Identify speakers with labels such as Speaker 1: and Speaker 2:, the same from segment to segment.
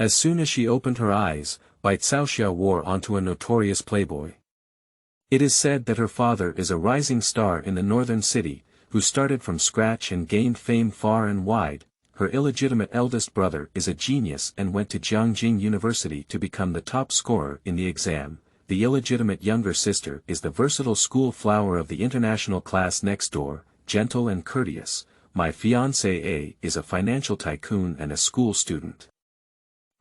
Speaker 1: As soon as she opened her eyes, Bai Caoxia wore onto a notorious playboy. It is said that her father is a rising star in the northern city, who started from scratch and gained fame far and wide. Her illegitimate eldest brother is a genius and went to Jiangjing University to become the top scorer in the exam. The illegitimate younger sister is the versatile school flower of the international class next door, gentle and courteous. My fiancé is a financial tycoon and a school student.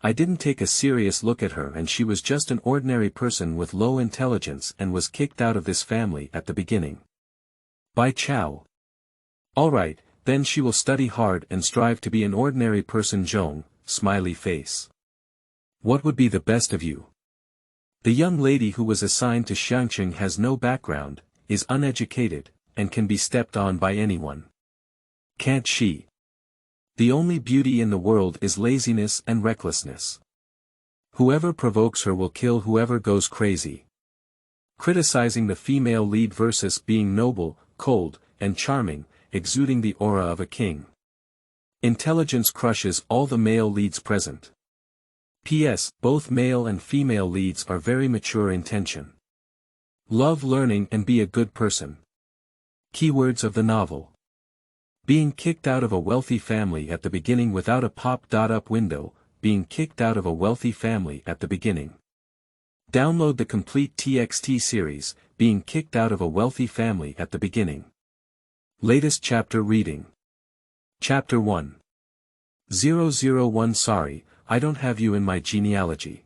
Speaker 1: I didn't take a serious look at her and she was just an ordinary person with low intelligence and was kicked out of this family at the beginning. Bai Cao. Alright, then she will study hard and strive to be an ordinary person. Zhong, smiley face. What would be the best of you? The young lady who was assigned to Xiangqing has no background, is uneducated, and can be stepped on by anyone. Can't she? The only beauty in the world is laziness and recklessness. Whoever provokes her will kill whoever goes crazy. Criticizing the female lead versus being noble, cold, and charming, exuding the aura of a king. Intelligence crushes all the male leads present. P.S. Both male and female leads are very mature in tension. Love learning and be a good person. Keywords of the novel. Being kicked out of a wealthy family at the beginning without a pop-up window, being kicked out of a wealthy family at the beginning. Download the complete TXT series, being kicked out of a wealthy family at the beginning. Latest chapter reading. Chapter 1. 001 Sorry, I don't have you in my genealogy.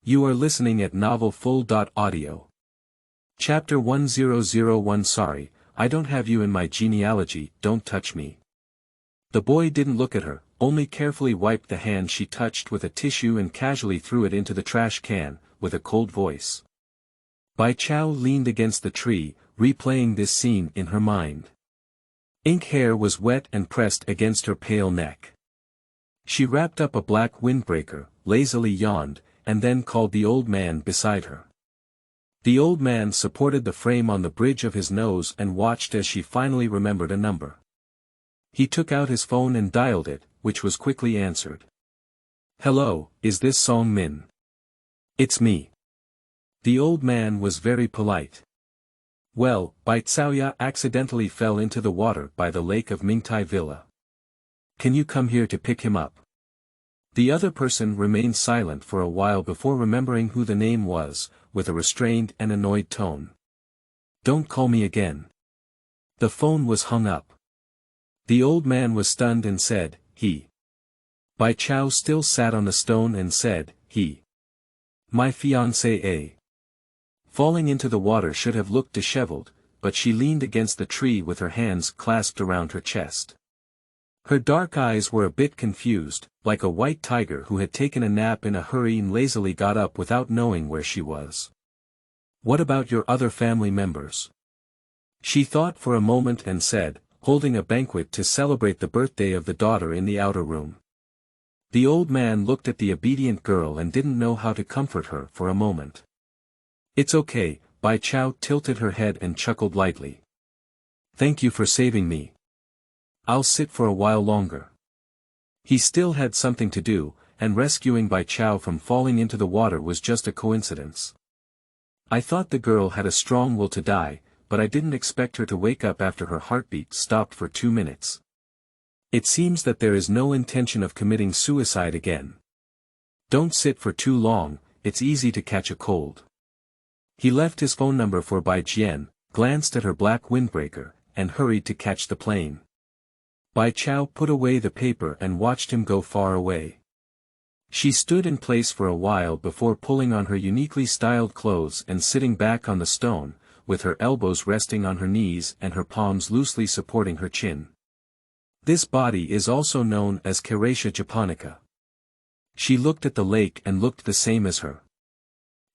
Speaker 1: You are listening at novelfull.audio. Chapter 1001 Sorry, I don't have you in my genealogy, don't touch me. The boy didn't look at her, only carefully wiped the hand she touched with a tissue and casually threw it into the trash can, with a cold voice. Bai Cao leaned against the tree, replaying this scene in her mind. Ink hair was wet and pressed against her pale neck. She wrapped up a black windbreaker, lazily yawned, and then called the old man beside her. The old man supported the frame on the bridge of his nose and watched as she finally remembered a number. He took out his phone and dialed it, which was quickly answered. Hello, is this Song Min? It's me. The old man was very polite. Well, Bai Caoxia accidentally fell into the water by the lake of Mingtai Villa. Can you come here to pick him up? The other person remained silent for a while before remembering who the name was, with a restrained and annoyed tone. Don't call me again. The phone was hung up. The old man was stunned and said, he. Bai Cao still sat on the stone and said, he. My fiancé. Falling into the water should have looked disheveled, but she leaned against the tree with her hands clasped around her chest. Her dark eyes were a bit confused, like a white tiger who had taken a nap in a hurry and lazily got up without knowing where she was. What about your other family members? She thought for a moment and said, holding a banquet to celebrate the birthday of the daughter in the outer room. The old man looked at the obedient girl and didn't know how to comfort her for a moment. It's okay, Bai Cao tilted her head and chuckled lightly. Thank you for saving me. I'll sit for a while longer. He still had something to do, and rescuing Bai Cao from falling into the water was just a coincidence. I thought the girl had a strong will to die, but I didn't expect her to wake up after her heartbeat stopped for 2 minutes. It seems that there is no intention of committing suicide again. Don't sit for too long, it's easy to catch a cold. He left his phone number for Bai Jian, glanced at her black windbreaker, and hurried to catch the plane. Bai Cao put away the paper and watched him go far away. She stood in place for a while before pulling on her uniquely styled clothes and sitting back on the stone, with her elbows resting on her knees and her palms loosely supporting her chin. This body is also known as Caratia japonica. She looked at the lake and looked the same as her.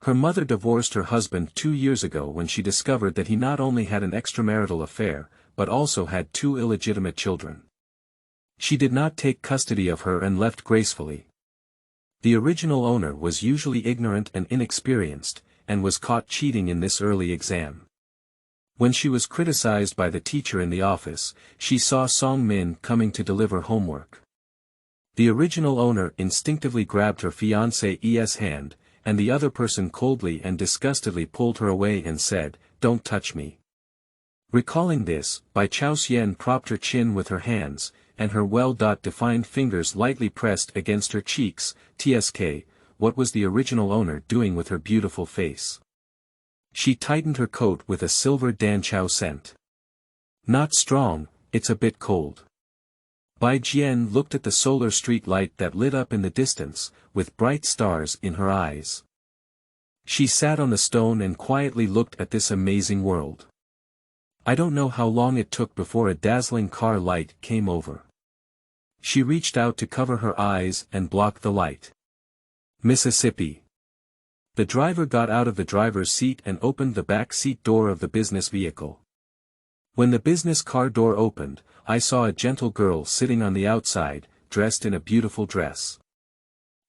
Speaker 1: Her mother divorced her husband 2 years ago when she discovered that he not only had an extramarital affair, but also had 2 illegitimate children. She did not take custody of her and left gracefully. The original owner was usually ignorant and inexperienced, and was caught cheating in this early exam. When she was criticized by the teacher in the office, she saw Song Min coming to deliver homework. The original owner instinctively grabbed her fiancé's hand, and the other person coldly and disgustedly pulled her away and said, "Don't touch me." Recalling this, Bai Caoxia propped her chin with her hands, and her well-defined fingers lightly pressed against her cheeks. Tsk, what was the original owner doing with her beautiful face? She tightened her coat with a silver danqiao scent. Not strong, it's a bit cold. Bai Jian looked at the solar street light that lit up in the distance, with bright stars in her eyes. She sat on the stone and quietly looked at this amazing world. I don't know how long it took before a dazzling car light came over. She reached out to cover her eyes and block the light. Mississippi. The driver got out of the driver's seat and opened the back seat door of the business vehicle. When the business car door opened, I saw a gentle girl sitting on the outside, dressed in a beautiful dress.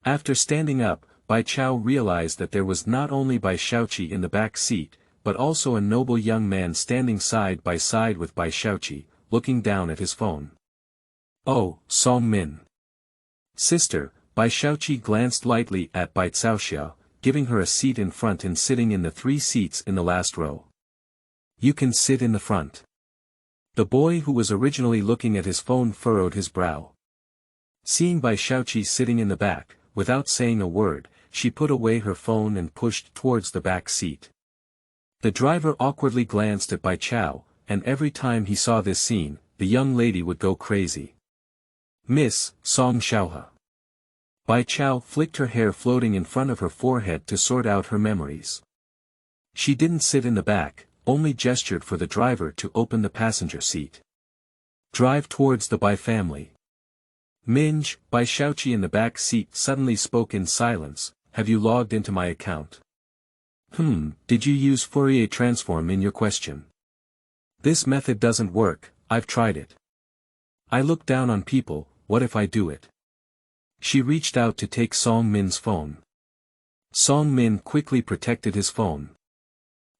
Speaker 1: After standing up, Bai Chao realized that there was not only Bai Shaoqi in the back seat, but also a noble young man standing side by side with Bai Shaoqi, looking down at his phone. "Oh, Song Min." "Sister," Bai Shaoqi glanced lightly at Bai Caoxia, giving her a seat in front and sitting in the 3 seats in the last row. "You can sit in the front." The boy who was originally looking at his phone furrowed his brow. Seeing Bai Shaoqi sitting in the back, without saying a word, she put away her phone and pushed towards the back seat. The driver awkwardly glanced at Bai Chao, and every time he saw this scene, the young lady would go crazy. "Miss Song Xiaohe." Bai Chao flicked her hair floating in front of her forehead to sort out her memories. She didn't sit in the back, only gestured for the driver to open the passenger seat. "Drive towards the Bai family." "Minj," Bai Shaoqi in the back seat suddenly spoke in silence, "have you logged into my account?" Did you use Fourier transform in your question?" "This method doesn't work, I've tried it. I look down on people, what if I do it?" She reached out to take Song Min's phone. Song Min quickly protected his phone.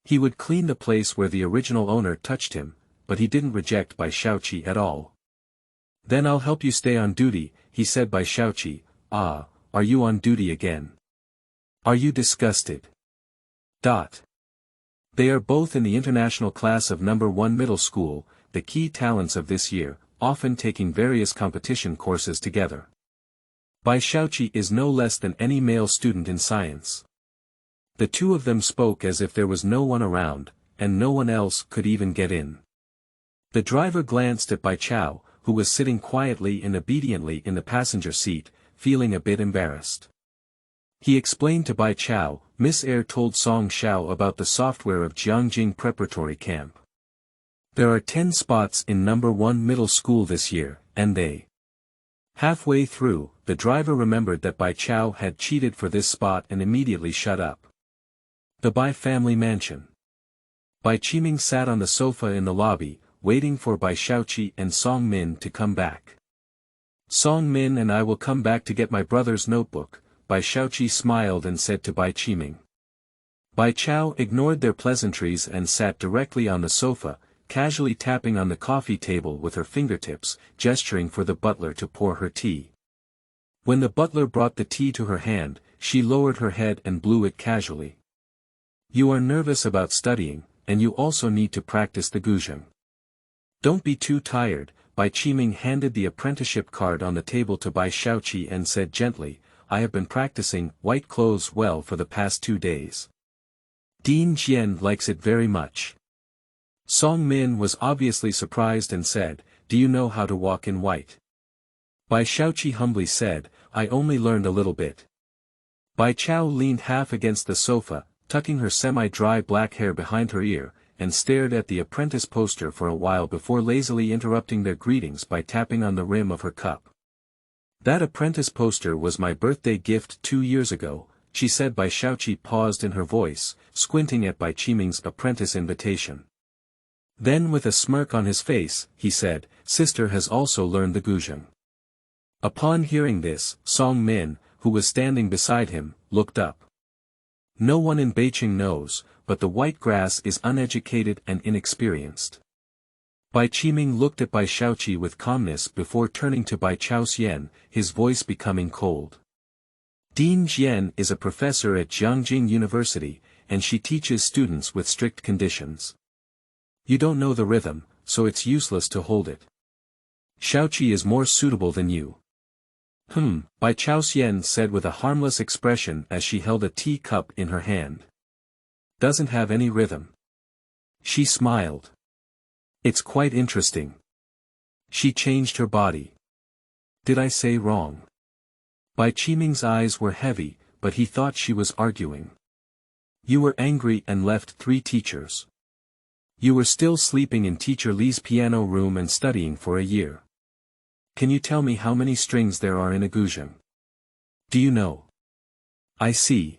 Speaker 1: He would clean the place where the original owner touched him, but he didn't reject Bai Shaoqi at all. "Then I'll help you stay on duty," he said. Bai Shaoqi, "Ah, are you on duty again? Are you disgusted?" They are both in the international class of number 1 middle school, the key talents of this year, often taking various competition courses together. Bai Shaoqi is no less than any male student in science. The two of them spoke as if there was no one around, and no one else could even get in. The driver glanced at Bai Chao, who was sitting quietly and obediently in the passenger seat, feeling a bit embarrassed. He explained to Bai Chao, "Miss Air told Song Xiao about the software of Jiangjing Preparatory Camp. There are 10 spots in number 1 middle school this year, and they..." Halfway through, the driver remembered that Bai Chao had cheated for this spot and immediately shut up. The Bai family mansion. Bai Qiming sat on the sofa in the lobby, waiting for Bai Shaoqi and Song Min to come back. "Song Min and I will come back to get my brother's notebook," Bai Shaoqi smiled and said to Bai Qiming. Bai Chao ignored their pleasantries and sat directly on the sofa, casually tapping on the coffee table with her fingertips, gesturing for the butler to pour her tea. When the butler brought the tea to her hand, she lowered her head and blew it casually. "You are nervous about studying, and you also need to practice the guzheng. Don't be too tired." Bai Qiming handed the apprenticeship card on the table to Bai Shaoqi and said gently, "I have been practicing white clothes well for the past 2 days. Dean Jian likes it very much." Song Min was obviously surprised and said, "Do you know how to walk in white?" Bai Shaoqi humbly said, "I only learned a little bit." Bai Chao leaned half against the sofa, tucking her semi-dry black hair behind her ear, and stared at the apprentice poster for a while before lazily interrupting their greetings by tapping on the rim of her cup. "That apprentice poster was my birthday gift 2 years ago," she said. Bai Shaoqi paused in her voice, squinting at Bai Qiming's apprentice invitation. Then with a smirk on his face, he said, "Sister has also learned the guzheng." Upon hearing this, Song Min, who was standing beside him, looked up. No one in Beijing knows, but the white grass is uneducated and inexperienced. Bai Qiming looked at Bai Shaoqi with calmness before turning to Bai Caoxian, his voice becoming cold. Dean Jian is a professor at Jiangjing University, and she teaches students with strict conditions. You don't know the rhythm, so it's useless to hold it. Shaoqi is more suitable than you. Bai Caoxian said with a harmless expression as she held a tea cup in her hand. Doesn't have any rhythm. She smiled. It's quite interesting. She changed her body. Did I say wrong? Bai Qiming's eyes were heavy, but he thought she was arguing. You were angry and left 3 teachers. You were still sleeping in Teacher Li's piano room and studying for a year. Can you tell me how many strings there are in a guzheng? Do you know? I see.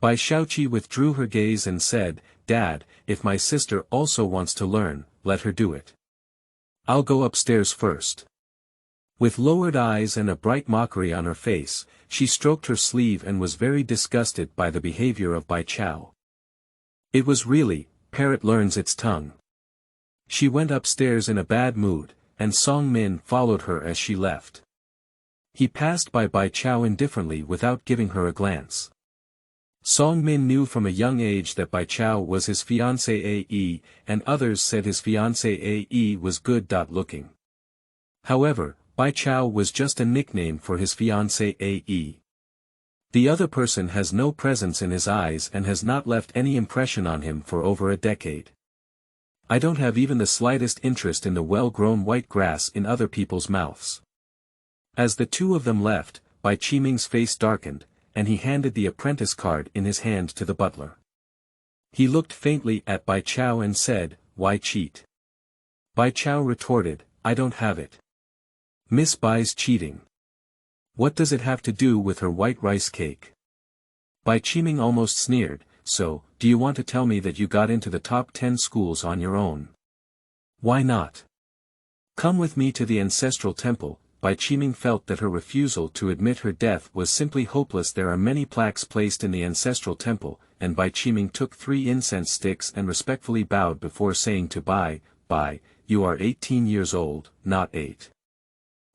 Speaker 1: Bai Shaoqi withdrew her gaze and said, Dad, if my sister also wants to learn, let her do it. I'll go upstairs first. With lowered eyes and a bright mockery on her face, she stroked her sleeve and was very disgusted by the behavior of Bai Chao. It was really, parrot learns its tongue. She went upstairs in a bad mood, and Song Min followed her as she left. He passed by Bai Chao indifferently without giving her a glance. Song Min knew from a young age that Bai Chao was his fiancé Ae, and others said his fiancé Ae was good-looking. However, Bai Chao was just a nickname for his fiancé Ae. The other person has no presence in his eyes and has not left any impression on him for over a decade. I don't have even the slightest interest in the well-grown white grass in other people's mouths. As the two of them left, Bai Qiming's face darkened, and he handed the apprentice card in his hand to the butler. He looked faintly at Bai Chao and said, Why cheat? Bai Chao retorted, I don't have it. Miss Bai's cheating. What does it have to do with her white rice cake? Bai Qiming almost sneered, so, do you want to tell me that you got into the top 10 schools on your own? Why not? Come with me to the ancestral temple. Bai Qiming felt that her refusal to admit her death was simply hopeless. There are many plaques placed in the ancestral temple, and Bai Qiming took 3 incense sticks and respectfully bowed before saying to Bai, you are 18 years old, not 8.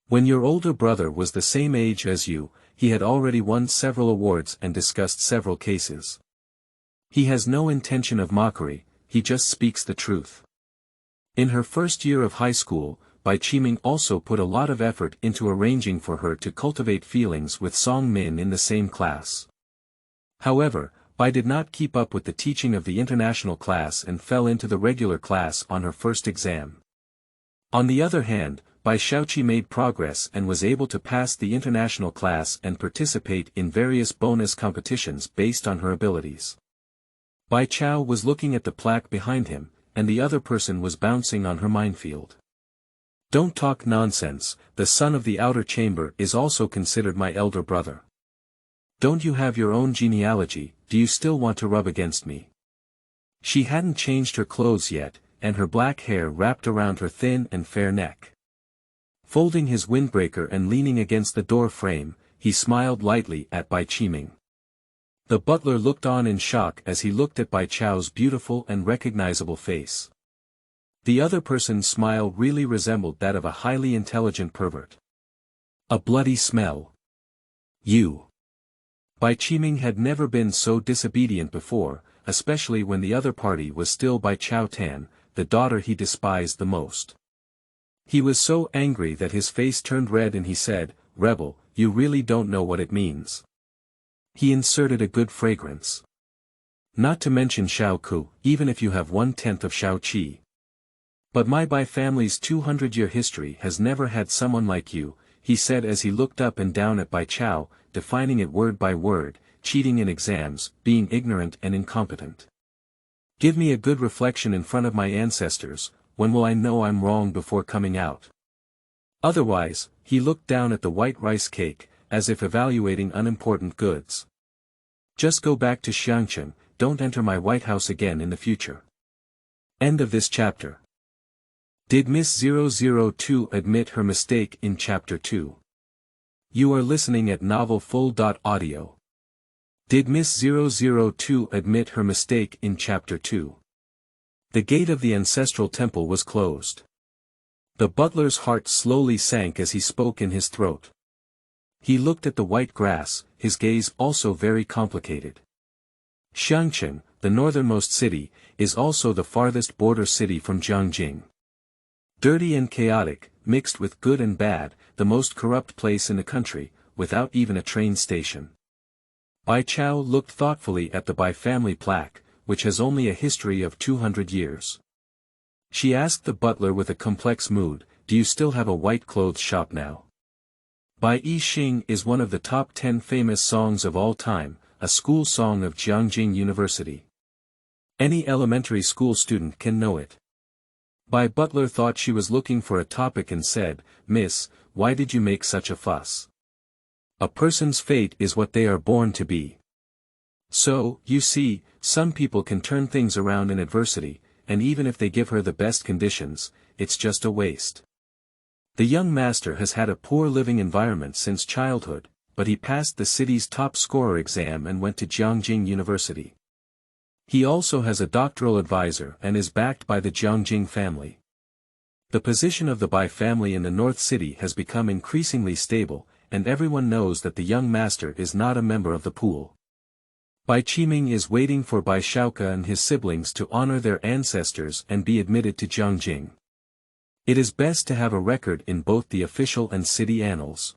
Speaker 1: When your older brother was the same age as you, he had already won several awards and discussed several cases. He has no intention of mockery, he just speaks the truth. In her first year of high school, Bai Qiming also put a lot of effort into arranging for her to cultivate feelings with Song Min in the same class. However, Bai did not keep up with the teaching of the international class and fell into the regular class on her first exam. On the other hand, Bai Shaoqi made progress and was able to pass the international class and participate in various bonus competitions based on her abilities. Bai Chao was looking at the plaque behind him, and the other person was bouncing on her minefield. Don't talk nonsense, the son of the outer chamber is also considered my elder brother. Don't you have your own genealogy, do you still want to rub against me? She hadn't changed her clothes yet, and her black hair wrapped around her thin and fair neck. Folding his windbreaker and leaning against the door frame, he smiled lightly at Bai Qiming. The butler looked on in shock as he looked at Bai Chao's beautiful and recognizable face. The other person's smile really resembled that of a highly intelligent pervert. A bloody smell. You. Bai Qiming had never been so disobedient before, especially when the other party was still Bai Chao Tan, the daughter he despised the most. He was so angry that his face turned red and he said, Rebel, you really don't know what it means. He inserted a good fragrance. Not to mention Shao Ku, even if you have 1/10 of Shao Qi. But my Bai family's 200-year history has never had someone like you, he said as he looked up and down at Bai Chao, defining it word by word, cheating in exams, being ignorant and incompetent. Give me a good reflection in front of my ancestors, when will I know I'm wrong before coming out? Otherwise, he looked down at the white rice cake, as if evaluating unimportant goods. Just go back to Xiangcheng, don't enter my White House again in the future. End of this chapter. Did Miss 002 admit her mistake in Chapter 2? You are listening at novelfull.audio. Did Miss 002 admit her mistake in Chapter 2? The gate of the ancestral temple was closed. The butler's heart slowly sank as he spoke in his throat. He looked at the white grass, his gaze also very complicated. Xiangqing, the northernmost city, is also the farthest border city from Jiangjing. Dirty and chaotic, mixed with good and bad, the most corrupt place in the country, without even a train station. Bai Cao looked thoughtfully at the Bai family plaque, which has only a history of 200 years. She asked the butler with a complex mood, "Do you still have a white clothes shop now?" Bai Yi Xing is one of the top 10 famous songs of all time, a school song of Jiangjing University. Any elementary school student can know it. Bai Butler thought she was looking for a topic and said, "Miss, why did you make such a fuss? A person's fate is what they are born to be. So, you see, some people can turn things around in adversity, and even if they give her the best conditions, it's just a waste." The young master has had a poor living environment since childhood, but he passed the city's top scorer exam and went to Jiangjing University. He also has a doctoral advisor and is backed by the Jiangjing family. The position of the Bai family in the North City has become increasingly stable, and everyone knows that the young master is not a member of the pool. Bai Qiming is waiting for Bai Shaoke and his siblings to honor their ancestors and be admitted to Jiangjing. It is best to have a record in both the official and city annals.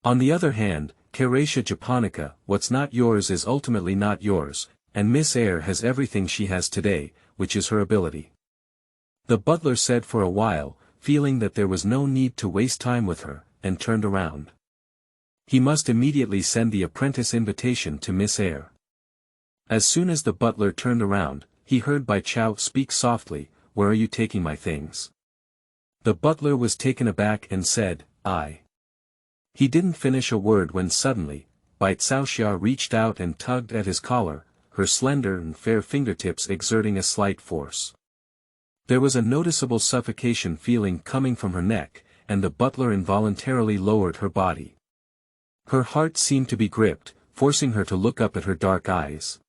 Speaker 1: On the other hand, Caoxia Japonica, what's not yours is ultimately not yours, and Miss Eyre has everything she has today, which is her ability. The butler said for a while, feeling that there was no need to waste time with her, and turned around. He must immediately send the apprentice invitation to Miss Eyre. As soon as the butler turned around, he heard Bai Cao speak softly, "Where are you taking my things?" The butler was taken aback and said, "I." He didn't finish a word when suddenly, Bai Caoxia reached out and tugged at his collar, her slender and fair fingertips exerting a slight force. There was a noticeable suffocation feeling coming from her neck, and the butler involuntarily lowered her body. Her heart seemed to be gripped, forcing her to look up at her dark eyes.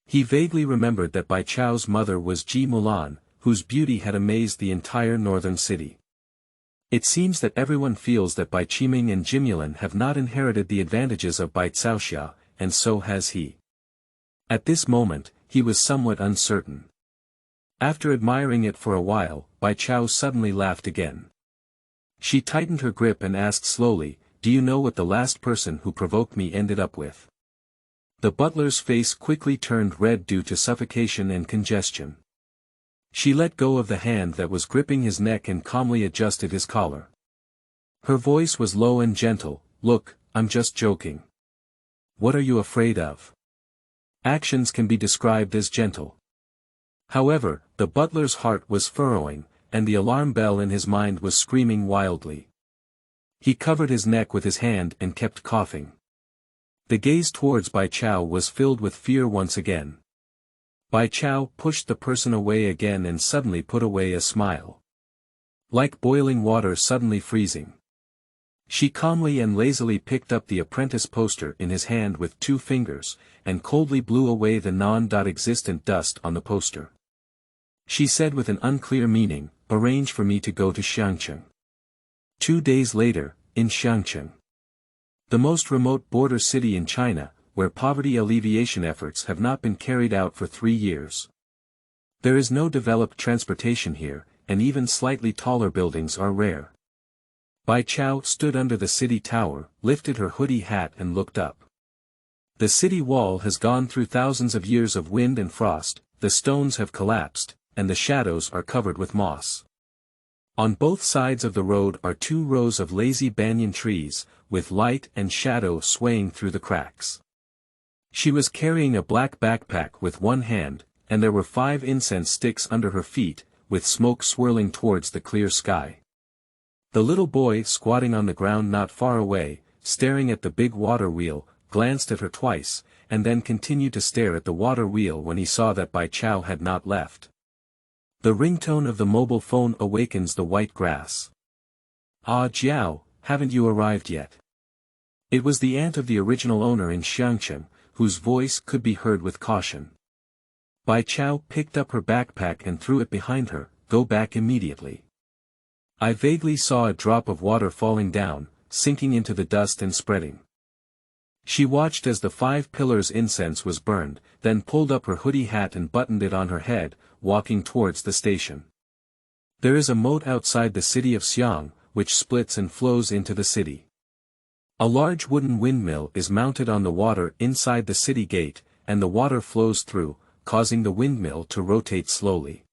Speaker 1: He vaguely remembered that Bai Chao's mother was Ji Mulan, whose beauty had amazed the entire northern city. It seems that everyone feels that Bai Qiming and Jimulan have not inherited the advantages of Bai Caoxia, and so has he. At this moment, he was somewhat uncertain. After admiring it for a while, Bai Cao suddenly laughed again. She tightened her grip and asked slowly, "Do you know what the last person who provoked me ended up with?" The butler's face quickly turned red due to suffocation and congestion. She let go of the hand that was gripping his neck and calmly adjusted his collar. Her voice was low and gentle, "Look, I'm just joking. What are you afraid of?" Actions can be described as gentle. However, the butler's heart was furrowing, and the alarm bell in his mind was screaming wildly. He covered his neck with his hand and kept coughing. The gaze towards Bai Cao was filled with fear once again. Bai Cao pushed the person away again and suddenly put away a smile. Like boiling water suddenly freezing. She calmly and lazily picked up the apprentice poster in his hand with 2 fingers, and coldly blew away the non-existent dust on the poster. She said with an unclear meaning, "Arrange for me to go to Xiangqing." 2 days later, in Xiangqing, the most remote border city in China, where poverty alleviation efforts have not been carried out for 3 years. There is no developed transportation here, and even slightly taller buildings are rare. Bai Cao stood under the city tower, lifted her hoodie hat and looked up. The city wall has gone through thousands of years of wind and frost, the stones have collapsed, and the shadows are covered with moss. On both sides of the road are 2 rows of lazy banyan trees, with light and shadow swaying through the cracks. She was carrying a black backpack with one hand, and there were 5 incense sticks under her feet, with smoke swirling towards the clear sky. The little boy squatting on the ground not far away, staring at the big water wheel, glanced at her twice, and then continued to stare at the water wheel when he saw that Bai Cao had not left. The ringtone of the mobile phone awakens the white grass. "Ah Jiao, haven't you arrived yet?" It was the aunt of the original owner in Xiangqing, whose voice could be heard with caution. Bai Cao picked up her backpack and threw it behind her. Go back immediately. I vaguely saw a drop of water falling down, sinking into the dust and spreading. She watched as the 5 pillars incense was burned, then pulled up her hoodie hat and buttoned it on her head, walking towards the station. There is a moat outside the city of Xiang, which splits and flows into the city. A large wooden windmill is mounted on the water inside the city gate, and the water flows through, causing the windmill to rotate slowly.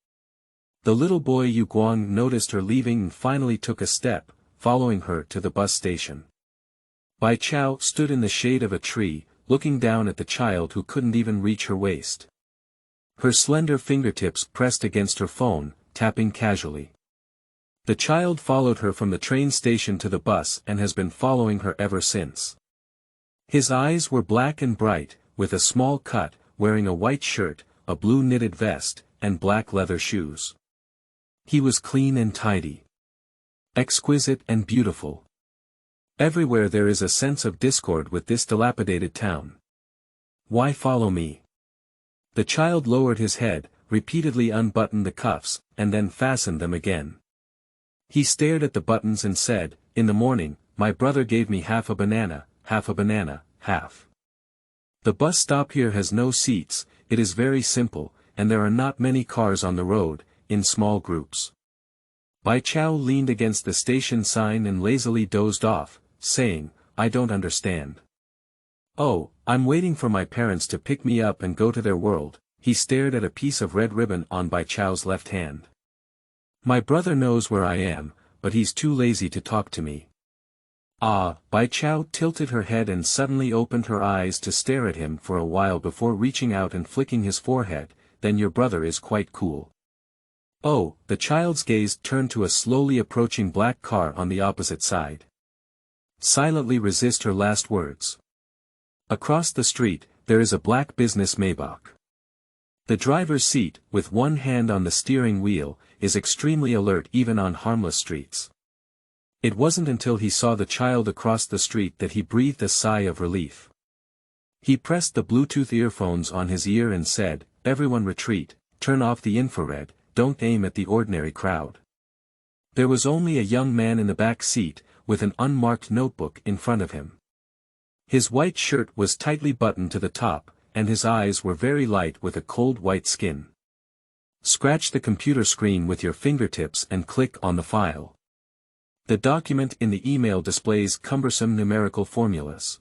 Speaker 1: The little boy Yu Guang noticed her leaving and finally took a step, following her to the bus station. Bai Cao stood in the shade of a tree, looking down at the child who couldn't even reach her waist. Her slender fingertips pressed against her phone, tapping casually. The child followed her from the train station to the bus and has been following her ever since. His eyes were black and bright, with a small cut, wearing a white shirt, a blue knitted vest, and black leather shoes. He was clean and tidy. Exquisite and beautiful. Everywhere there is a sense of discord with this dilapidated town. Why follow me? The child lowered his head, repeatedly unbuttoned the cuffs, and then fastened them again. He stared at the buttons and said, "In the morning, my brother gave me half a banana, half. The bus stop here has no seats, it is very simple, and there are not many cars on the road, in small groups." Bai Cao leaned against the station sign and lazily dozed off, saying, "I don't understand. Oh, I'm waiting for my parents to pick me up and go to their world." He stared at a piece of red ribbon on Bai Cao's left hand. "My brother knows where I am, but he's too lazy to talk to me." Ah, Bai Cao tilted her head and suddenly opened her eyes to stare at him for a while before reaching out and flicking his forehead. "Then your brother is quite cool." Oh, the child's gaze turned to a slowly approaching black car on the opposite side. Silently resist her last words. Across the street, there is a black business Maybach. The driver's seat, with one hand on the steering wheel, is extremely alert even on harmless streets. It wasn't until he saw the child across the street that he breathed a sigh of relief. He pressed the Bluetooth earphones on his ear and said, "Everyone retreat, turn off the infrared, don't aim at the ordinary crowd." There was only a young man in the back seat, with an unmarked notebook in front of him. His white shirt was tightly buttoned to the top, and his eyes were very light with a cold white skin. Scratch the computer screen with your fingertips and click on the file. The document in the email displays cumbersome numerical formulas.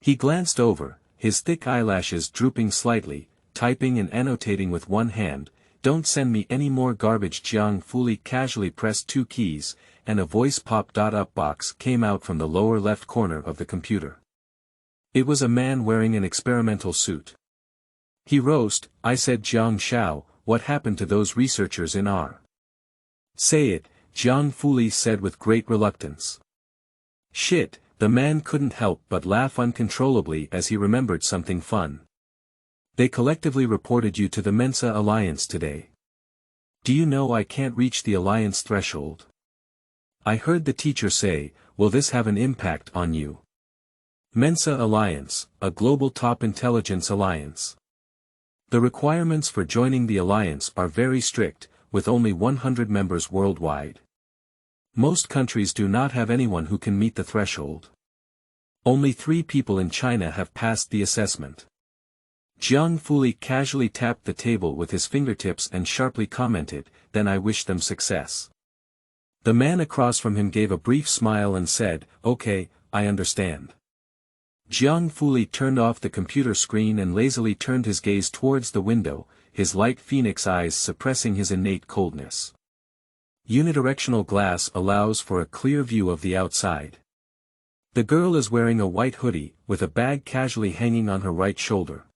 Speaker 1: He glanced over, his thick eyelashes drooping slightly, typing and annotating with one hand. "Don't send me any more garbage." Jiang Fuli casually pressed 2 keys, and a voice pop-up box came out from the lower left corner of the computer. It was a man wearing an experimental suit. He roast, "I said Jiang Shao, what happened to those researchers in R?" "Say it," Jiang Fuli said with great reluctance. "Shit," the man couldn't help but laugh uncontrollably as he remembered something fun. "They collectively reported you to the Mensa Alliance today. Do you know I can't reach the Alliance threshold? I heard the teacher say, will this have an impact on you?" Mensa Alliance, a global top intelligence alliance. The requirements for joining the alliance are very strict, with only 100 members worldwide. Most countries do not have anyone who can meet the threshold. Only 3 people in China have passed the assessment. Jiang Fuli casually tapped the table with his fingertips and sharply commented, "Then I wish them success." The man across from him gave a brief smile and said, "Okay, I understand." Jiang Fuli turned off the computer screen and lazily turned his gaze towards the window, his light phoenix eyes suppressing his innate coldness. Unidirectional glass allows for a clear view of the outside. The girl is wearing a white hoodie, with a bag casually hanging on her right shoulder.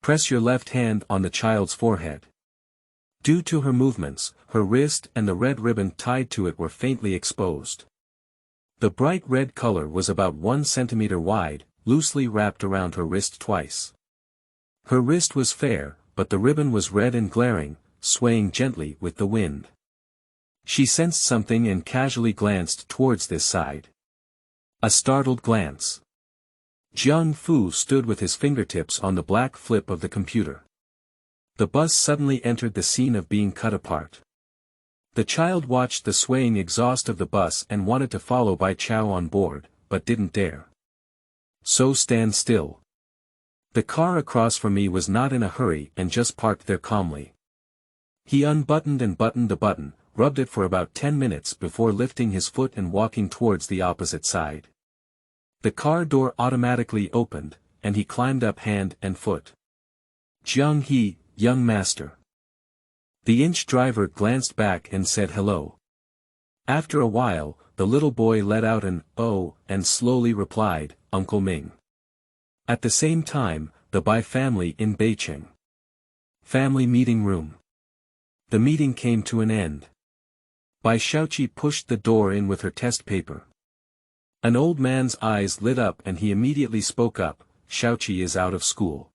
Speaker 1: Press your left hand on the child's forehead. Due to her movements, her wrist and the red ribbon tied to it were faintly exposed. The bright red color was about 1 centimeter wide, loosely wrapped around her wrist twice. Her wrist was fair, but the ribbon was red and glaring, swaying gently with the wind. She sensed something and casually glanced towards this side. A startled glance. Jiang Fu stood with his fingertips on the black flip of the computer. The bus suddenly entered the scene of being cut apart. The child watched the swaying exhaust of the bus and wanted to follow Bai Cao on board, but didn't dare. So stand still. The car across from me was not in a hurry and just parked there calmly. He unbuttoned and buttoned the button, rubbed it for about 10 minutes before lifting his foot and walking towards the opposite side. The car door automatically opened, and he climbed up hand and foot. Jiang he, young master. The inch driver glanced back and said hello. After a while, the little boy let out an "oh" and slowly replied, Uncle Ming. At the same time, the Bai family in Beijing. Family meeting room. The meeting came to an end. Bai Caoxia pushed the door in with her test paper. An old man's eyes lit up and he immediately spoke up, Caoxia is out of school.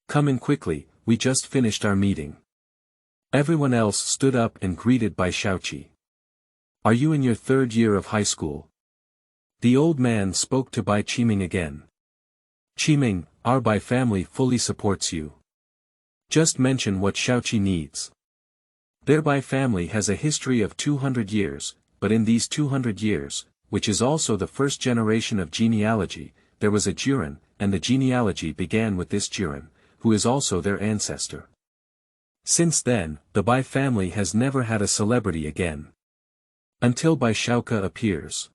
Speaker 1: Come in quickly, we just finished our meeting. Everyone else stood up and greeted Bai Caoxia. Are you in your 3rd year of high school? The old man spoke to Bai Qiming again. Qiming, our Bai family fully supports you. Just mention what Caoxia needs. Their Bai family has a history of 200 years, but in these 200 years, which is also the first generation of genealogy, there was a Jiran, and the genealogy began with this Jiran, who is also their ancestor. Since then, the Bai family has never had a celebrity again. Until Bai Caoxia appears.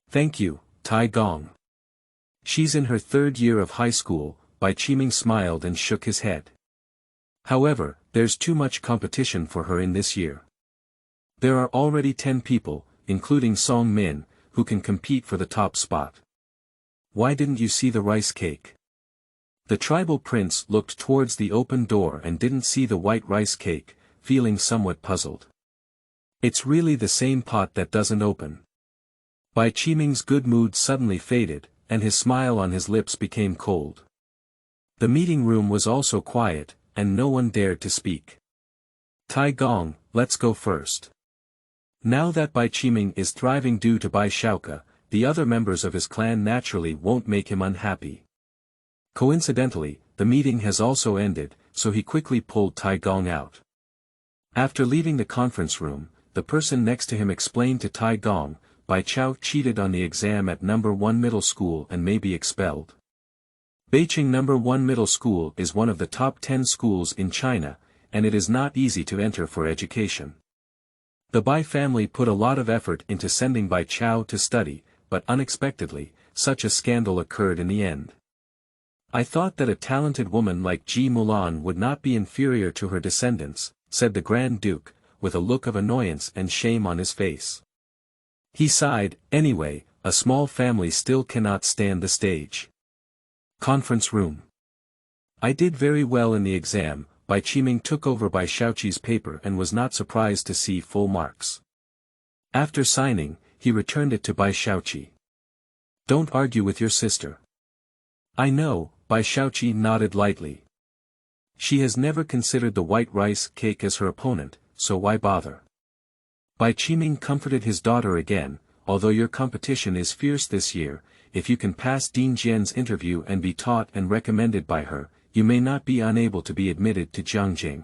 Speaker 1: Thank you, Tai Gong. She's in her 3rd year of high school, Bai Qiming smiled and shook his head. However, there's too much competition for her in this year. There are already 10 people, including Song Min, who can compete for the top spot. Why didn't you see the rice cake? The tribal prince looked towards the open door and didn't see the white rice cake, feeling somewhat puzzled. It's really the same pot that doesn't open. Bai Qiming's good mood suddenly faded, and his smile on his lips became cold. The meeting room was also quiet, and no one dared to speak. Tai Gong, let's go first. Now that Bai Qiming is thriving due to Bai Caoxia, the other members of his clan naturally won't make him unhappy. Coincidentally, the meeting has also ended, so he quickly pulled Tai Gong out. After leaving the conference room, the person next to him explained to Tai Gong, Bai Cao cheated on the exam at No. 1 middle school and may be expelled. Beijing No. 1 middle school is one of the top 10 schools in China, and it is not easy to enter for education. The Bai family put a lot of effort into sending Bai Cao to study, but unexpectedly, such a scandal occurred in the end. I thought that a talented woman like Ji Mulan would not be inferior to her descendants, said the Grand Duke, with a look of annoyance and shame on his face. He sighed, anyway, a small family still cannot stand the stage. Conference room. I did very well in the exam. Bai Qiming took over Bai Caoxia's paper and was not surprised to see full marks. After signing, he returned it to Bai Caoxia. Don't argue with your sister. I know, Bai Caoxia nodded lightly. She has never considered the white rice cake as her opponent, so why bother? Bai Qiming comforted his daughter again, although your competition is fierce this year, if you can pass Dean Jian's interview and be taught and recommended by her, you may not be unable to be admitted to Jiangjing.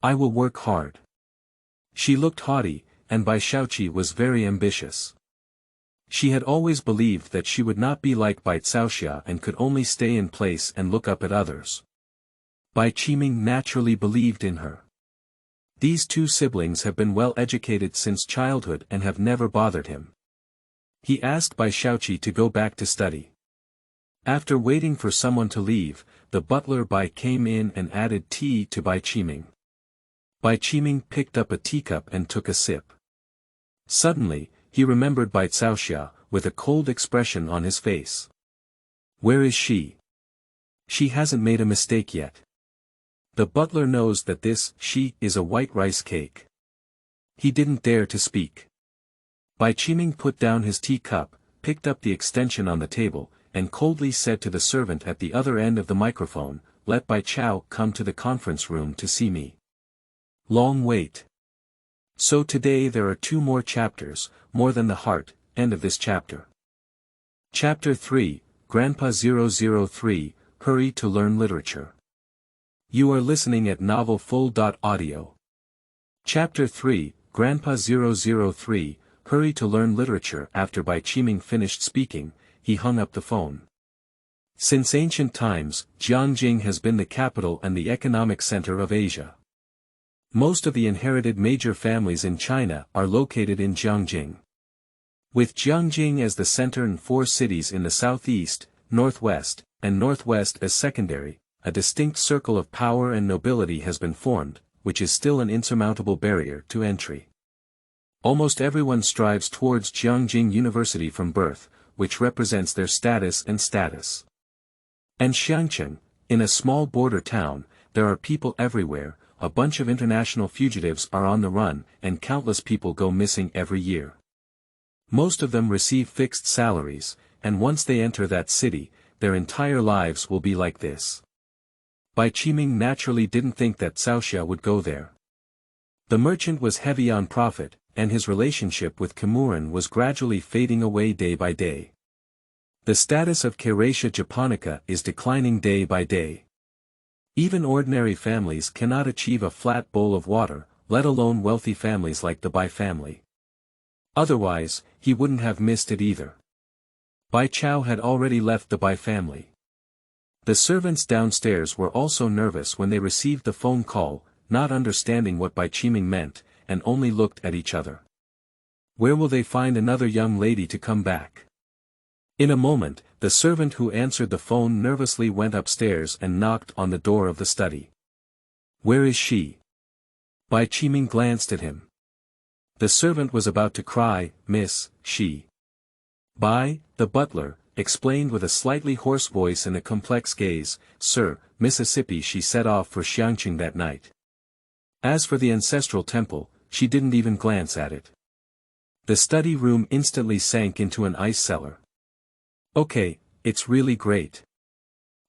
Speaker 1: I will work hard. She looked haughty, and Bai Caoxia was very ambitious. She had always believed that she would not be like Bai Caoxia and could only stay in place and look up at others. Bai Qiming naturally believed in her. These two siblings have been well educated since childhood and have never bothered him. He asked Bai Caoxia to go back to study. After waiting for someone to leave, the butler Bai came in and added tea to Bai Qiming. Bai Qiming picked up a teacup and took a sip. Suddenly, he remembered Bai Caoxia, with a cold expression on his face. Where is she? She hasn't made a mistake yet. The butler knows that this she is a white rice cake. He didn't dare to speak. Bai Qiming put down his teacup, picked up the extension on the table, and coldly said to the servant at the other end of the microphone, let Bai Cao come to the conference room to see me. Long wait. So today there are 2 more chapters, more than the heart, end of this chapter. Chapter 3, Grandpa 003, Hurry to Learn Literature. You are listening at Novel Full. Audio. Chapter 3, Grandpa 003, Hurry to Learn Literature. After Bai Qiming finished speaking, he hung up the phone. Since ancient times, Jiangjing has been the capital and the economic center of Asia. Most of the inherited major families in China are located in Jiangjing. With Jiangjing as the center and 4 cities in the southeast, northwest, and northwest as secondary, a distinct circle of power and nobility has been formed, which is still an insurmountable barrier to entry. Almost everyone strives towards Jiangjing University from birth, which represents their status. And Xiangcheng, in a small border town, there are people everywhere. A bunch of international fugitives are on the run, and countless people go missing every year. Most of them receive fixed salaries, and once they enter that city, their entire lives will be like this. Bai Qiming naturally didn't think that Caoxia would go there. The merchant was heavy on profit, and his relationship with Caoman was gradually fading away day by day. The status of Caoxia japonica is declining day by day. Even ordinary families cannot achieve a flat bowl of water, let alone wealthy families like the Bai family. Otherwise, he wouldn't have missed it either. Bai Chao had already left the Bai family. The servants downstairs were also nervous when they received the phone call, not understanding what Bai Qiming meant, and only looked at each other. Where will they find another young lady to come back? In a moment, the servant who answered the phone nervously went upstairs and knocked on the door of the study. Where is she? Bai Qiming glanced at him. The servant was about to cry, Miss, she. Bai, the butler, explained with a slightly hoarse voice and a complex gaze, Sir, Mississippi. She set off for Xiangcheng that night. As for the ancestral temple, she didn't even glance at it. The study room instantly sank into an ice cellar. Okay, it's really great.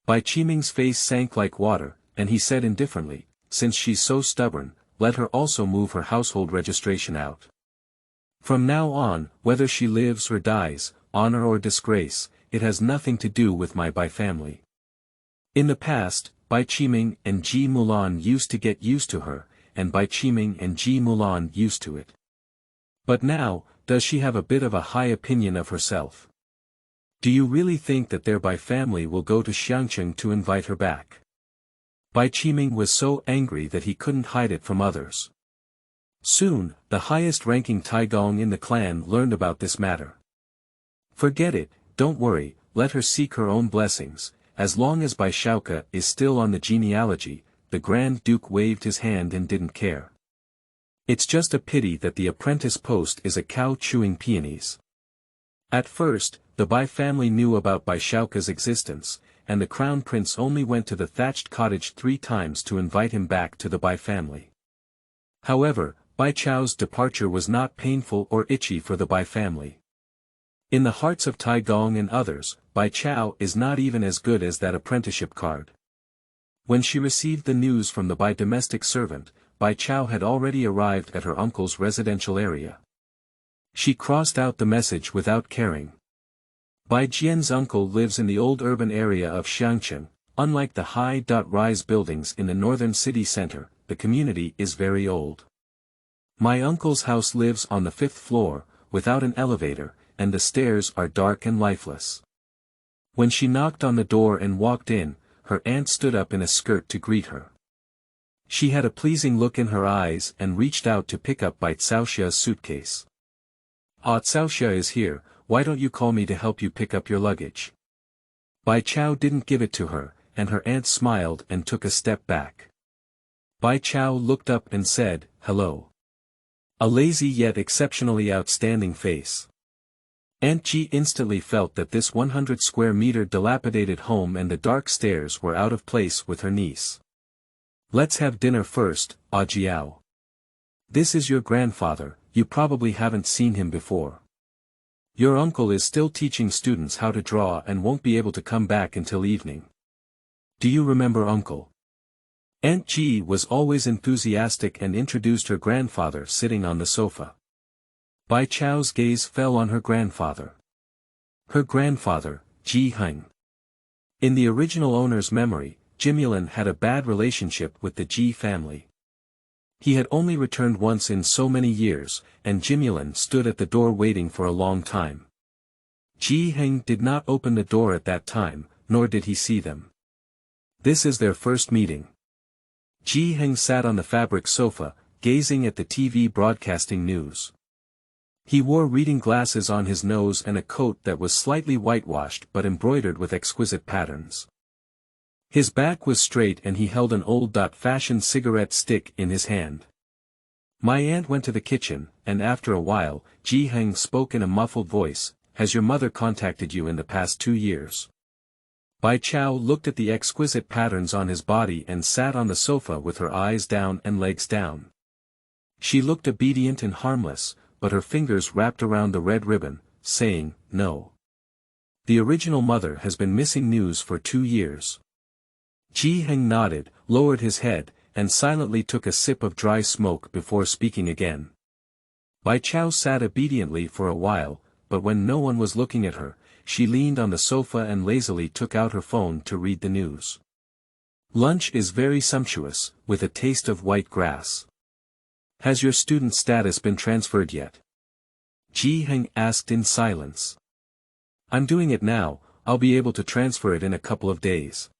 Speaker 1: Bai Qiming's face sank like water, and he said indifferently, since she's so stubborn, let her also move her household registration out. From now on, whether she lives or dies, honor or disgrace, it has nothing to do with my Bai family. In the past, Bai Qiming and Ji Mulan used to get used to her, and Bai Qiming and Ji Mulan used to it. But now, does she have a bit of a high opinion of herself? Do you really think that their Bai family will go to Xiangcheng to invite her back? Bai Qiming was so angry that he couldn't hide it from others. Soon, the highest-ranking Taigong in the clan learned about this matter. Forget it, don't worry, let her seek her own blessings, as long as Bai Caoxia is still on the genealogy. The Grand Duke waved his hand and didn't care. It's just a pity that the apprentice post is a cow chewing peonies. At first, the Bai family knew about Bai Caoxia's existence, and the crown prince only went to the thatched cottage 3 times to invite him back to the Bai family. However, Bai Chao's departure was not painful or itchy for the Bai family. In the hearts of Taigong and others, Bai Chao is not even as good as that apprenticeship card. When she received the news from the Bai domestic servant, Bai Chao had already arrived at her uncle's residential area. She crossed out the message without caring. Bai Jian's uncle lives in the old urban area of Xiangcheng. Unlike the high-rise buildings in the northern city center, the community is very old. My uncle's house lives on the 5th floor, without an elevator, and the stairs are dark and lifeless. When she knocked on the door and walked in, her aunt stood up in a skirt to greet her. She had a pleasing look in her eyes and reached out to pick up Bai Caoxia's suitcase. Ah, Caoxia is here, why don't you call me to help you pick up your luggage? Bai Chao didn't give it to her, and her aunt smiled and took a step back. Bai Chao looked up and said, Hello. A lazy yet exceptionally outstanding face. Aunt Ji instantly felt that this 100-square-meter dilapidated home and the dark stairs were out of place with her niece. Let's have dinner first, Ah Jiao. This is your grandfather, you probably haven't seen him before. Your uncle is still teaching students how to draw and won't be able to come back until evening. Do you remember Uncle? Aunt Ji was always enthusiastic and introduced her grandfather sitting on the sofa. Bai Chao's gaze fell on her grandfather. Her grandfather, Ji Heng. In the original owner's memory, Jimulan had a bad relationship with the Ji family. He had only returned once in so many years, and Jimulan stood at the door waiting for a long time. Jiang did not open the door at that time, nor did he see them. This is their first meeting. Jiang sat on the fabric sofa, gazing at the TV broadcasting news. He wore reading glasses on his nose and a coat that was slightly whitewashed but embroidered with exquisite patterns. His back was straight and he held an old-fashioned cigarette stick in his hand. My aunt went to the kitchen, and after a while, Jiang spoke in a muffled voice, "Has your mother contacted you in the past 2 years?" Bai Cao looked at the exquisite patterns on his body and sat on the sofa with her eyes down and legs down. She looked obedient and harmless, but her fingers wrapped around the red ribbon, saying, "No. The original mother has been missing news for 2 years. Jiang nodded, lowered his head, and silently took a sip of dry smoke before speaking again. Bai Cao sat obediently for a while, but when no one was looking at her, she leaned on the sofa and lazily took out her phone to read the news. Lunch is very sumptuous, with a taste of white grass. Has your student status been transferred yet? Jiang asked in silence. I'm doing it now, I'll be able to transfer it in a couple of days.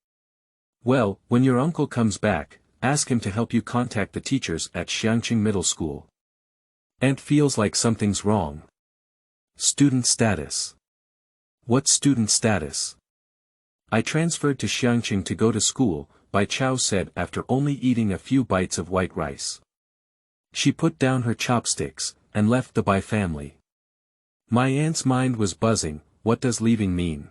Speaker 1: Well, when your uncle comes back, ask him to help you contact the teachers at Jiangjing Middle School. Aunt feels like something's wrong. Student status. What student status? I transferred to Jiangjing to go to school, Bai Cao said after only eating a few bites of white rice. She put down her chopsticks, and left the Bai family. My aunt's mind was buzzing. What does leaving mean?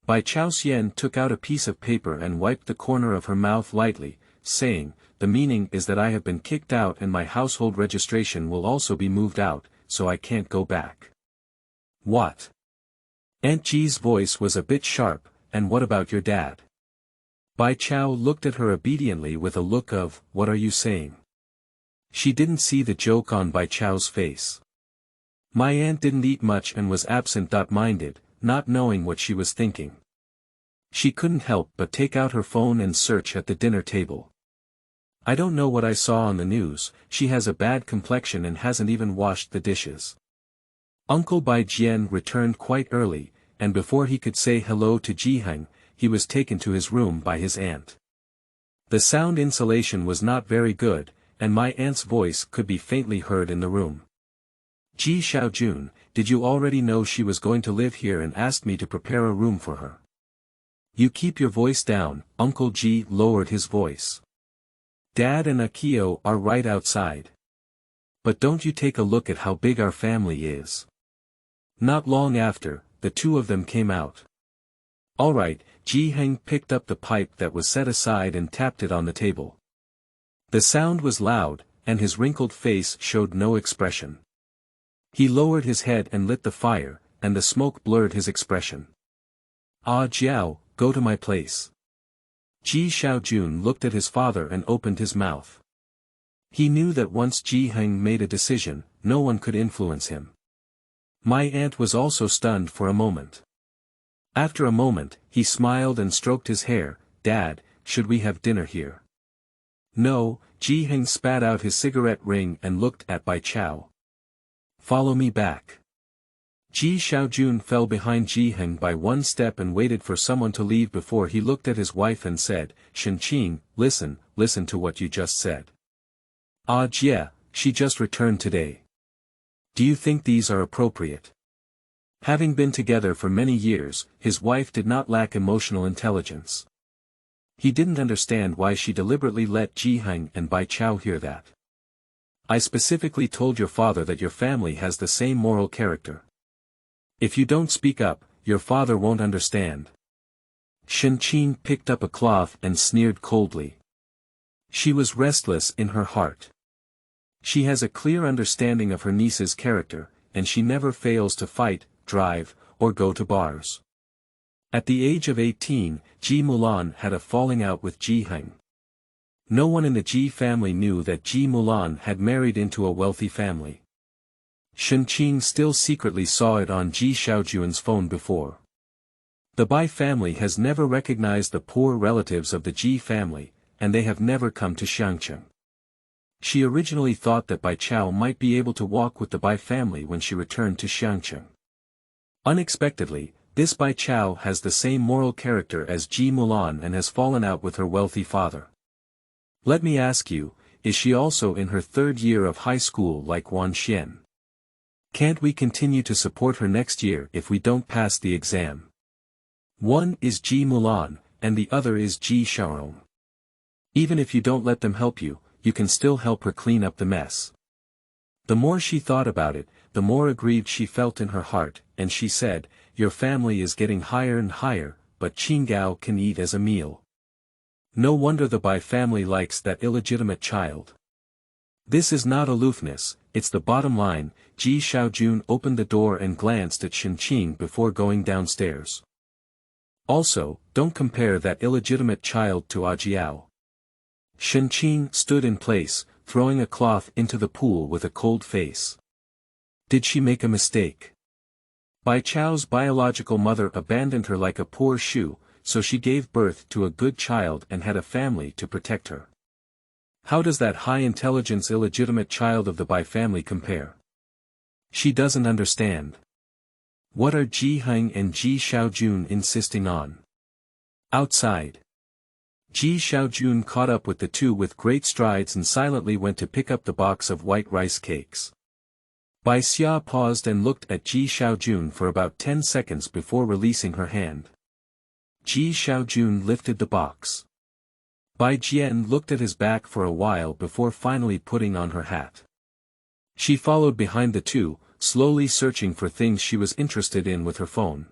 Speaker 1: Bai Caoxia took out a piece of paper and wiped the corner of her mouth lightly, saying, the meaning is that I have been kicked out and my household registration will also be moved out, so I can't go back. What? Aunt Ji's voice was a bit sharp, and what about your dad? Bai Cao looked at her obediently with a look of, what are you saying? She didn't see the joke on Bai Cao's face. My aunt didn't eat much and was absent-minded, not knowing what she was thinking. She couldn't help but take out her phone and search at the dinner table. I don't know what I saw on the news, she has a bad complexion and hasn't even washed the dishes. Uncle Bai Jian returned quite early, and before he could say hello to Jiang, he was taken to his room by his aunt. The sound insulation was not very good, and my aunt's voice could be faintly heard in the room. Ji Xiaojun, did you already know she was going to live here and asked me to prepare a room for her? You keep your voice down, Uncle Ji lowered his voice. Dad and Akio are right outside. But don't you take a look at how big our family is. Not long after, the two of them came out. All right, Jiang picked up the pipe that was set aside and tapped it on the table. The sound was loud, and his wrinkled face showed no expression. He lowered his head and lit the fire, and the smoke blurred his expression. Ah Jiao, go to my place. Ji Xiaojun looked at his father and opened his mouth. He knew that once Jiang made a decision, no one could influence him. My aunt was also stunned for a moment. After a moment, he smiled and stroked his hair. Dad, should we have dinner here? No, Jiang spat out his cigarette ring and looked at Bai Cao. Follow me back. Ji Xiaojun fell behind Jiang by one step and waited for someone to leave before he looked at his wife and said, Shenqing, listen to what you just said. Ah Jia, she just returned today. Do you think these are appropriate? Having been together for many years, his wife did not lack emotional intelligence. He didn't understand why she deliberately let Jiang and Bai Cao hear that. I specifically told your father that your family has the same moral character. If you don't speak up, your father won't understand. Shenqing picked up a cloth and sneered coldly. She was restless in her heart. She has a clear understanding of her niece's character, and she never fails to fight, drive, or go to bars. At the age of 18, Ji Mulan had a falling out with Jiang. No one in the Ji family knew that Ji Mulan had married into a wealthy family. Shenqing still secretly saw it on Ji Xiaojun's phone before. The Bai family has never recognized the poor relatives of the Ji family, and they have never come to Xiangqing. She originally thought that Bai Cao might be able to walk with the Bai family when she returned to Xiangqing. Unexpectedly, this Bai Cao has the same moral character as Ji Mulan and has fallen out with her wealthy father. Let me ask you, is she also in her third year of high school like Wan Xian? Can't we continue to support her next year if we don't pass the exam? One is Ji Mulan, and the other is Ji Xiaorong. Even if you don't let them help you, you can still help her clean up the mess. The more she thought about it, the more aggrieved she felt in her heart, and she said, your family is getting higher and higher, but Qinggao can eat as a meal. No wonder the Bai family likes that illegitimate child. This is not aloofness, it's the bottom line. Ji Xiaojun opened the door and glanced at Shenqing before going downstairs. Also, don't compare that illegitimate child to Ajiao. Shenqing stood in place, throwing a cloth into the pool with a cold face. Did she make a mistake? Bai Chao's biological mother abandoned her like a poor shoe, so she gave birth to a good child and had a family to protect her. How does that high-intelligence illegitimate child of the Bai family compare? She doesn't understand. What are Ji Heng and Ji Xiaojun insisting on? Outside. Ji Xiaojun caught up with the two with great strides and silently went to pick up the box of white rice cakes. Bai Xia paused and looked at Ji Xiaojun for about 10 seconds before releasing her hand. Ji Xiaojun lifted the box. Bai Jian looked at his back for a while before finally putting on her hat. She followed behind the two, slowly searching for things she was interested in with her phone.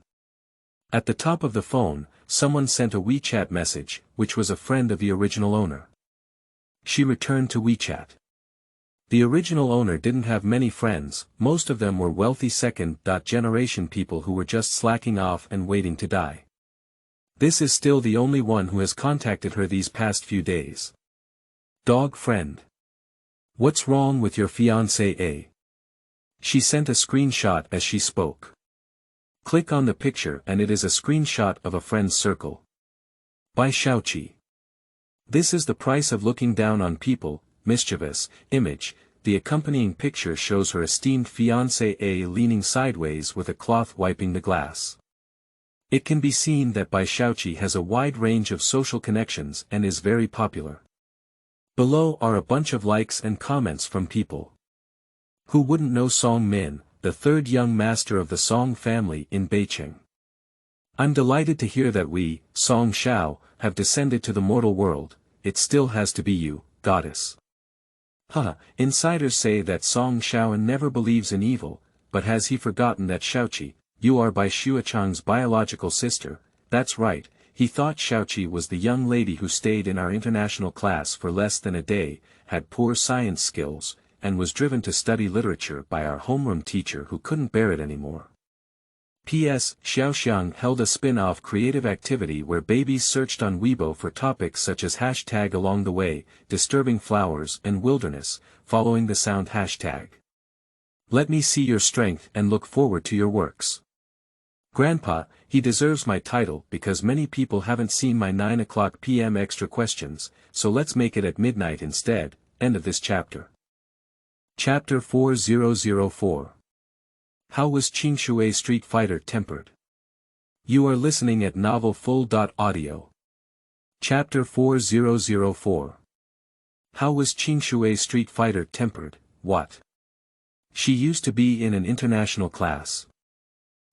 Speaker 1: At the top of the phone, someone sent a WeChat message, which was a friend of the original owner. She returned to WeChat. The original owner didn't have many friends, most of them were wealthy second-generation people who were just slacking off and waiting to die. This is still the only one who has contacted her these past few days. Dog friend. What's wrong with your fiancé? She sent a screenshot as she spoke. Click on the picture and it is a screenshot of a friend's circle. By Xiaoqi. This is the price of looking down on people. Mischievous image. The accompanying picture shows her esteemed fiancé leaning sideways with a cloth wiping the glass. It can be seen that Bai Xiaoqi has a wide range of social connections and is very popular. Below are a bunch of likes and comments from people. Who wouldn't know Song Min, the third young master of the Song family in Beijing? I'm delighted to hear that we, Song Shao, have descended to the mortal world. It still has to be you, goddess. Insiders say that Song Shaoan never believes in evil, but has he forgotten that Xiaoqi, you are Bai Xuechang's biological sister? That's right, he thought Xiaoqi was the young lady who stayed in our international class for less than a day, had poor science skills, and was driven to study literature by our homeroom teacher who couldn't bear it anymore. P.S. Xiaoxiang held a spin-off creative activity where babies searched on Weibo for topics such as hashtag along the way, disturbing flowers and wilderness, following the sound hashtag. Let me see your strength and look forward to your works. Grandpa, he deserves my title because many people haven't seen my 9 o'clock p.m. extra questions, so let's make it at midnight instead. End of this chapter. Chapter 4004. How was Qingshui Street Fighter tempered? You are listening at novelfull.audio. Chapter 4004. How was Qingshui Street Fighter tempered? What? She used to be in an international class.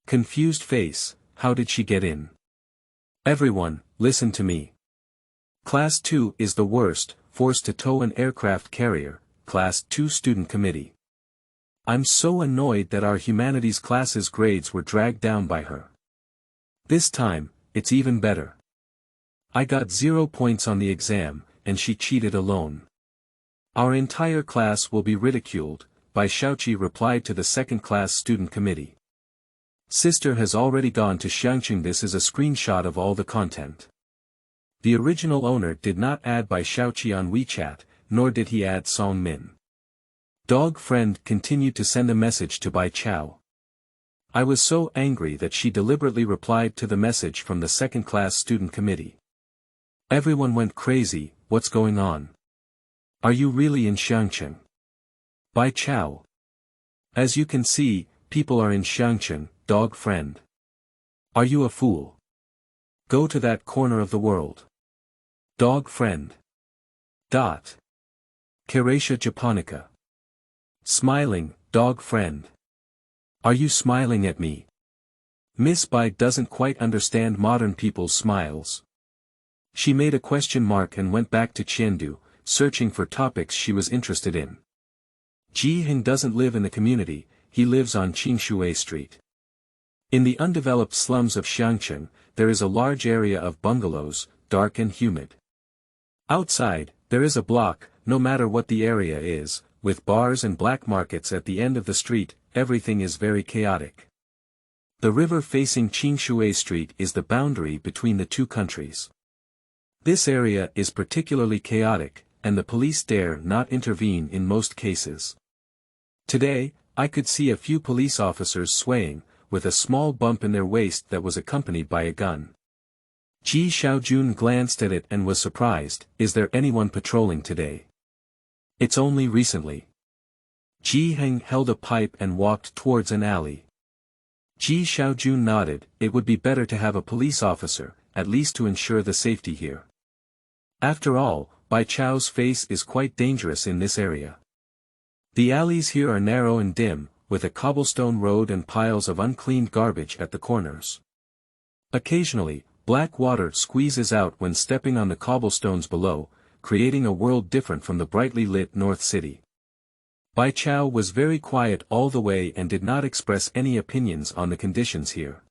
Speaker 1: Confused face, how did she get in? Everyone, listen to me. Class 2 is the worst, forced to tow an aircraft carrier, Class 2 student committee. I'm so annoyed that our humanities class's grades were dragged down by her. This time, it's even better. I got 0 points on the exam, and she cheated alone. Our entire class will be ridiculed, Bai Xiaoqi replied to the second-class student committee. Sister has already gone to Xiangqing. This is a screenshot of all the content. The original owner did not add Bai Xiaoqi on WeChat, nor did he add Song Min. Dog friend continued to send a message to Bai Chao. I was so angry that she deliberately replied to the message from the second-class student committee. Everyone went crazy. What's going on? Are you really in Xiangchen? Bai Cao. As you can see, people are in Xiangchen, dog friend. Are you a fool? Go to that corner of the world. Dog friend. Caratia japonica. Smiling, dog friend. Are you smiling at me? Miss Bai doesn't quite understand modern people's smiles. She made a question mark and went back to Chengdu, searching for topics she was interested in. Jiang doesn't live in the community, he lives on Qingshui Street. In the undeveloped slums of Xiangchen, there is a large area of bungalows, dark and humid. Outside, there is a block, no matter what the area is, with bars and black markets at the end of the street. Everything is very chaotic. The river facing Qingshui Street is the boundary between the two countries. This area is particularly chaotic, and the police dare not intervene in most cases. Today, I could see a few police officers swaying, with a small bump in their waist that was accompanied by a gun. Ji Xiaojun glanced at it and was surprised. Is there anyone patrolling today? It's only recently. Ji Heng held a pipe and walked towards an alley. Ji Xiaojun nodded. It would be better to have a police officer, at least to ensure the safety here. After all, Bai Chao's face is quite dangerous in this area. The alleys here are narrow and dim, with a cobblestone road and piles of uncleaned garbage at the corners. Occasionally, black water squeezes out when stepping on the cobblestones below, creating a world different from the brightly lit North City. Bai Cao was very quiet all the way and did not express any opinions on the conditions here.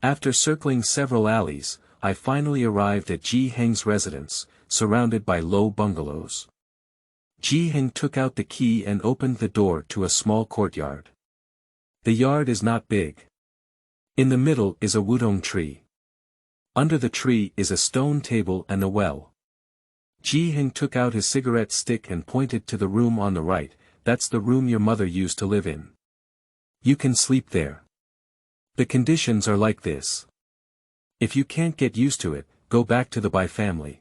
Speaker 1: After circling several alleys, I finally arrived at Ji Heng's residence, surrounded by low bungalows. Ji Heng took out the key and opened the door to a small courtyard. The yard is not big. In the middle is a wudong tree. Under the tree is a stone table and a well. Ji Heng took out his cigarette stick and pointed to the room on the right. That's the room your mother used to live in. You can sleep there. The conditions are like this. If you can't get used to it, go back to the Bai family.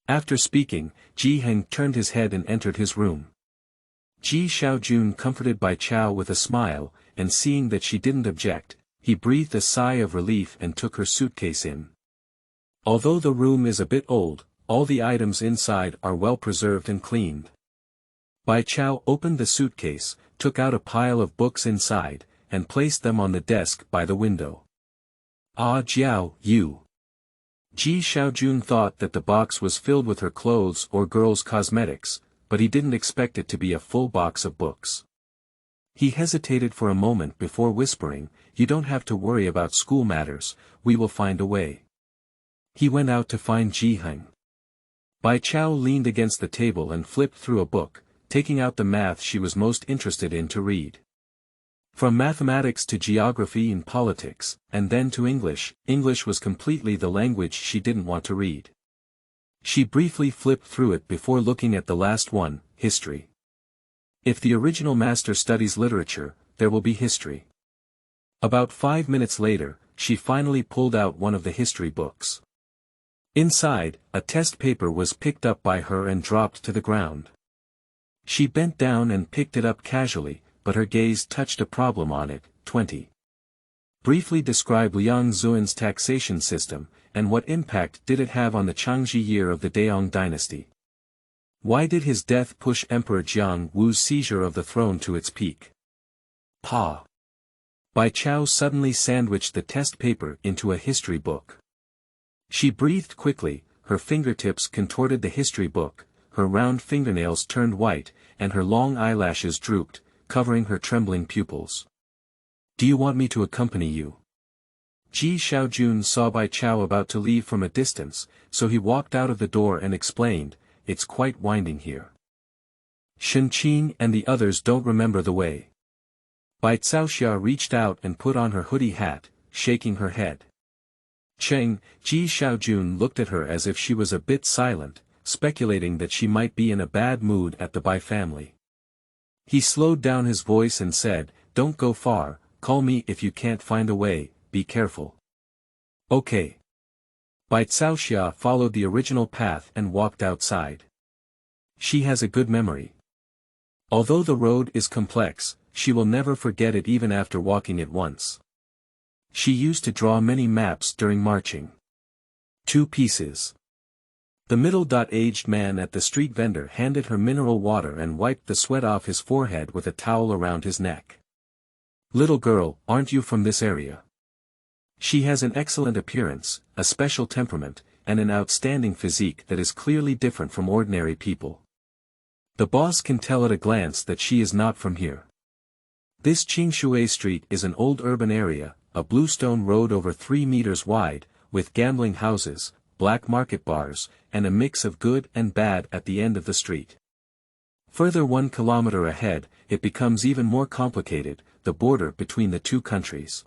Speaker 1: After speaking, Ji Heng turned his head and entered his room. Ji Xiaojun comforted Bai Cao with a smile, and seeing that she didn't object, he breathed a sigh of relief and took her suitcase in. Although the room is a bit old, all the items inside are well preserved and cleaned. Bai Cao opened the suitcase, took out a pile of books inside, and placed them on the desk by the window. Ah Jiao, you. Ji Xiaojun thought that the box was filled with her clothes or girls' cosmetics, but he didn't expect it to be a full box of books. He hesitated for a moment before whispering, "You don't have to worry about school matters, we will find a way." He went out to find Ji Heng. Bai Cao leaned against the table and flipped through a book, taking out the math she was most interested in to read. From mathematics to geography and politics, and then to English, English was completely the language she didn't want to read. She briefly flipped through it before looking at the last one, history. If the original master studies literature, there will be history. About 5 minutes later, she finally pulled out one of the history books. Inside, a test paper was picked up by her and dropped to the ground. She bent down and picked it up casually, but her gaze touched a problem on it. 20. Briefly describe Liang Zuan's taxation system, and what impact did it have on the Changji year of the Daong dynasty? Why did his death push Emperor Jiang Wu's seizure of the throne to its peak? Pa. Bai Cao suddenly sandwiched the test paper into a history book. She breathed quickly, her fingertips contorted the history book, her round fingernails turned white, and her long eyelashes drooped, covering her trembling pupils. Do you want me to accompany you? Ji Xiaojun saw Bai Cao about to leave from a distance, so he walked out of the door and explained, "It's quite winding here. Shen Qin and the others don't remember the way." Bai Caoxia reached out and put on her hoodie hat, shaking her head. Cheng, Ji Xiaojun looked at her as if she was a bit silent, speculating that she might be in a bad mood at the Bai family. He slowed down his voice and said, "Don't go far, call me if you can't find a way, be careful. Okay. Bai Caoxia followed the original path and walked outside. She has a good memory. Although the road is complex, she will never forget it even after walking it once. She used to draw many maps during marching. 2 pieces. The middle-aged man at the street vendor handed her mineral water and wiped the sweat off his forehead with a towel around his neck. Little girl, aren't you from this area? She has an excellent appearance, a special temperament, and an outstanding physique that is clearly different from ordinary people. The boss can tell at a glance that she is not from here. This Qingshui street is an old urban area, a bluestone road over 3 meters wide, with gambling houses, black market bars, and a mix of good and bad at the end of the street. Further 1 kilometer ahead, it becomes even more complicated, the border between the 2 countries.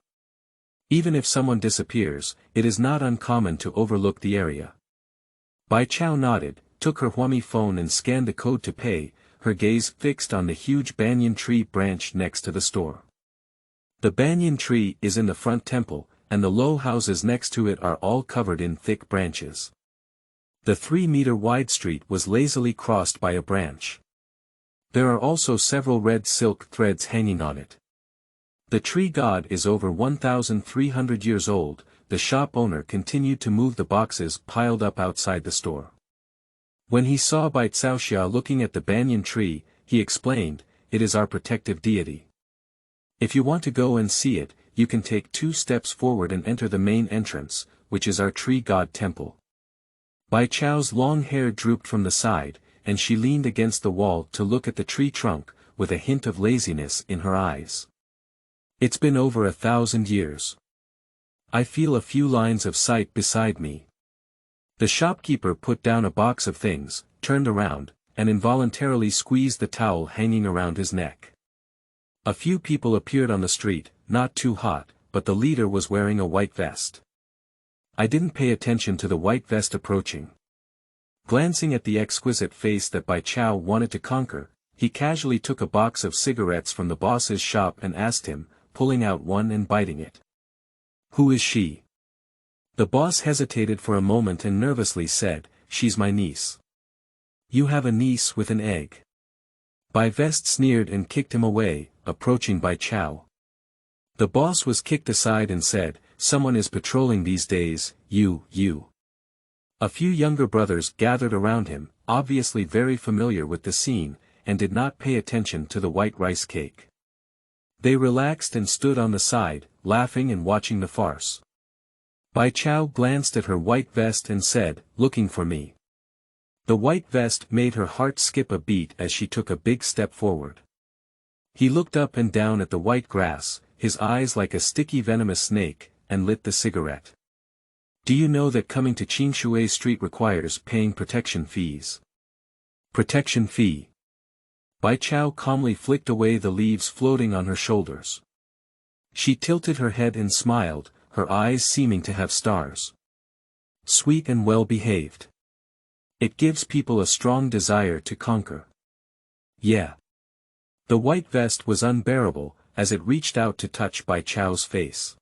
Speaker 1: Even if someone disappears, it is not uncommon to overlook the area. Bai Cao nodded, took her Huami phone and scanned the code to pay, her gaze fixed on the huge banyan tree branch next to the store. The banyan tree is in the front temple, and the low houses next to it are all covered in thick branches. The 3-meter-wide street was lazily crossed by a branch. There are also several red silk threads hanging on it. The tree god is over 1,300 years old. The shop owner continued to move the boxes piled up outside the store. When he saw Bai Caoxia looking at the banyan tree, he explained, "It is our protective deity. If you want to go and see it, you can take 2 steps forward and enter the main entrance, which is our tree god temple." Bai Chao's long hair drooped from the side, and she leaned against the wall to look at the tree trunk, with a hint of laziness in her eyes. It's been over 1,000 years. I feel a few lines of sight beside me. The shopkeeper put down a box of things, turned around, and involuntarily squeezed the towel hanging around his neck. A few people appeared on the street, not too hot, but the leader was wearing a white vest. I didn't pay attention to the white vest approaching. Glancing at the exquisite face that Bai Cao wanted to conquer, he casually took a box of cigarettes from the boss's shop and asked him, pulling out one and biting it. "Who is she?" The boss hesitated for a moment and nervously said, "She's my niece." "You have a niece with an egg." Bai Vest sneered and kicked him away, approaching Bai Cao. The boss was kicked aside and said, "Someone is patrolling these days, you. A few younger brothers gathered around him, obviously very familiar with the scene, and did not pay attention to the white rice cake. They relaxed and stood on the side, laughing and watching the farce. Bai Cao glanced at her white vest and said, "Looking for me." The white vest made her heart skip a beat as she took a big step forward. He looked up and down at the white grass, his eyes like a sticky venomous snake, and lit the cigarette. "Do you know that coming to Qingshui Street requires paying protection fees?" "Protection fee?" Bai Cao calmly flicked away the leaves floating on her shoulders. She tilted her head and smiled, her eyes seeming to have stars. "Sweet and well-behaved. It gives people a strong desire to conquer." "Yeah." The white vest was unbearable, as it reached out to touch Bai Chao's face.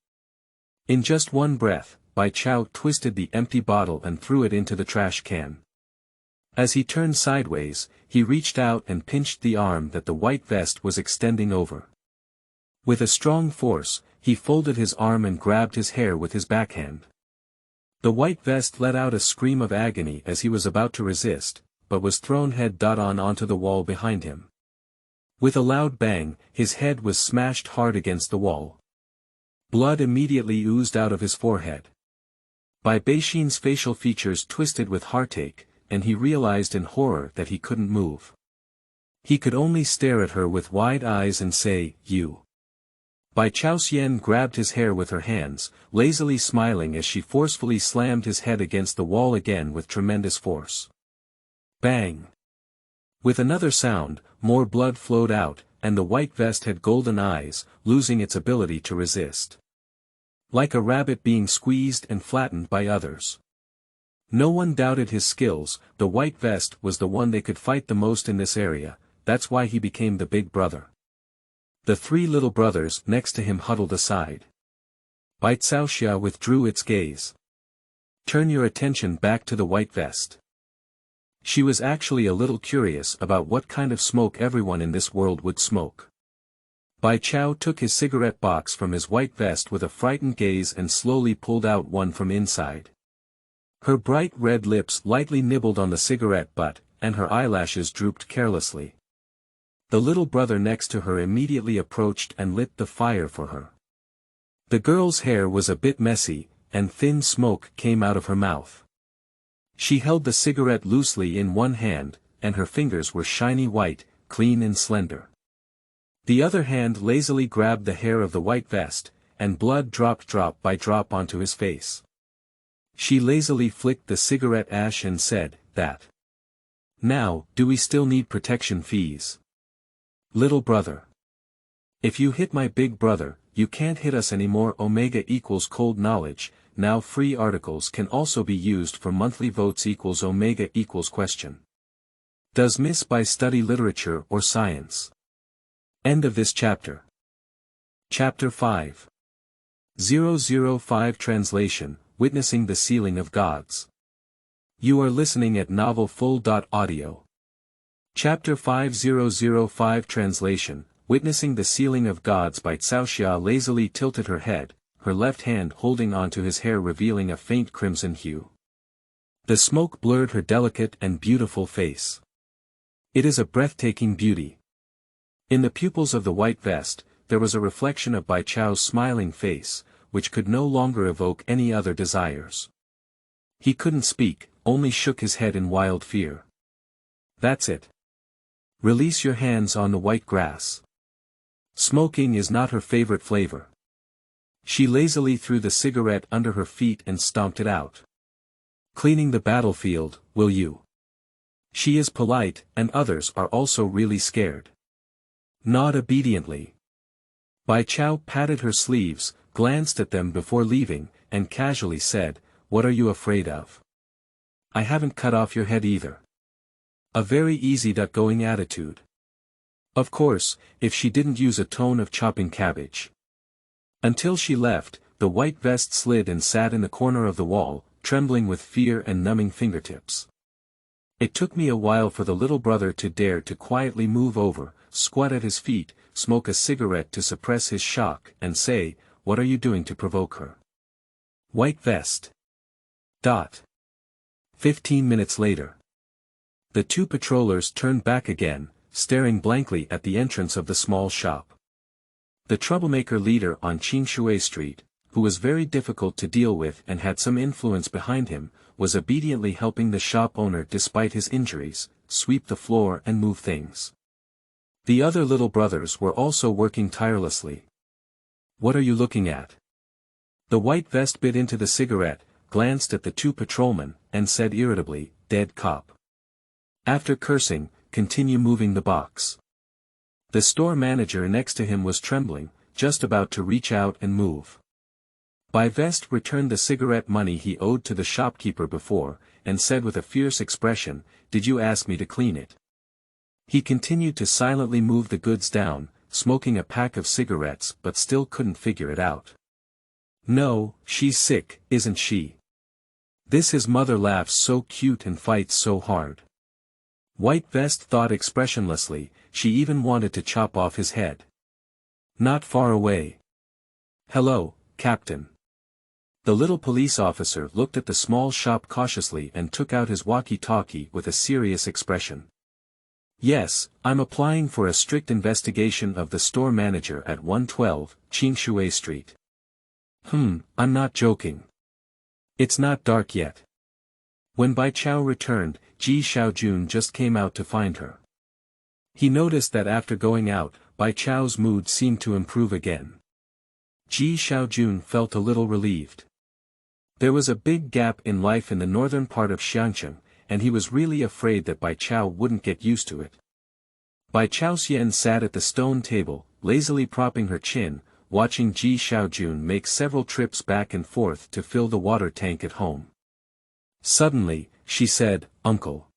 Speaker 1: In just one breath, Bai Cao twisted the empty bottle and threw it into the trash can. As he turned sideways, he reached out and pinched the arm that the white vest was extending over. With a strong force, he folded his arm and grabbed his hair with his backhand. The white vest let out a scream of agony as he was about to resist, but was thrown head-on onto the wall behind him. With a loud bang, his head was smashed hard against the wall. Blood immediately oozed out of his forehead. Bai Beixin's facial features twisted with heartache, and he realized in horror that he couldn't move. He could only stare at her with wide eyes and say, "You." Bai Caoxian grabbed his hair with her hands, lazily smiling as she forcefully slammed his head against the wall again with tremendous force. Bang! With another sound, more blood flowed out, and the white vest had golden eyes, losing its ability to resist. Like a rabbit being squeezed and flattened by others. No one doubted his skills, the white vest was the one they could fight the most in this area, that's why he became the big brother. The three little brothers next to him huddled aside. Bai Caoxia withdrew its gaze. Turn your attention back to the white vest. She was actually a little curious about what kind of smoke everyone in this world would smoke. Bai Cao took his cigarette box from his white vest with a frightened gaze and slowly pulled out one from inside. Her bright red lips lightly nibbled on the cigarette butt, and her eyelashes drooped carelessly. The little brother next to her immediately approached and lit the fire for her. The girl's hair was a bit messy, and thin smoke came out of her mouth. She held the cigarette loosely in one hand, and her fingers were shiny white, clean and slender. The other hand lazily grabbed the hair of the white vest, and blood dropped drop by drop onto his face. She lazily flicked the cigarette ash and said, "That. Now, do we still need protection fees? Little brother. If you hit my big brother, you can't hit us anymore." Omega equals cold knowledge. Now free articles can also be used for monthly votes equals Omega equals question. Does Miss Bai study literature or science? End of this chapter. Chapter 5. 005 Translation, Witnessing the Sealing of Gods. You are listening at novelfull.audio. Chapter 5005 Translation, Witnessing the Sealing of Gods. Bai Caoxia lazily tilted her head, her left hand holding onto his hair revealing a faint crimson hue. The smoke blurred her delicate and beautiful face. It is a breathtaking beauty. In the pupils of the white vest, there was a reflection of Bai Cao's smiling face, which could no longer evoke any other desires. He couldn't speak, only shook his head in wild fear. That's it. Release your hands on the white grass. Smoking is not her favorite flavor. She lazily threw the cigarette under her feet and stomped it out. Cleaning the battlefield, will you? She is polite, and others are also really scared. Nod obediently. Bai Cao patted her sleeves, glanced at them before leaving, and casually said, "What are you afraid of? I haven't cut off your head either." A very easy-going attitude. Of course, if she didn't use a tone of chopping cabbage. Until she left, the white vest slid and sat in the corner of the wall, trembling with fear and numbing fingertips. It took me a while for the little brother to dare to quietly move over, squat at his feet, smoke a cigarette to suppress his shock, and say, "What are you doing to provoke her?" White vest. 15 minutes later. The two patrollers turned back again, staring blankly at the entrance of the small shop. The troublemaker leader on Qingshui Street, who was very difficult to deal with and had some influence behind him, was obediently helping the shop owner despite his injuries, sweep the floor and move things. The other little brothers were also working tirelessly. "What are you looking at?" The white vest bit into the cigarette, glanced at the two patrolmen, and said irritably, "Dead cop." After cursing, continue moving the box. The store manager next to him was trembling, just about to reach out and move. Bai Vest returned the cigarette money he owed to the shopkeeper before, and said with a fierce expression, "Did you ask me to clean it?" He continued to silently move the goods down, smoking a pack of cigarettes but still couldn't figure it out. "No, she's sick, isn't she? This his mother laughs so cute and fights so hard." White Vest thought expressionlessly, she even wanted to chop off his head. Not far away. "Hello, Captain." The little police officer looked at the small shop cautiously and took out his walkie-talkie with a serious expression. "Yes, I'm applying for a strict investigation of the store manager at 112, Qingshui Street." I'm not joking. It's not dark yet." When Bai Cao returned, Ji Xiaojun just came out to find her. He noticed that after going out, Bai Cao's mood seemed to improve again. Ji Xiaojun felt a little relieved. There was a big gap in life in the northern part of Xiangqing, and he was really afraid that Bai Cao wouldn't get used to it. Bai Caoxian sat at the stone table, lazily propping her chin, watching Ji Xiaojun make several trips back and forth to fill the water tank at home. Suddenly, she said, "Uncle.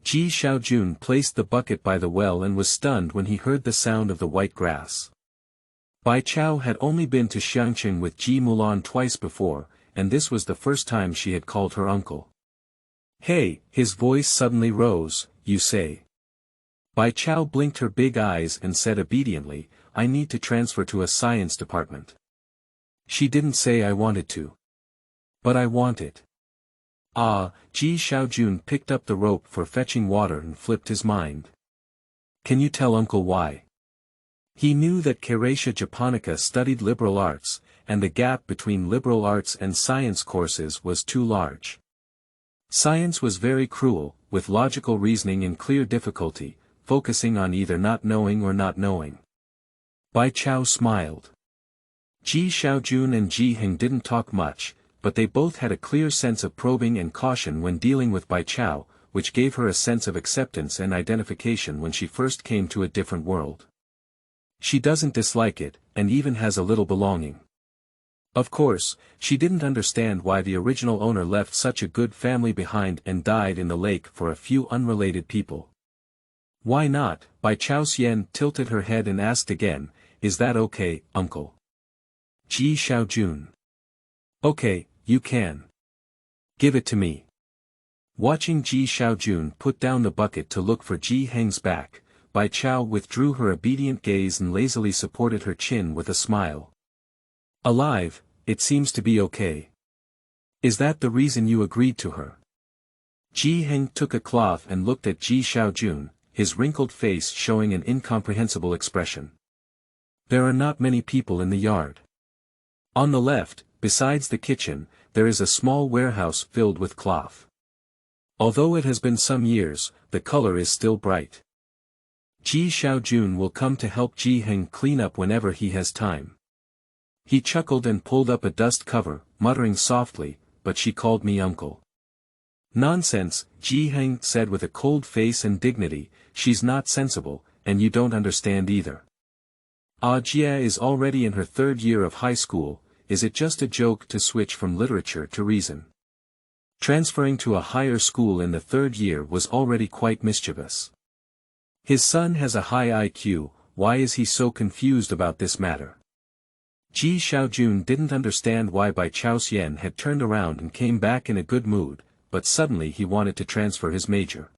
Speaker 1: Ji Xiaojun placed the bucket by the well and was stunned when he heard the sound of the white grass. Bai Chao had only been to Xiangqing with Ji Mulan twice before, and this was the first time she had called her uncle. Hey, his voice suddenly rose, you say. Bai Chao blinked her big eyes and said obediently, I need to transfer to a science department. She didn't say I wanted to. But I want it. Ah, Ji Xiaojun picked up the rope for fetching water and flipped his mind. Can you tell uncle why? He knew that Caoxia Japonica studied liberal arts, and the gap between liberal arts and science courses was too large. Science was very cruel, with logical reasoning and clear difficulty, focusing on either not knowing or not knowing. Bai Chao smiled. Ji Xiaojun and Ji Heng didn't talk much, but they both had a clear sense of probing and caution when dealing with Bai Chao, which gave her a sense of acceptance and identification when she first came to a different world. She doesn't dislike it, and even has a little belonging. Of course, she didn't understand why the original owner left such a good family behind and died in the lake for a few unrelated people. Why not? Bai Caoxia tilted her head and asked again, is that okay, uncle? Ji Xiaojun. Okay, you can. Give it to me. Watching Ji Xiaojun put down the bucket to look for Ji Heng's back, Bai Chao withdrew her obedient gaze and lazily supported her chin with a smile. Alive, it seems to be okay. Is that the reason you agreed to her? Ji Heng took a cloth and looked at Ji Xiaojun, his wrinkled face showing an incomprehensible expression. There are not many people in the yard. On the left, besides the kitchen, there is a small warehouse filled with cloth. Although it has been some years, the color is still bright. Ji Xiaojun will come to help Ji Heng clean up whenever he has time. He chuckled and pulled up a dust cover, muttering softly, but she called me uncle. Nonsense, Ji Heng said with a cold face and dignity, she's not sensible, and you don't understand either. Jia is already in her 3rd year of high school, is it just a joke to switch from literature to reason? Transferring to a higher school in the 3rd year was already quite mischievous. His son has a high IQ, why is he so confused about this matter? Ji Xiaojun didn't understand why Bai Caoxia had turned around and came back in a good mood, but suddenly he wanted to transfer his major.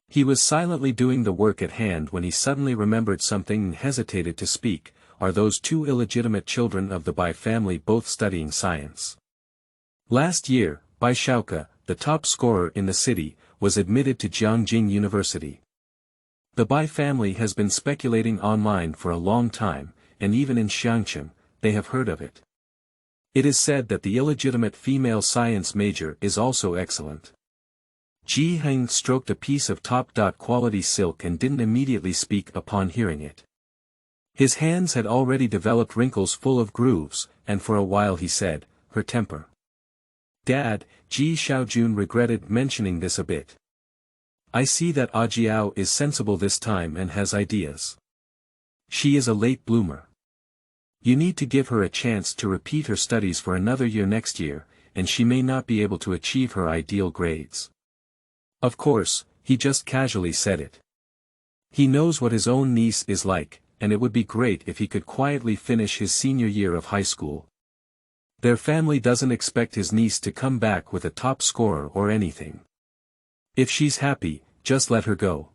Speaker 1: He was silently doing the work at hand when he suddenly remembered something and hesitated to speak. Are those 2 illegitimate children of the Bai family both studying science? Last year, Bai Caoxia, the top scorer in the city, was admitted to Jiangjing University. The Bai family has been speculating online for a long time, and even in Xiangqing, they have heard of it. It is said that the illegitimate female science major is also excellent. Ji Heng stroked a piece of top-quality silk and didn't immediately speak upon hearing it. His hands had already developed wrinkles full of grooves, and for a while he said, her temper. Dad, Ji Xiaojun regretted mentioning this a bit. I see that Jiao is sensible this time and has ideas. She is a late bloomer. You need to give her a chance to repeat her studies for another year next year, and she may not be able to achieve her ideal grades. Of course, he just casually said it. He knows what his own niece is like, and it would be great if he could quietly finish his senior year of high school. Their family doesn't expect his niece to come back with a top scorer or anything. If she's happy, just let her go.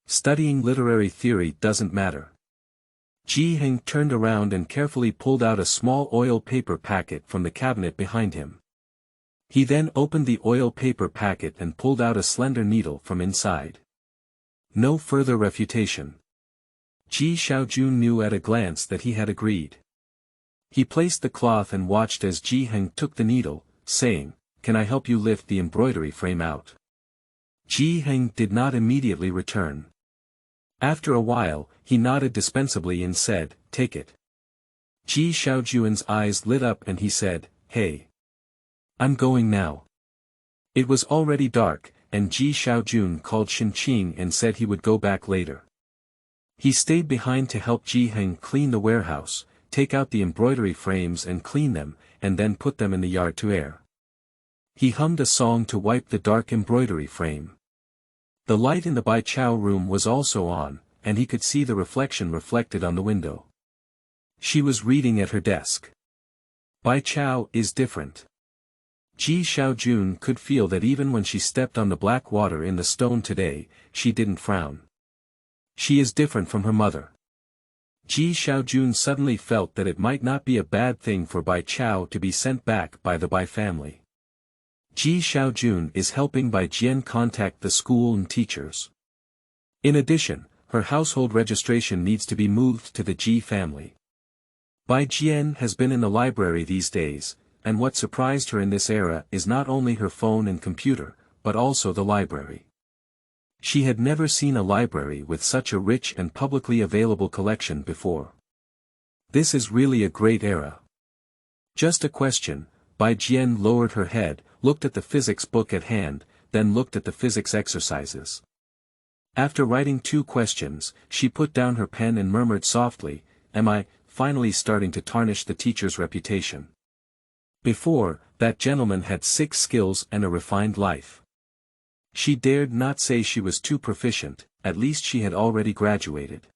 Speaker 1: Studying literary theory doesn't matter. Ji Heng turned around and carefully pulled out a small oil paper packet from the cabinet behind him. He then opened the oil paper packet and pulled out a slender needle from inside. No further refutation. Ji Xiaojun knew at a glance that he had agreed. He placed the cloth and watched as Ji Heng took the needle, saying, "Can I help you lift the embroidery frame out?" Ji Heng did not immediately return. After a while, he nodded dispensably and said, "Take it." Ji Xiaojun's eyes lit up and he said, "Hey. I'm going now." It was already dark, and Ji Xiaojun called Shinqing and said he would go back later. He stayed behind to help Ji Heng clean the warehouse, take out the embroidery frames and clean them, and then put them in the yard to air. He hummed a song to wipe the dark embroidery frame. The light in the Bai Chao room was also on, and he could see the reflection reflected on the window. She was reading at her desk. Bai Chao is different. Ji Xiaojun could feel that even when she stepped on the Blackwater in the stone today, she didn't frown. She is different from her mother. Ji Xiaojun suddenly felt that it might not be a bad thing for Bai Chao to be sent back by the Bai family. Ji Xiaojun is helping Bai Jian contact the school and teachers. In addition, her household registration needs to be moved to the Ji family. Bai Jian has been in the library these days, and what surprised her in this era is not only her phone and computer, but also the library. She had never seen a library with such a rich and publicly available collection before. This is really a great era. Just a question. Bai Jian lowered her head, looked at the physics book at hand, then looked at the physics exercises. After writing 2 questions, she put down her pen and murmured softly, "Am I finally starting to tarnish the teacher's reputation?" Before, that gentleman had 6 skills and a refined life. She dared not say she was too proficient, at least she had already graduated.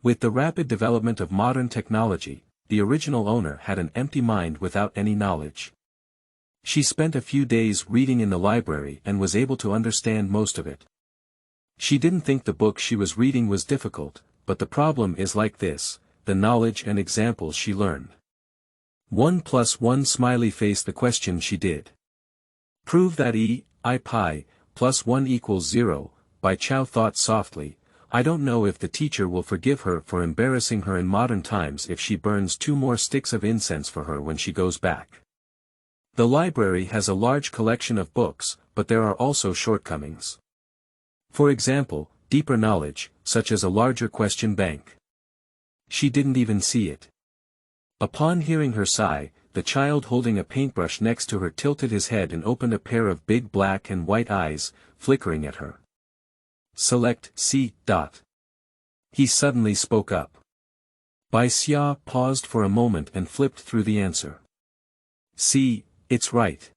Speaker 1: With the rapid development of modern technology, the original owner had an empty mind without any knowledge. She spent a few days reading in the library and was able to understand most of it. She didn't think the book she was reading was difficult, but the problem is like this: the knowledge and examples she learned. 1 + 1 smiley face. The question she did. Prove that I pi + 1 = 0, Bai Chao thought softly. I don't know if the teacher will forgive her for embarrassing her in modern times if she burns 2 more sticks of incense for her when she goes back. The library has a large collection of books, but there are also shortcomings. For example, deeper knowledge, such as a larger question bank. She didn't even see it. Upon hearing her sigh, the child holding a paintbrush next to her tilted his head and opened a pair of big black and white eyes, flickering at her. Select C. He suddenly spoke up. Bai Xia paused for a moment and flipped through the answer. See, it's right.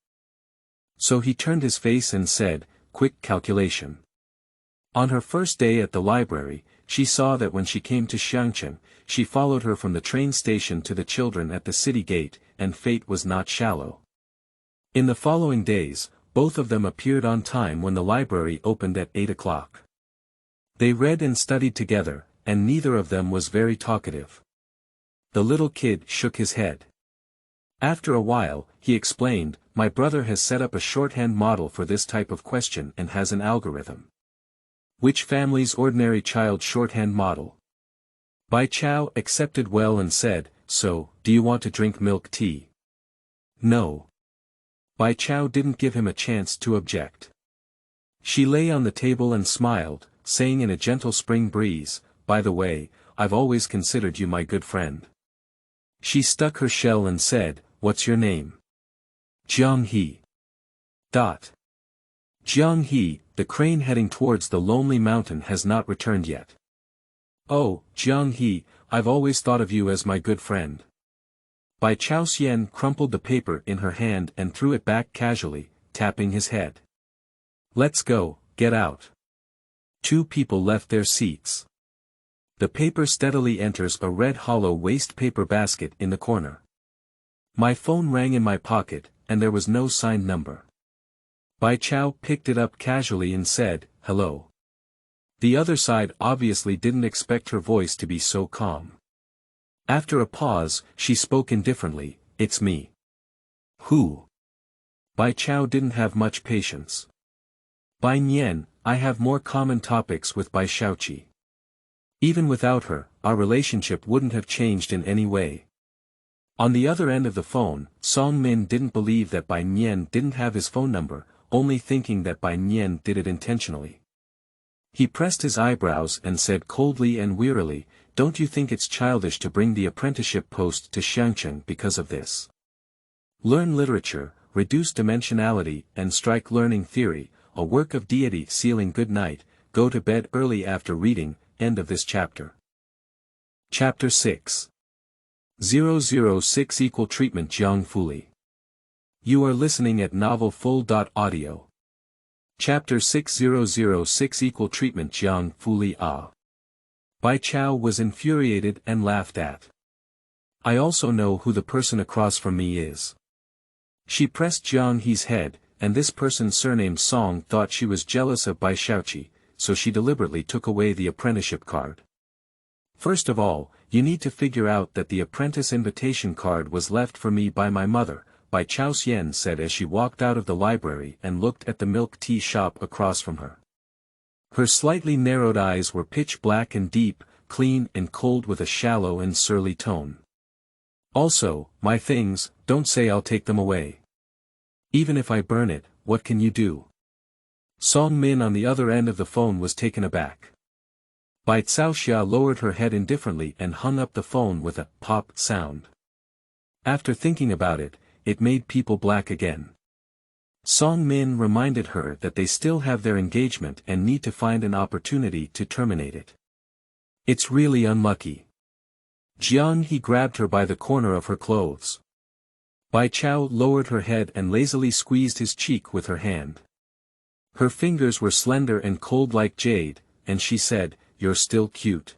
Speaker 1: So he turned his face and said, quick calculation. On her first day at the library, she saw that when she came to Xiangcheng, she followed her from the train station to the children at the city gate, and fate was not shallow. In the following days, both of them appeared on time when the library opened at 8 o'clock. They read and studied together, and neither of them was very talkative. The little kid shook his head. After a while, he explained, my brother has set up a shorthand model for this type of question and has an algorithm. Which family's ordinary child shorthand model? Bai Chao accepted well and said, so, do you want to drink milk tea? No. Bai Chao didn't give him a chance to object. She lay on the table and smiled, saying in a gentle spring breeze, by the way, I've always considered you my good friend. She stuck her shell and said, what's your name? Jiang He. Jiang He, the crane heading towards the lonely mountain has not returned yet. Oh, Jiang He, I've always thought of you as my good friend. Bai Caoxian crumpled the paper in her hand and threw it back casually, tapping his head. Let's go, get out. 2 people left their seats. The paper steadily enters a red hollow waste paper basket in the corner. My phone rang in my pocket, and there was no signed number. Bai Chao picked it up casually and said, hello. The other side obviously didn't expect her voice to be so calm. After a pause, she spoke indifferently, it's me. Who? Bai Chao didn't have much patience. Bai Nian, I have more common topics with Bai Shaoqi. Even without her, our relationship wouldn't have changed in any way. On the other end of the phone, Song Min didn't believe that Bai Nian didn't have his phone number, only thinking that Bai Nian did it intentionally. He pressed his eyebrows and said coldly and wearily, don't you think it's childish to bring the apprenticeship post to Xiangcheng because of this? Learn literature, reduce dimensionality and strike learning theory, a work of deity sealing good night, go to bed early after reading, end of this chapter. Chapter 6. 006 Equal Treatment Jiang Fuli. You are listening at novelfull.audio. Chapter 6006 Equal Treatment Jiang Fuli Bai Cao was infuriated and laughed at. I also know who the person across from me is. She pressed Jiang He's head, and this person surnamed Song thought she was jealous of Bai Caoxia, so she deliberately took away the apprenticeship card. First of all, you need to figure out that the apprentice invitation card was left for me by my mother, Bai Caoxia said as she walked out of the library and looked at the milk tea shop across from her. Her slightly narrowed eyes were pitch black and deep, clean and cold with a shallow and surly tone. Also, my things, don't say I'll take them away. Even if I burn it, what can you do? Song Min on the other end of the phone was taken aback. Bai Caoxia lowered her head indifferently and hung up the phone with a pop sound. After thinking about it, it made people black again. Song Min reminded her that they still have their engagement and need to find an opportunity to terminate it. It's really unlucky. Jiang He grabbed her by the corner of her clothes. Bai Cao lowered her head and lazily squeezed his cheek with her hand. Her fingers were slender and cold like jade, and she said, "You're still cute.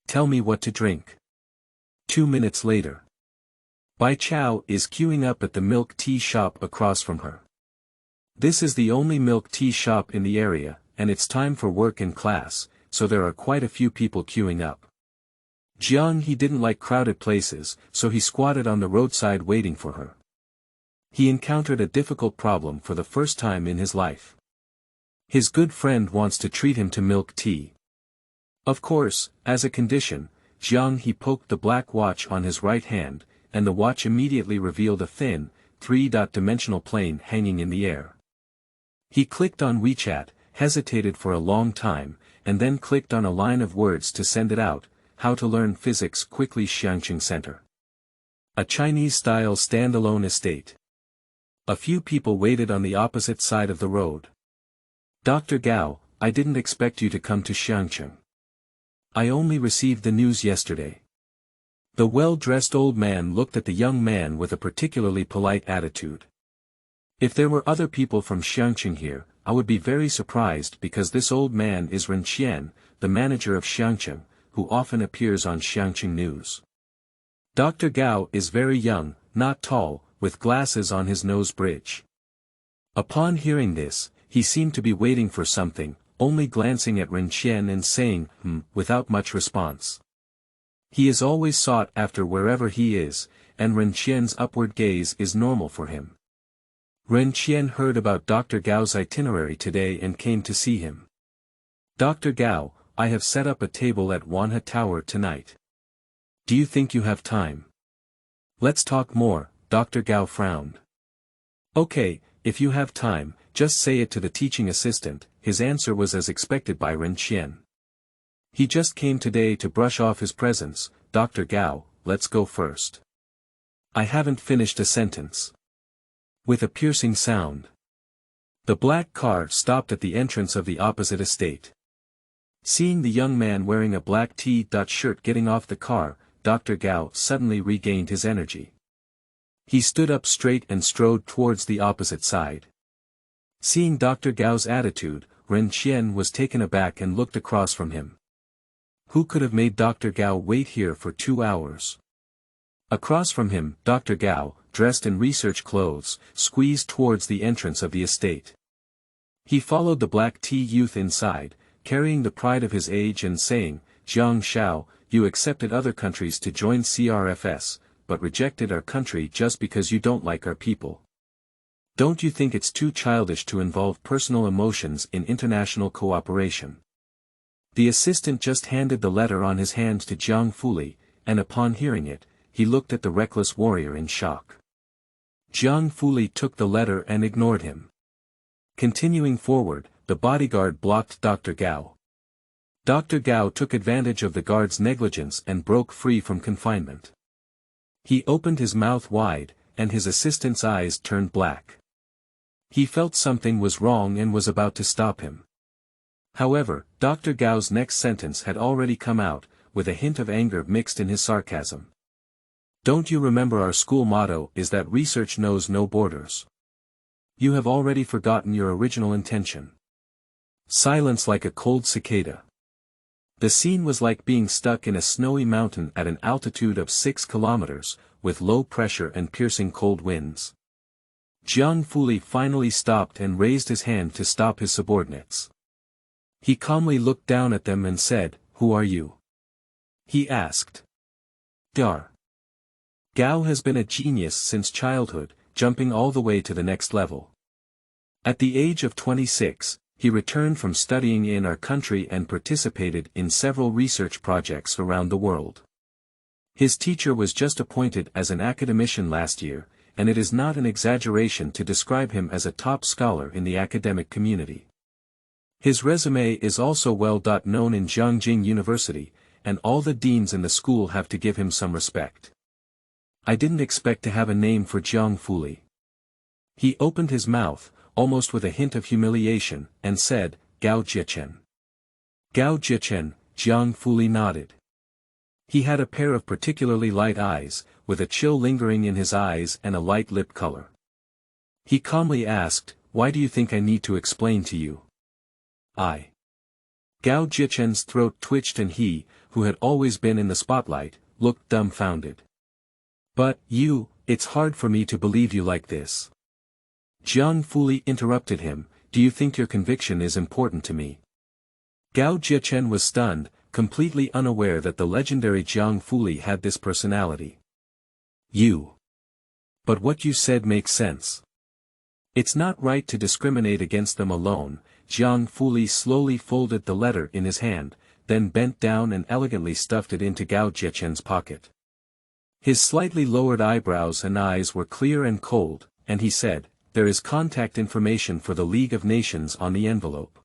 Speaker 1: Tell me what to drink." 2 minutes later. Bai Cao is queuing up at the milk tea shop across from her. This is the only milk tea shop in the area, and it's time for work and class, so there are quite a few people queuing up. Jiang He didn't like crowded places, so he squatted on the roadside waiting for her. He encountered a difficult problem for the first time in his life. His good friend wants to treat him to milk tea. Of course, as a condition, Jiang He poked the black watch on his right hand, and the watch immediately revealed a thin, three-dimensional plane hanging in the air. He clicked on WeChat, hesitated for a long time, and then clicked on a line of words to send it out. How to learn physics quickly. Jiangjing Center. A Chinese-style standalone estate. A few people waited on the opposite side of the road. Dr. Gao, I didn't expect you to come to Jiangjing. I only received the news yesterday. The well-dressed old man looked at the young man with a particularly polite attitude. If there were other people from Jiangjing here, I would be very surprised because this old man is Ren Jia, the manager of Jiangjing, who often appears on Jiangjing News. Dr. Gao is very young, not tall, with glasses on his nose bridge. Upon hearing this, he seemed to be waiting for something, only glancing at Ren Jia and saying, without much response. He is always sought after wherever he is, and Ren Jia's upward gaze is normal for him. Ren Jia heard about Dr. Gao's itinerary today and came to see him. Dr. Gao, I have set up a table at Wanhe Tower tonight. Do you think you have time? Let's talk more, Dr. Gao frowned. Okay, if you have time, just say it to the teaching assistant. His answer was as expected by Ren Jia. He just came today to brush off his presents. Dr. Gao, let's go first. I haven't finished a sentence. With a piercing sound. The black car stopped at the entrance of the opposite estate. Seeing the young man wearing a black T-shirt getting off the car, Dr. Gao suddenly regained his energy. He stood up straight and strode towards the opposite side. Seeing Dr. Gao's attitude, Ren Jia was taken aback and looked across from him. Who could have made Dr. Gao wait here for 2 hours? Across from him, Dr. Gao, dressed in research clothes, squeezed towards the entrance of the estate. He followed the black tea youth inside, carrying the pride of his age and saying, Jiang Shao, you accepted other countries to join CRFS, but rejected our country just because you don't like our people. Don't you think it's too childish to involve personal emotions in international cooperation? The assistant just handed the letter on his hand to Jiang Fuli, and upon hearing it, he looked at the reckless warrior in shock. Jiang Fuli took the letter and ignored him. Continuing forward, the bodyguard blocked Dr. Gao. Dr. Gao took advantage of the guard's negligence and broke free from confinement. He opened his mouth wide, and his assistant's eyes turned black. He felt something was wrong and was about to stop him. However, Dr. Gao's next sentence had already come out, with a hint of anger mixed in his sarcasm. Don't you remember our school motto is that research knows no borders? You have already forgotten your original intention. Silence like a cold cicada. The scene was like being stuck in a snowy mountain at an altitude of 6 kilometers, with low pressure and piercing cold winds. Jiang Fuli finally stopped and raised his hand to stop his subordinates. He calmly looked down at them and said, "Who are you?" He asked. Dar. Gao has been a genius since childhood, jumping all the way to the next level. At the age of 26, he returned from studying in our country and participated in several research projects around the world. His teacher was just appointed as an academician last year, and it is not an exaggeration to describe him as a top scholar in the academic community. His resume is also well known in Jiangjing University, and all the deans in the school have to give him some respect. I didn't expect to have a name for Jiang Fuli. He opened his mouth, almost with a hint of humiliation, and said, Gao Jiachen. Gao Jiachen, Jiang Fuli nodded. He had a pair of particularly light eyes, with a chill lingering in his eyes and a light lip color. He calmly asked, "Why do you think I need to explain to you?" Gao Jiachen's throat twitched and he, who had always been in the spotlight, looked dumbfounded. "But, it's hard for me to believe you like this." Jiang Fuli interrupted him, "Do you think your conviction is important to me?" Gao Jiachen was stunned, completely unaware that the legendary Jiang Fuli had this personality. But what you said makes sense. It's not right to discriminate against them alone. Jiang Fuli slowly folded the letter in his hand, then bent down and elegantly stuffed it into Gao Jiachen's pocket. His slightly lowered eyebrows and eyes were clear and cold, and he said, "There is contact information for the League of Nations on the envelope.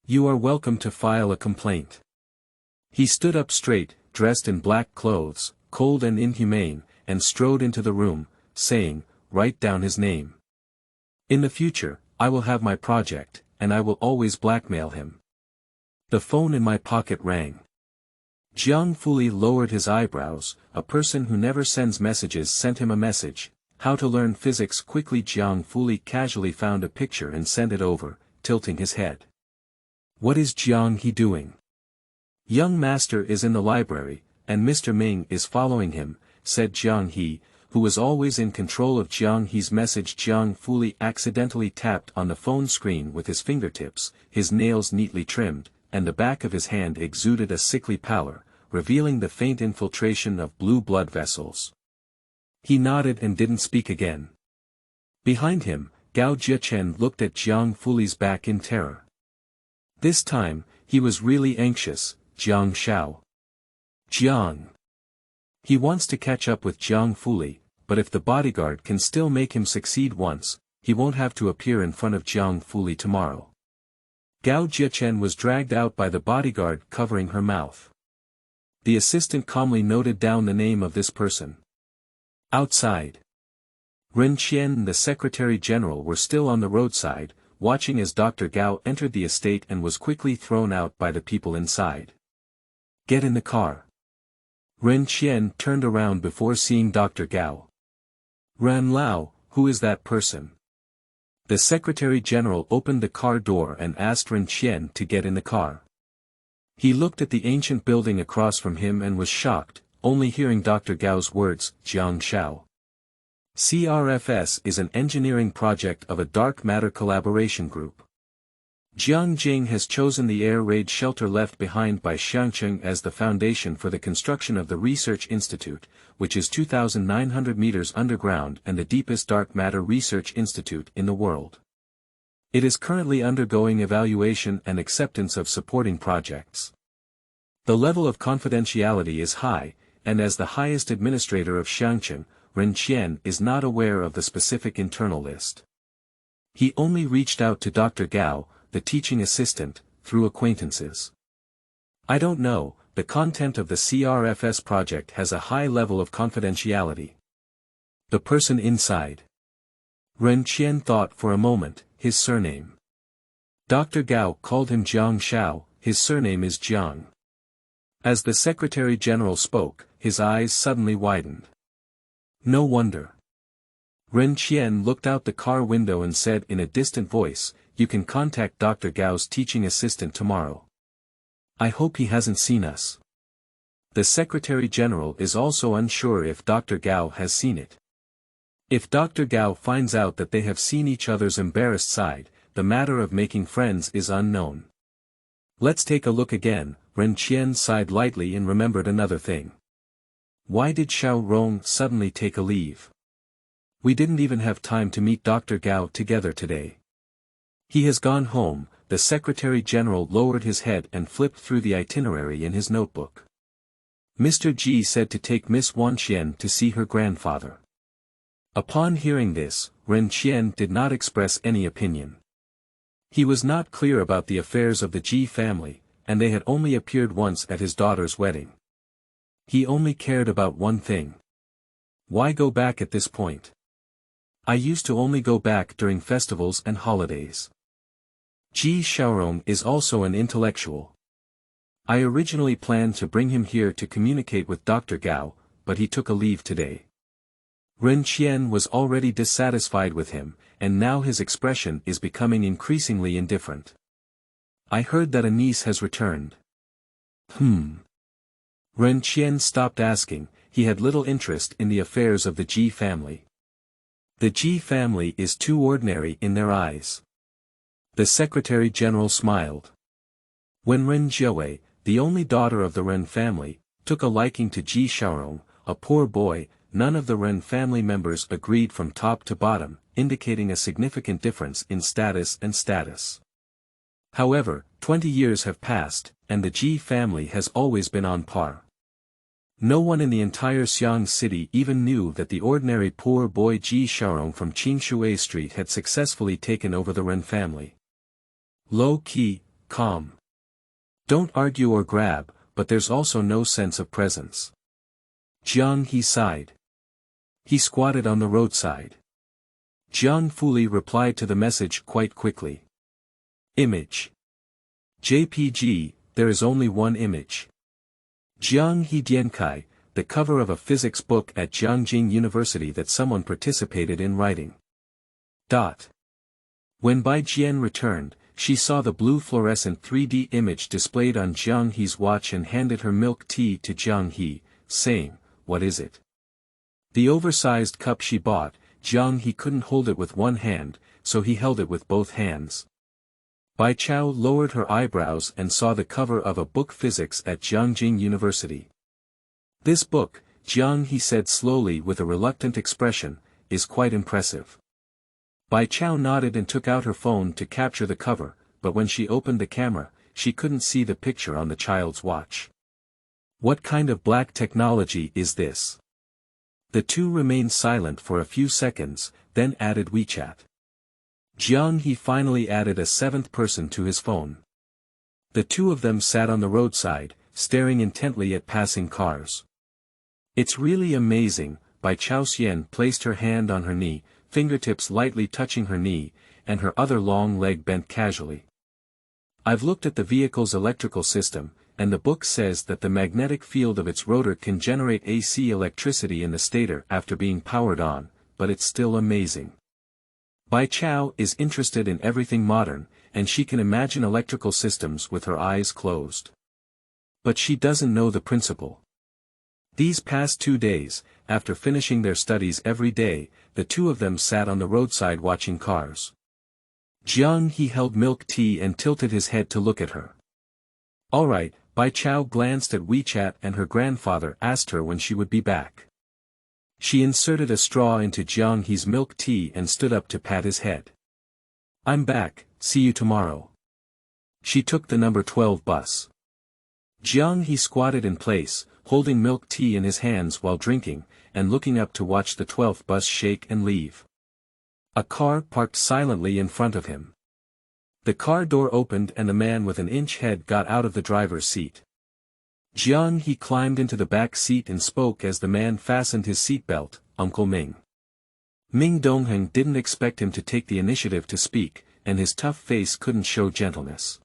Speaker 1: You are welcome to file a complaint." He stood up straight, dressed in black clothes, cold and inhumane, and strode into the room, saying, "Write down his name. In the future, I will have my project, and I will always blackmail him." The phone in my pocket rang. Jiang Fuli lowered his eyebrows. A person who never sends messages sent him a message. How to learn physics quickly. Jiang Fuli casually found a picture and sent it over, tilting his head. "What is Jiang He doing?" "Young master is in the library, and Mr. Ming is following him," said Jiang He, who was always in control of Jiang He's message. Jiang Fuli accidentally tapped on the phone screen with his fingertips, his nails neatly trimmed, and the back of his hand exuded a sickly pallor, revealing the faint infiltration of blue blood vessels. He nodded and didn't speak again. Behind him, Gao Jiachen looked at Jiang Fuli's back in terror. This time, he was really anxious. "Jiang Shao. Jiang. He wants to catch up with Jiang Fuli, but if the bodyguard can still make him succeed once, he won't have to appear in front of Jiang Fuli tomorrow." Gao Jiachen was dragged out by the bodyguard covering her mouth. The assistant calmly noted down the name of this person. Outside, Ren Jia and the Secretary General were still on the roadside, watching as Dr. Gao entered the estate and was quickly thrown out by the people inside. "Get in the car." Ren Jia turned around before seeing Dr. Gao. "Ran Lao, who is that person?" The Secretary General opened the car door and asked Ren Jia to get in the car. He looked at the ancient building across from him and was shocked, only hearing Dr. Gao's words, "Jiang Shao." CRFS is an engineering project of a dark matter collaboration group. Jiangjing has chosen the air raid shelter left behind by Qingshui as the foundation for the construction of the Research Institute, which is 2,900 meters underground and the deepest dark matter research institute in the world. It is currently undergoing evaluation and acceptance of supporting projects. The level of confidentiality is high, and as the highest administrator of Qingshui, Ren Jia is not aware of the specific internal list. He only reached out to Dr. Gao, the teaching assistant, through acquaintances. "I don't know, the content of the CRFS project has a high level of confidentiality." The person inside. Ren Jia thought for a moment, his surname. Dr. Gao called him Jiang Shao, his surname is Jiang. As the Secretary General spoke, his eyes suddenly widened. No wonder. Ren Qian looked out the car window and said in a distant voice, "You can contact Dr. Gao's teaching assistant tomorrow. I hope he hasn't seen us." The Secretary General is also unsure if Dr. Gao has seen it. If Dr. Gao finds out that they have seen each other's embarrassed side, the matter of making friends is unknown. Let's take a look again. Ren Qian sighed lightly and remembered another thing. Why did Xiao Rong suddenly take a leave? We didn't even have time to meet Dr. Gao together today. He has gone home. The Secretary General lowered his head and flipped through the itinerary in his notebook. Mr. Ji said to take Miss Wanxian to see her grandfather. Upon hearing this, Ren Qian did not express any opinion. He was not clear about the affairs of the Ji family, and they had only appeared once at his daughter's wedding. He only cared about one thing. Why go back at this point? I used to only go back during festivals and holidays. Ji Xiaorong is also an intellectual. I originally planned to bring him here to communicate with Dr. Gao, but he took a leave today. Ren Qian was already dissatisfied with him, and now his expression is becoming increasingly indifferent. I heard that a niece has returned. Ren Qian stopped asking. He had little interest in the affairs of the Ji family. The Ji family is too ordinary in their eyes. The Secretary General smiled. When Ren Jia, the only daughter of the Ren family, took a liking to Ji Xiaorong, a poor boy, none of the Ren family members agreed from top to bottom, indicating a significant difference in status and status. However, 20 years have passed, and the Ji family has always been on par. No one in the entire Xiang city even knew that the ordinary poor boy Ji Xiaorong from Qingshui Street had successfully taken over the Ren family. Low-key, calm. Don't argue or grab, but there's also no sense of presence. Jiang he sighed. He squatted on the roadside. Jiang Fuli replied to the message quite quickly. Image. JPG, there is only one image. Jiang he Diankai, the cover of a physics book at Jiangjing University that someone participated in writing. When Bai Jian returned, she saw the blue fluorescent 3D image displayed on Jiang He's watch and handed her milk tea to Jiang He, saying, "What is it?" The oversized cup she bought. Jiang He couldn't hold it with one hand, so he held it with both hands. Bai Chao lowered her eyebrows and saw the cover of a book physics at Jiangjing University. This book, Jiang He said slowly with a reluctant expression, is quite impressive. Bai Chao nodded and took out her phone to capture the cover, but when she opened the camera, she couldn't see the picture on the child's watch. What kind of black technology is this? The two remained silent for a few seconds, then added WeChat. Jiang He finally added a seventh person to his phone. The two of them sat on the roadside, staring intently at passing cars. It's really amazing. Bai Caoxia placed her hand on her knee, fingertips lightly touching her knee, and her other long leg bent casually. I've looked at the vehicle's electrical system, and the book says that the magnetic field of its rotor can generate AC electricity in the stator after being powered on, but it's still amazing. Bai Chao is interested in everything modern, and she can imagine electrical systems with her eyes closed. But she doesn't know the principle. These past 2 days, after finishing their studies every day, the two of them sat on the roadside watching cars. Jiang He held milk tea and tilted his head to look at her. All right. Bai Chao glanced at WeChat and her grandfather asked her when she would be back. She inserted a straw into Jiang He's milk tea and stood up to pat his head. I'm back, see you tomorrow. She took the number 12 bus. Jiang He squatted in place, holding milk tea in his hands while drinking, and looking up to watch the 12th bus shake and leave. A car parked silently in front of him. The car door opened and a man with an inch head got out of the driver's seat. Jiang He climbed into the back seat and spoke as the man fastened his seatbelt, "Uncle Ming." Ming Dongheng didn't expect him to take the initiative to speak, and his tough face couldn't show gentleness.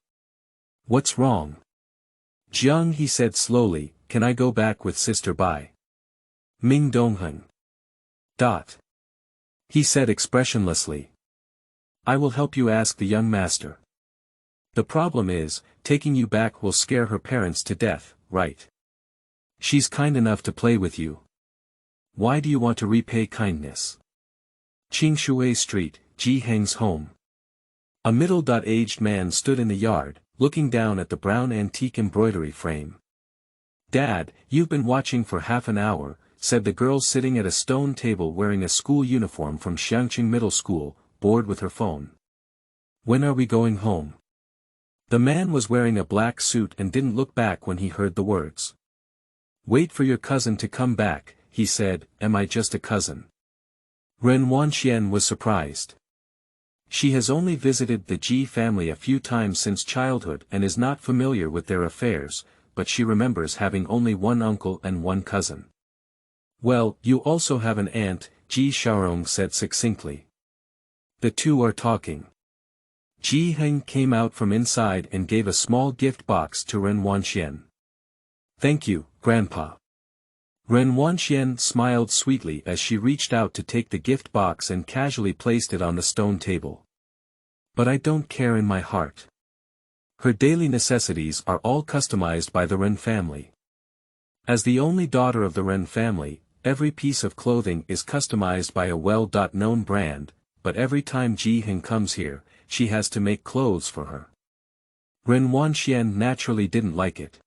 Speaker 1: What's wrong? Jiang He said slowly, can I go back with Sister Bai? Ming Dongheng. He said expressionlessly. I will help you ask the young master. The problem is, taking you back will scare her parents to death, right? She's kind enough to play with you. Why do you want to repay kindness? Qingshui Street, Jiang's home. A middle-aged man stood in the yard, looking down at the brown antique embroidery frame. Dad, you've been watching for half an hour, said the girl sitting at a stone table wearing a school uniform from Jiangjing Middle School, bored with her phone. When are we going home? The man was wearing a black suit and didn't look back when he heard the words. Wait for your cousin to come back, he said. Am I just a cousin? Ren Jia was surprised. She has only visited the Ji family a few times since childhood and is not familiar with their affairs, but she remembers having only one uncle and one cousin. Well, you also have an aunt, Ji Xiaorong said succinctly. The two are talking. Jiang came out from inside and gave a small gift box to Ren Jia. Thank you, Grandpa. Ren Jia smiled sweetly as she reached out to take the gift box and casually placed it on the stone table. But I don't care in my heart. Her daily necessities are all customized by the Ren family. As the only daughter of the Ren family, every piece of clothing is customized by a well-known brand, but every time Jiang comes here, she has to make clothes for her. Ren Jia naturally didn't like it.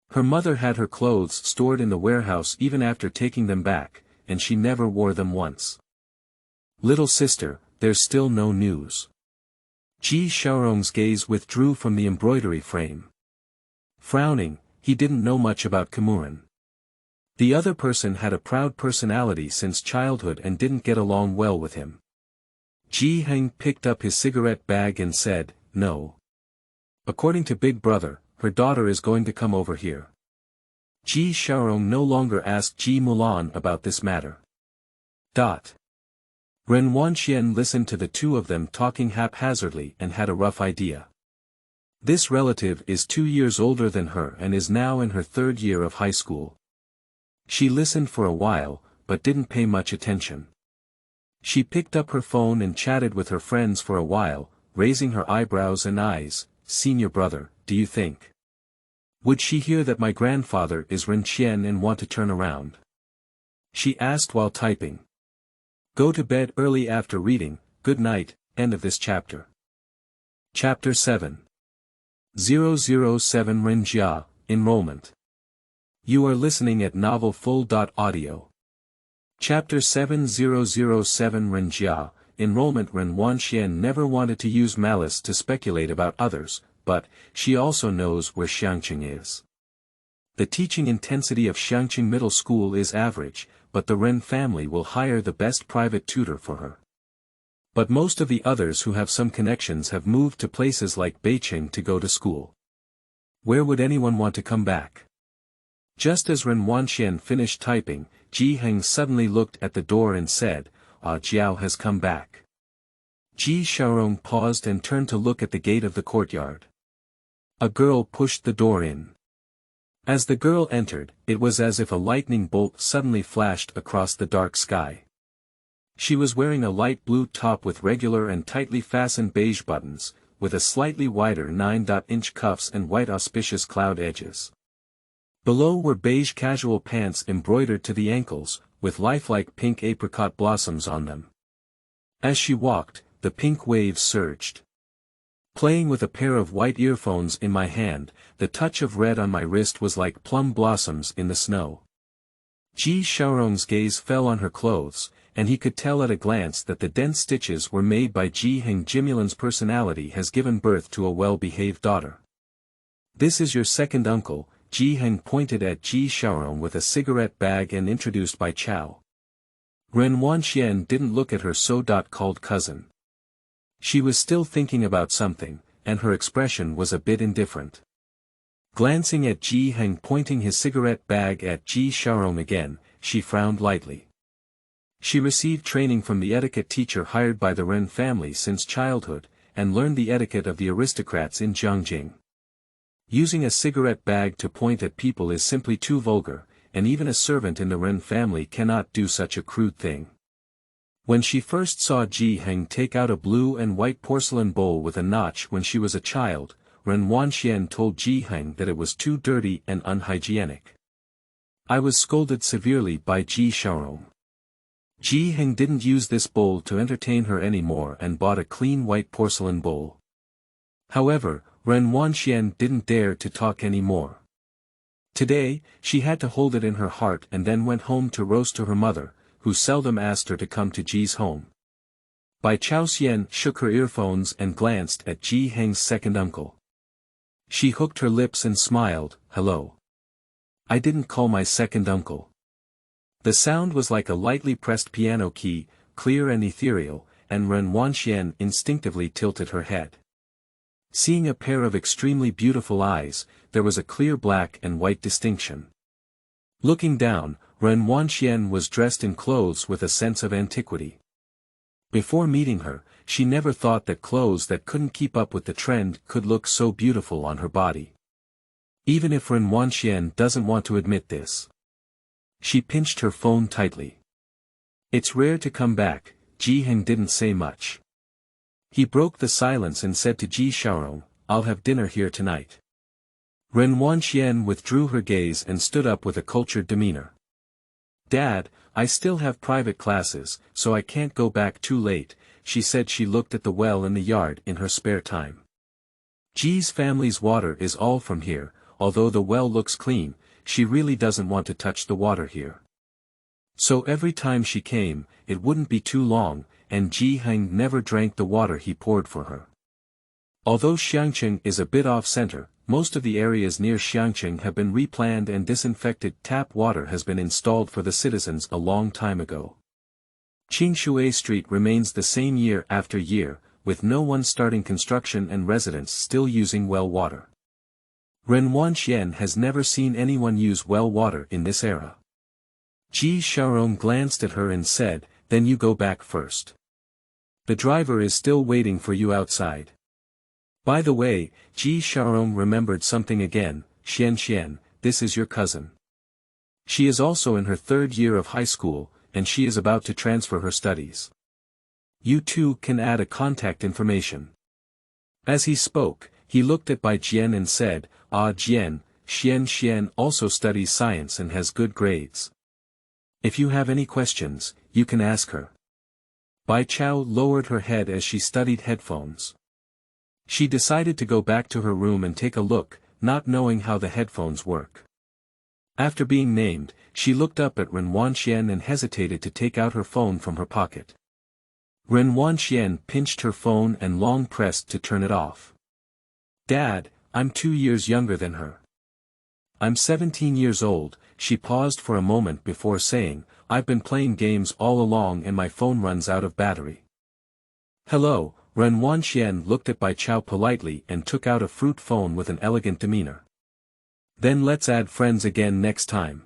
Speaker 1: Her mother had her clothes stored in the warehouse even after taking them back, and she never wore them once. Little sister, there's still no news. Ji Xiaorong's gaze withdrew from the embroidery frame. Frowning, he didn't know much about Caoman. The other person had a proud personality since childhood and didn't get along well with him. Jiang picked up his cigarette bag and said, no. According to Big Brother, her daughter is going to come over here. Ji Xiaorong no longer asked Ji Mulan about this matter. Ren Jia listened to the two of them talking haphazardly and had a rough idea. This relative is 2 years older than her and is now in her 3rd year of high school. She listened for a while, but didn't pay much attention. She picked up her phone and chatted with her friends for a while, raising her eyebrows and eyes. Senior brother, do you think? Would she hear that my grandfather is Ren Jia and want to turn around? She asked while typing. Go to bed early after reading. Good night. End of this chapter. Chapter 7. 007 Ren Jia, Enrollment. You are listening at novelfull.audio. Chapter 7007 Ren Jia, Enrollment. Ren Jia never wanted to use malice to speculate about others, but she also knows where Jiangjing is. The teaching intensity of Jiangjing Middle School is average, but the Ren family will hire the best private tutor for her. But most of the others who have some connections have moved to places like Beijing to go to school. Where would anyone want to come back? Just as Ren Jia finished typing, Jiang suddenly looked at the door and said, Ah, Jiao has come back. Ji Xiaorong paused and turned to look at the gate of the courtyard. A girl pushed the door in. As the girl entered, it was as if a lightning bolt suddenly flashed across the dark sky. She was wearing a light blue top with regular and tightly fastened beige buttons, with a slightly wider 9-inch cuffs and white auspicious cloud edges. Below were beige casual pants embroidered to the ankles, with lifelike pink apricot blossoms on them. As she walked, the pink waves surged. Playing with a pair of white earphones in my hand, the touch of red on my wrist was like plum blossoms in the snow. Ji Xiaorong's gaze fell on her clothes, and he could tell at a glance that the dense stitches were made by Jiang. Jimulan's personality has given birth to a well-behaved daughter. This is your second uncle. Jiang pointed at Ji Xiaorong with a cigarette bag and introduced Bai Caoxia. Ren Jia didn't look at her so-called cousin. She was still thinking about something, and her expression was a bit indifferent. Glancing at Jiang pointing his cigarette bag at Ji Xiaorong again, she frowned lightly. She received training from the etiquette teacher hired by the Ren family since childhood, and learned the etiquette of the aristocrats in Jiangjing. Using a cigarette bag to point at people is simply too vulgar, and even a servant in the Ren family cannot do such a crude thing. When she first saw Jiang take out a blue and white porcelain bowl with a notch when she was a child, Ren Wanxian told Jiang that it was too dirty and unhygienic. I was scolded severely by Ji Xiaorong. Jiang didn't use this bowl to entertain her anymore and bought a clean white porcelain bowl. However, Ren Wanxian didn't dare to talk anymore. Today, she had to hold it in her heart and then went home to roast to her mother, who seldom asked her to come to Ji's home. Bai Caoxia shook her earphones and glanced at Jiang's second uncle. She hooked her lips and smiled, "Hello. I didn't call my second uncle." The sound was like a lightly pressed piano key, clear and ethereal, and Ren Wanxian instinctively tilted her head. Seeing a pair of extremely beautiful eyes, there was a clear black and white distinction. Looking down, Ren Wanxian was dressed in clothes with a sense of antiquity. Before meeting her, she never thought that clothes that couldn't keep up with the trend could look so beautiful on her body. Even if Ren Wanxian doesn't want to admit this. She pinched her phone tightly. "It's rare to come back," Jiang didn't say much. He broke the silence and said to Ji Xiaorong, "I'll have dinner here tonight." Ren Wanxian withdrew her gaze and stood up with a cultured demeanor. "Dad, I still have private classes, so I can't go back too late," she said. She looked at the well in the yard in her spare time. "Ji's family's water is all from here, although the well looks clean, she really doesn't want to touch the water here. So every time she came, it wouldn't be too long, and Jiang never drank the water he poured for her." Although Xiangqing is a bit off-center, most of the areas near Xiangqing have been replanned and disinfected tap water has been installed for the citizens a long time ago. Qingshui Street remains the same year after year, with no one starting construction and residents still using well water. Ren Wanxian has never seen anyone use well water in this era. Ji Xiaorong glanced at her and said, "Then you go back first. The driver is still waiting for you outside." By the way, Ji Xiaorong remembered something again. "Xian, this is your cousin. She is also in her third year of high school, and she is about to transfer her studies. You two can add a contact information." As he spoke, he looked at Bai Jian and said, "Ah Jian, Xian also studies science and has good grades. If you have any questions, you can ask her." Bai Chao lowered her head as she studied headphones. She decided to go back to her room and take a look, not knowing how the headphones work. After being named, she looked up at Ren Wanxian and hesitated to take out her phone from her pocket. Ren Wanxian pinched her phone and long pressed to turn it off. "Dad, I'm 2 years younger than her. I'm 17 years old." She paused for a moment before saying, "I've been playing games all along and my phone runs out of battery." "Hello," Ren Wanxian looked at Bai Chao politely and took out a fruit phone with an elegant demeanor. "Then let's add friends again next time."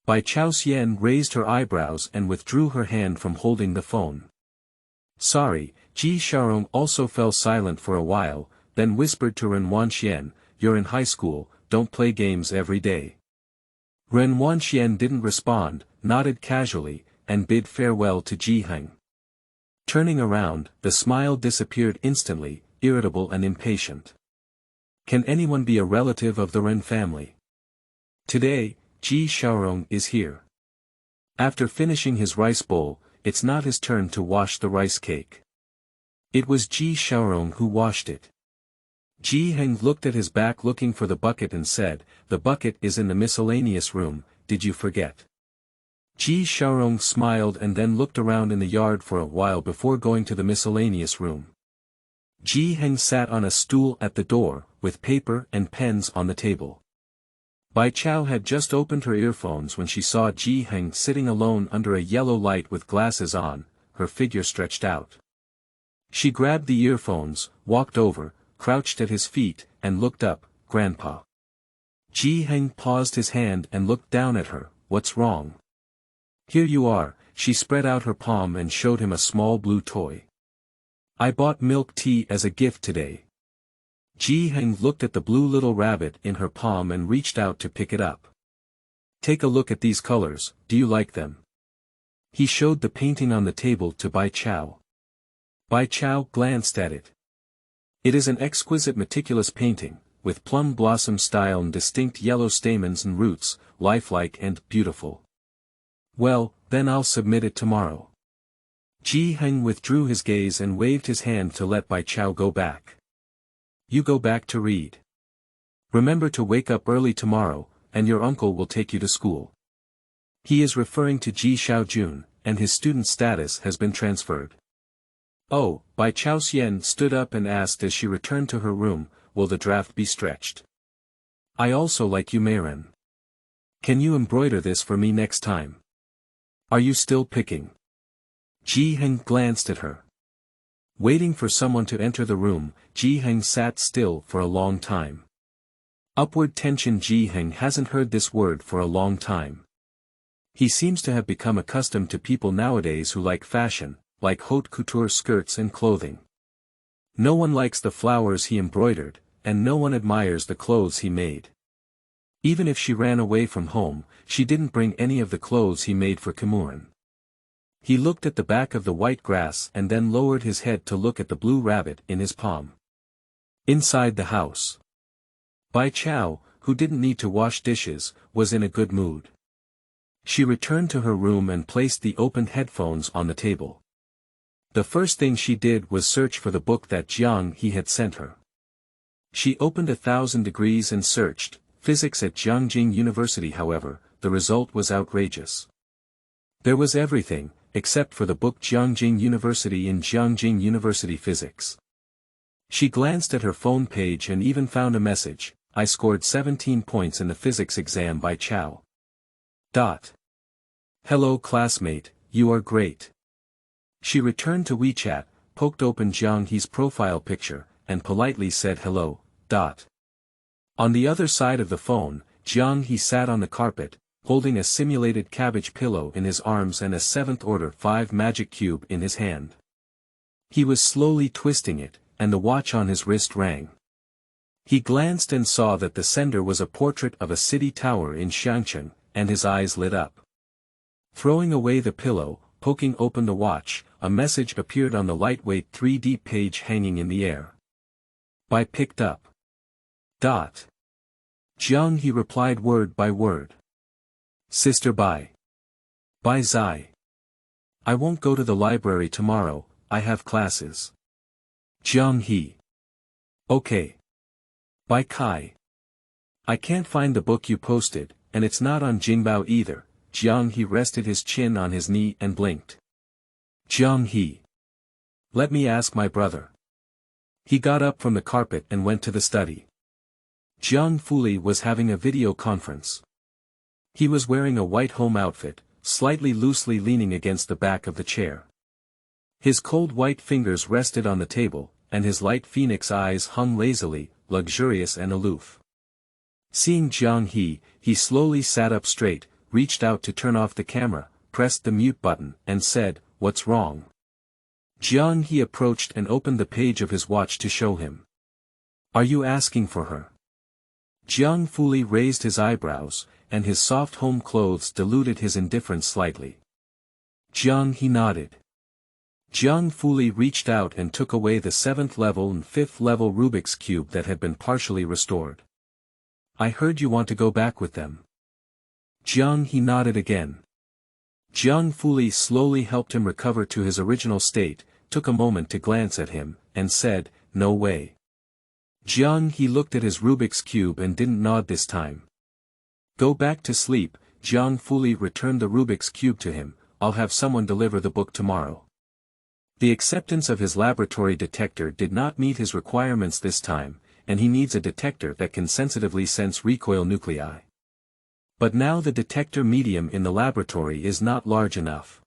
Speaker 1: Bai Caoxia raised her eyebrows and withdrew her hand from holding the phone. "Sorry." Ji Xiaorong also fell silent for a while, then whispered to Ren Wanxian, "You're in high school, don't play games every day." Ren Wanxian didn't respond, nodded casually, and bid farewell to Jiang. Turning around, the smile disappeared instantly, irritable and impatient. Can anyone be a relative of the Ren family? Today, Ji Xiaorong is here. After finishing his rice bowl, it's not his turn to wash the rice cake. It was Ji Xiaorong who washed it. Jiang looked at his back looking for the bucket and said, "The bucket is in the miscellaneous room, did you forget?" Ji Xiaorong smiled and then looked around in the yard for a while before going to the miscellaneous room. Jiang sat on a stool at the door, with paper and pens on the table. Bai Chao had just opened her earphones when she saw Jiang sitting alone under a yellow light with glasses on, her figure stretched out. She grabbed the earphones, walked over, crouched at his feet, and looked up, "Grandpa." Jiang paused his hand and looked down at her, "What's wrong?" "Here you are." She spread out her palm and showed him a small blue toy. "I bought milk tea as a gift today." Jiang looked at the blue little rabbit in her palm and reached out to pick it up. "Take a look at these colors, do you like them?" He showed the painting on the table to Bai Cao. Bai Cao glanced at it. It is an exquisite meticulous painting, with plum blossom style and distinct yellow stamens and roots, lifelike and beautiful. Well, then I'll submit it tomorrow. Jiang withdrew his gaze and waved his hand to let Bai Cao go back. You go back to read. Remember to wake up early tomorrow, and your uncle will take you to school. He is referring to Ji Xiaojun, and his student status has been transferred. Oh, Bai Caoxia stood up and asked as she returned to her room, will the draft be stretched? I also like you, Ren. Can you embroider this for me next time? Are you still picking? Jiang glanced at her. Waiting for someone to enter the room, Jiang sat still for a long time. Upward tension. Jiang hasn't heard this word for a long time. He seems to have become accustomed to people nowadays who like fashion, like haute couture skirts and clothing. No one likes the flowers he embroidered, and no one admires the clothes he made. Even if she ran away from home, she didn't bring any of the clothes he made for Caoman. He looked at the back of the white grass and then lowered his head to look at the blue rabbit in his palm. Inside the house, Bai Cao, who didn't need to wash dishes, was in a good mood. She returned to her room and placed the opened headphones on the table. The first thing she did was search for the book that Jiang he had sent her. She opened 1000 Degrees and searched, Physics at Jiangjing University. However, the result was outrageous. There was everything, except for the book Jiangjing University in Jiangjing University Physics. She glanced at her phone page and even found a message, I scored 17 points in the physics exam by Cao. Hello classmate, you are great. She returned to WeChat, poked open Jiang He's profile picture, and politely said hello. On the other side of the phone, Jiang He sat on the carpet, holding a simulated cabbage pillow in his arms and a 7th order 5 magic cube in his hand. He was slowly twisting it, and the watch on his wrist rang. He glanced and saw that the sender was a portrait of a city tower in Shangcheng, and his eyes lit up. Throwing away the pillow, poking open the watch, a message appeared on the lightweight 3D page hanging in the air. Bai picked up. Jiang he replied word by word. Sister Bai. Bai Zai. I won't go to the library tomorrow, I have classes. Jiang he. Okay. Bai Kai. I can't find the book you posted, and it's not on Jingbao either. Jiang he rested his chin on his knee and blinked. Jiang he. Let me ask my brother. He got up from the carpet and went to the study. Jiang Fuli was having a video conference. He was wearing a white home outfit, slightly loosely leaning against the back of the chair. His cold white fingers rested on the table, and his light phoenix eyes hung lazily, luxurious and aloof. Seeing Jiang he slowly sat up straight, reached out to turn off the camera, pressed the mute button, and said, What's wrong? Jiang he approached and opened the page of his watch to show him. Are you asking for her? Jiang Fuli raised his eyebrows, and his soft home clothes diluted his indifference slightly. Jiang he nodded. Jiang Fuli reached out and took away the 7th level and 5th level Rubik's Cube that had been partially restored. I heard you want to go back with them. Jiang he nodded again. Jiang Fuli slowly helped him recover to his original state, took a moment to glance at him, and said, No way. Jiang he looked at his Rubik's Cube and didn't nod this time. Go back to sleep. Jiang Fuli returned the Rubik's Cube to him, I'll have someone deliver the book tomorrow. The acceptance of his laboratory detector did not meet his requirements this time, and he needs a detector that can sensitively sense recoil nuclei. But now the detector medium in the laboratory is not large enough.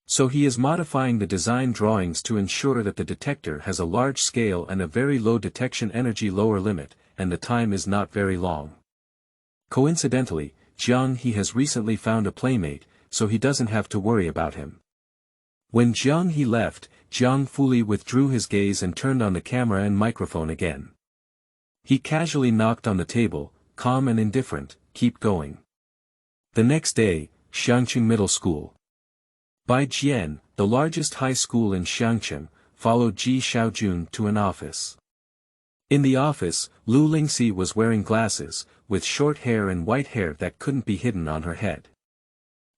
Speaker 1: So he is modifying the design drawings to ensure that the detector has a large scale and a very low detection energy lower limit, and the time is not very long. Coincidentally, Jiang he has recently found a playmate, so he doesn't have to worry about him. When Jiang he left, Jiang Fuli withdrew his gaze and turned on the camera and microphone again. He casually knocked on the table, calm and indifferent, keep going. The next day, Shangqing Middle School. Bai Jian, the largest high school in Xiangcheng, followed Ji Xiaojun to an office. In the office, Lu Lingxi was wearing glasses, with short hair and white hair that couldn't be hidden on her head.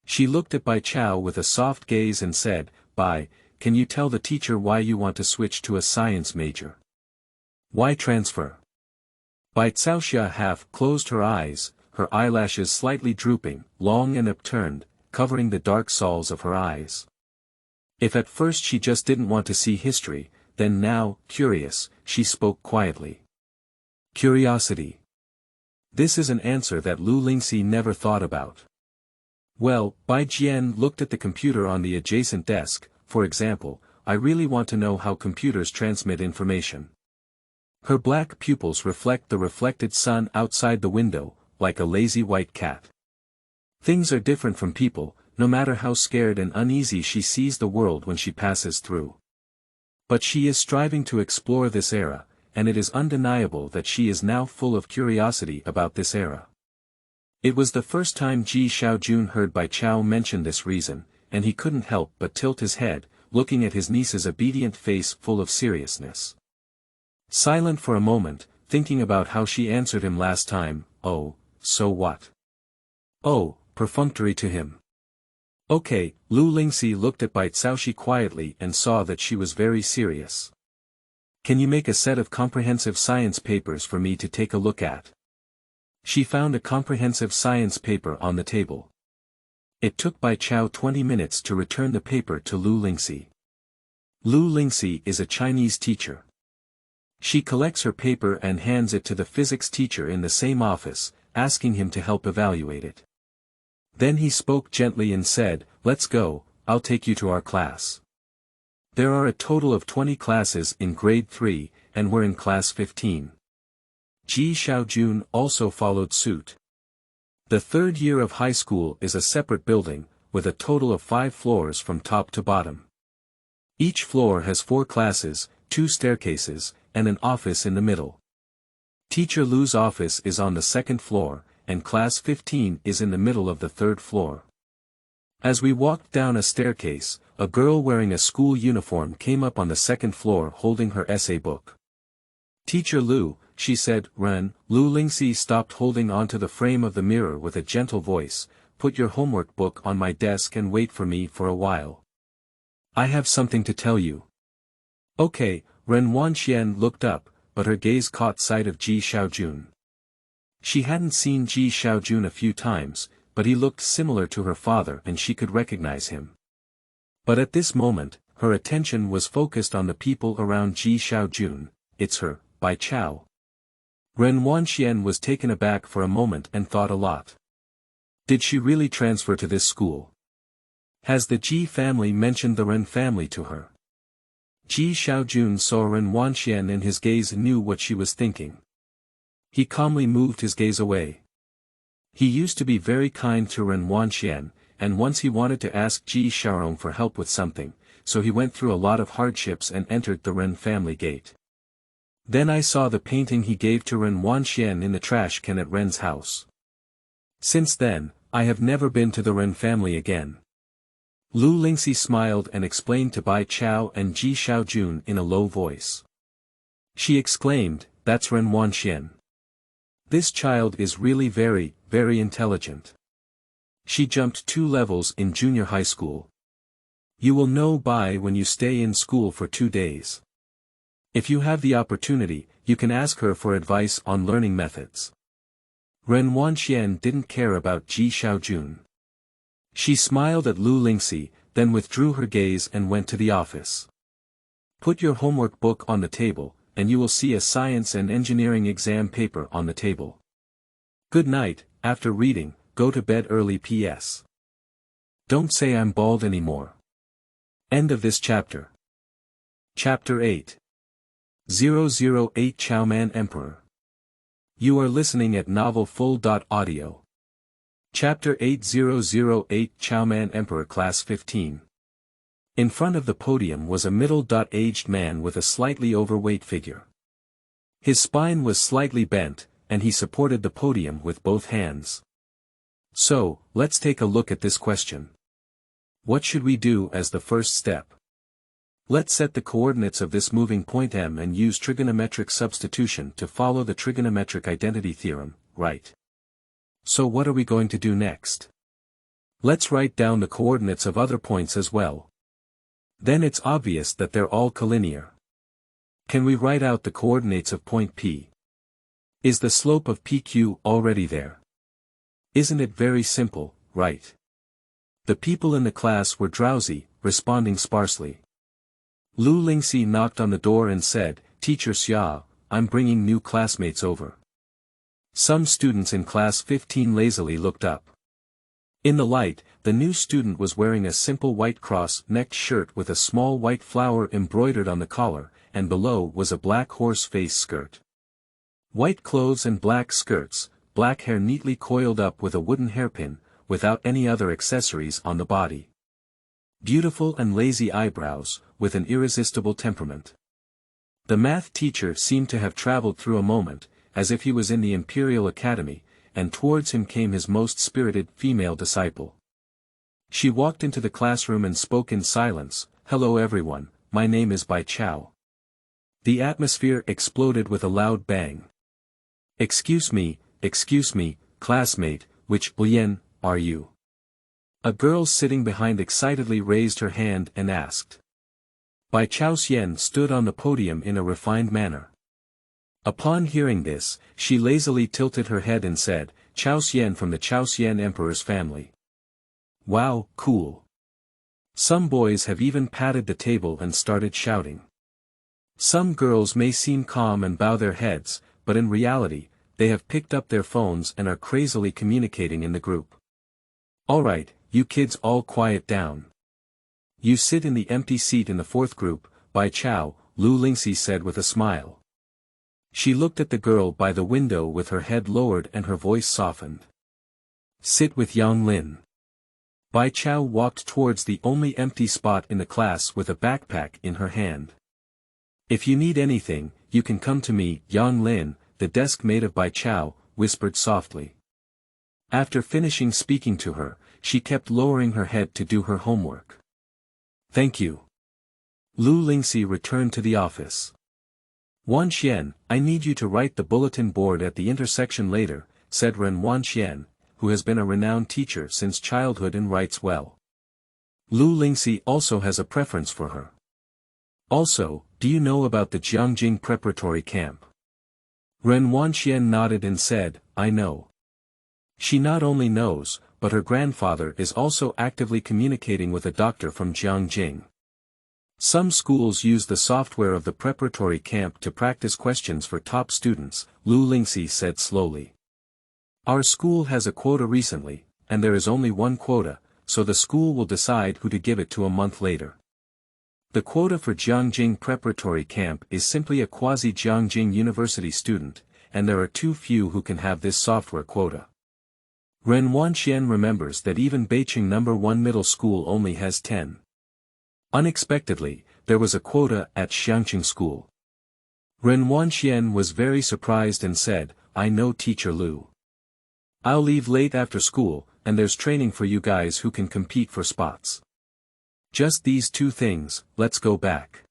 Speaker 1: She looked at Bai Chao with a soft gaze and said, "Bai, can you tell the teacher why you want to switch to a science major? Why transfer?" Bai Caoxia half closed her eyes, her eyelashes slightly drooping, long and upturned, covering the dark soles of her eyes. If at first she just didn't want to see history, then now, curious, she spoke quietly. Curiosity. This is an answer that Lu Lingxi never thought about. Well, Bai Jian looked at the computer on the adjacent desk. For example, I really want to know how computers transmit information. Her black pupils reflect the reflected sun outside the window, like a lazy white cat. Things are different from people, no matter how scared and uneasy she sees the world when she passes through. But she is striving to explore this era, and it is undeniable that she is now full of curiosity about this era. It was the first time Ji Xiaojun heard Bai Chao mention this reason, and he couldn't help but tilt his head, looking at his niece's obedient face full of seriousness. Silent for a moment, thinking about how she answered him last time. "Oh, so what?" "Oh," perfunctory to him. "Okay." Lu Lingxi looked at Bai Caoxia quietly and saw that she was very serious. "Can you make a set of comprehensive science papers for me to take a look at?" She found a comprehensive science paper on the table. It took Bai Chao 20 minutes to return the paper to Lu Lingxi. Lu Lingxi is a Chinese teacher. She collects her paper and hands it to the physics teacher in the same office, asking him to help evaluate it. Then he spoke gently and said, "Let's go, I'll take you to our class." There are a total of 20 classes in grade 3, and we're in class 15. Ji Xiaojun also followed suit. The third year of high school is a separate building, with a total of 5 floors from top to bottom. Each floor has 4 classes, 2 staircases, and an office in the middle. Teacher Lu's office is on the 2nd floor, and class 15 is in the middle of the 3rd floor. As we walked down a staircase, a girl wearing a school uniform came up on the 2nd floor holding her essay book. "Teacher Lu," she said. "Ren." Lu Lingxi stopped holding onto the frame of the mirror with a gentle voice, "Put your homework book on my desk and wait for me for a while. I have something to tell you." "Okay." Ren Wanxian looked up, but her gaze caught sight of Ji Xiaojun. She hadn't seen Ji Xiaojun a few times, but he looked similar to her father and she could recognize him. But at this moment, her attention was focused on the people around Ji Xiaojun. "It's her, Bai Chao." Ren Wanxian was taken aback for a moment and thought a lot. Did she really transfer to this school? Has the Ji family mentioned the Ren family to her? Ji Xiaojun saw Ren Wanxian and his gaze knew what she was thinking. He calmly moved his gaze away. He used to be very kind to Ren Wanxian, and once he wanted to ask Ji Xiaorong for help with something, so he went through a lot of hardships and entered the Ren family gate. Then I saw the painting he gave to Ren Wanxian in the trash can at Ren's house. Since then, I have never been to the Ren family again. Lu Lingxi smiled and explained to Bai Chao and Ji Xiaojun in a low voice. She exclaimed, "That's Ren Wanxian. This child is really very, very intelligent. She jumped 2 levels in junior high school. You will know Bai when you stay in school for 2 days. If you have the opportunity, you can ask her for advice on learning methods." Ren Wanxian didn't care about Ji Xiaojun. She smiled at Lu Lingxi, then withdrew her gaze and went to the office. "Put your homework book on the table, and you will see a science and engineering exam paper on the table. Good night. After reading, go to bed early. P.S. Don't say I'm bald anymore." End of this chapter. Chapter 8. 008 Caoman Emperor. You are listening at novelfull.audio. Chapter 8008 Caoman Emperor Class 15. In front of the podium was a middle-aged man with a slightly overweight figure. His spine was slightly bent, and he supported the podium with both hands. "So, let's take a look at this question. What should we do as the first step? Let's set the coordinates of this moving point M and use trigonometric substitution to follow the trigonometric identity theorem, right? So what are we going to do next? Let's write down the coordinates of other points as well. Then it's obvious that they're all collinear. Can we write out the coordinates of point P? Is the slope of PQ already there? Isn't it very simple, right? The people in the class were drowsy, responding sparsely. Lu Lingxi knocked on the door and said, "Teacher Xia, I'm bringing new classmates over." Some students in class 15 lazily looked up. In the light, the new student was wearing a simple white cross-necked shirt with a small white flower embroidered on the collar, and below was a black horse-face skirt. White clothes and black skirts, black hair neatly coiled up with a wooden hairpin, without any other accessories on the body. Beautiful and lazy eyebrows, with an irresistible temperament. The math teacher seemed to have traveled through a moment, as if he was in the Imperial Academy, and towards him came his most spirited female disciple. She walked into the classroom and spoke in silence, "Hello everyone, my name is Bai Cao." The atmosphere exploded with a loud bang. Excuse me, classmate, which Lian are you?" A girl sitting behind excitedly raised her hand and asked. Bai Caoxia stood on the podium in a refined manner. Upon hearing this, she lazily tilted her head and said, "Caoxia from the Caoxia Emperor's family." Wow, cool. Some boys have even patted the table and started shouting. Some girls may seem calm and bow their heads, but in reality, they have picked up their phones and are crazily communicating in the group. "Alright, you kids all quiet down. You sit in the empty seat in the fourth group, Bai Cao," Lu Lingxi said with a smile. She looked at the girl by the window with her head lowered and her voice softened. "Sit with Yang Lin." Bai Cao walked towards the only empty spot in the class with a backpack in her hand. "If you need anything, you can come to me." Yang Lin, the desk mate of Bai Cao, whispered softly. After finishing speaking to her, she kept lowering her head to do her homework. "Thank you." Lu Lingxi returned to the office. "Wan Xian, I need you to write the bulletin board at the intersection later," said Ren Xian, who has been a renowned teacher since childhood and writes well. Lu Lingxi also has a preference for her. "Also, do you know about the Jiangjing preparatory camp?" Ren Xian nodded and said, "I know." She not only knows, but her grandfather is also actively communicating with a doctor from Jiangjing. Some schools use the software of the preparatory camp to practice questions for top students, Lu Lingxi said slowly. "Our school has a quota recently, and there is only one quota, so the school will decide who to give it to a month later. The quota for Jiangjing preparatory camp is simply a quasi-Jiangjing University student, and there are too few who can have this software quota." Ren Xian remembers that even Beijing No. 1 middle school only has 10. Unexpectedly, there was a quota at Xiangqing school. Ren Xian was very surprised and said, "I know Teacher Lu. I'll leave late after school, and there's training for you guys who can compete for spots. Just these two things, let's go back."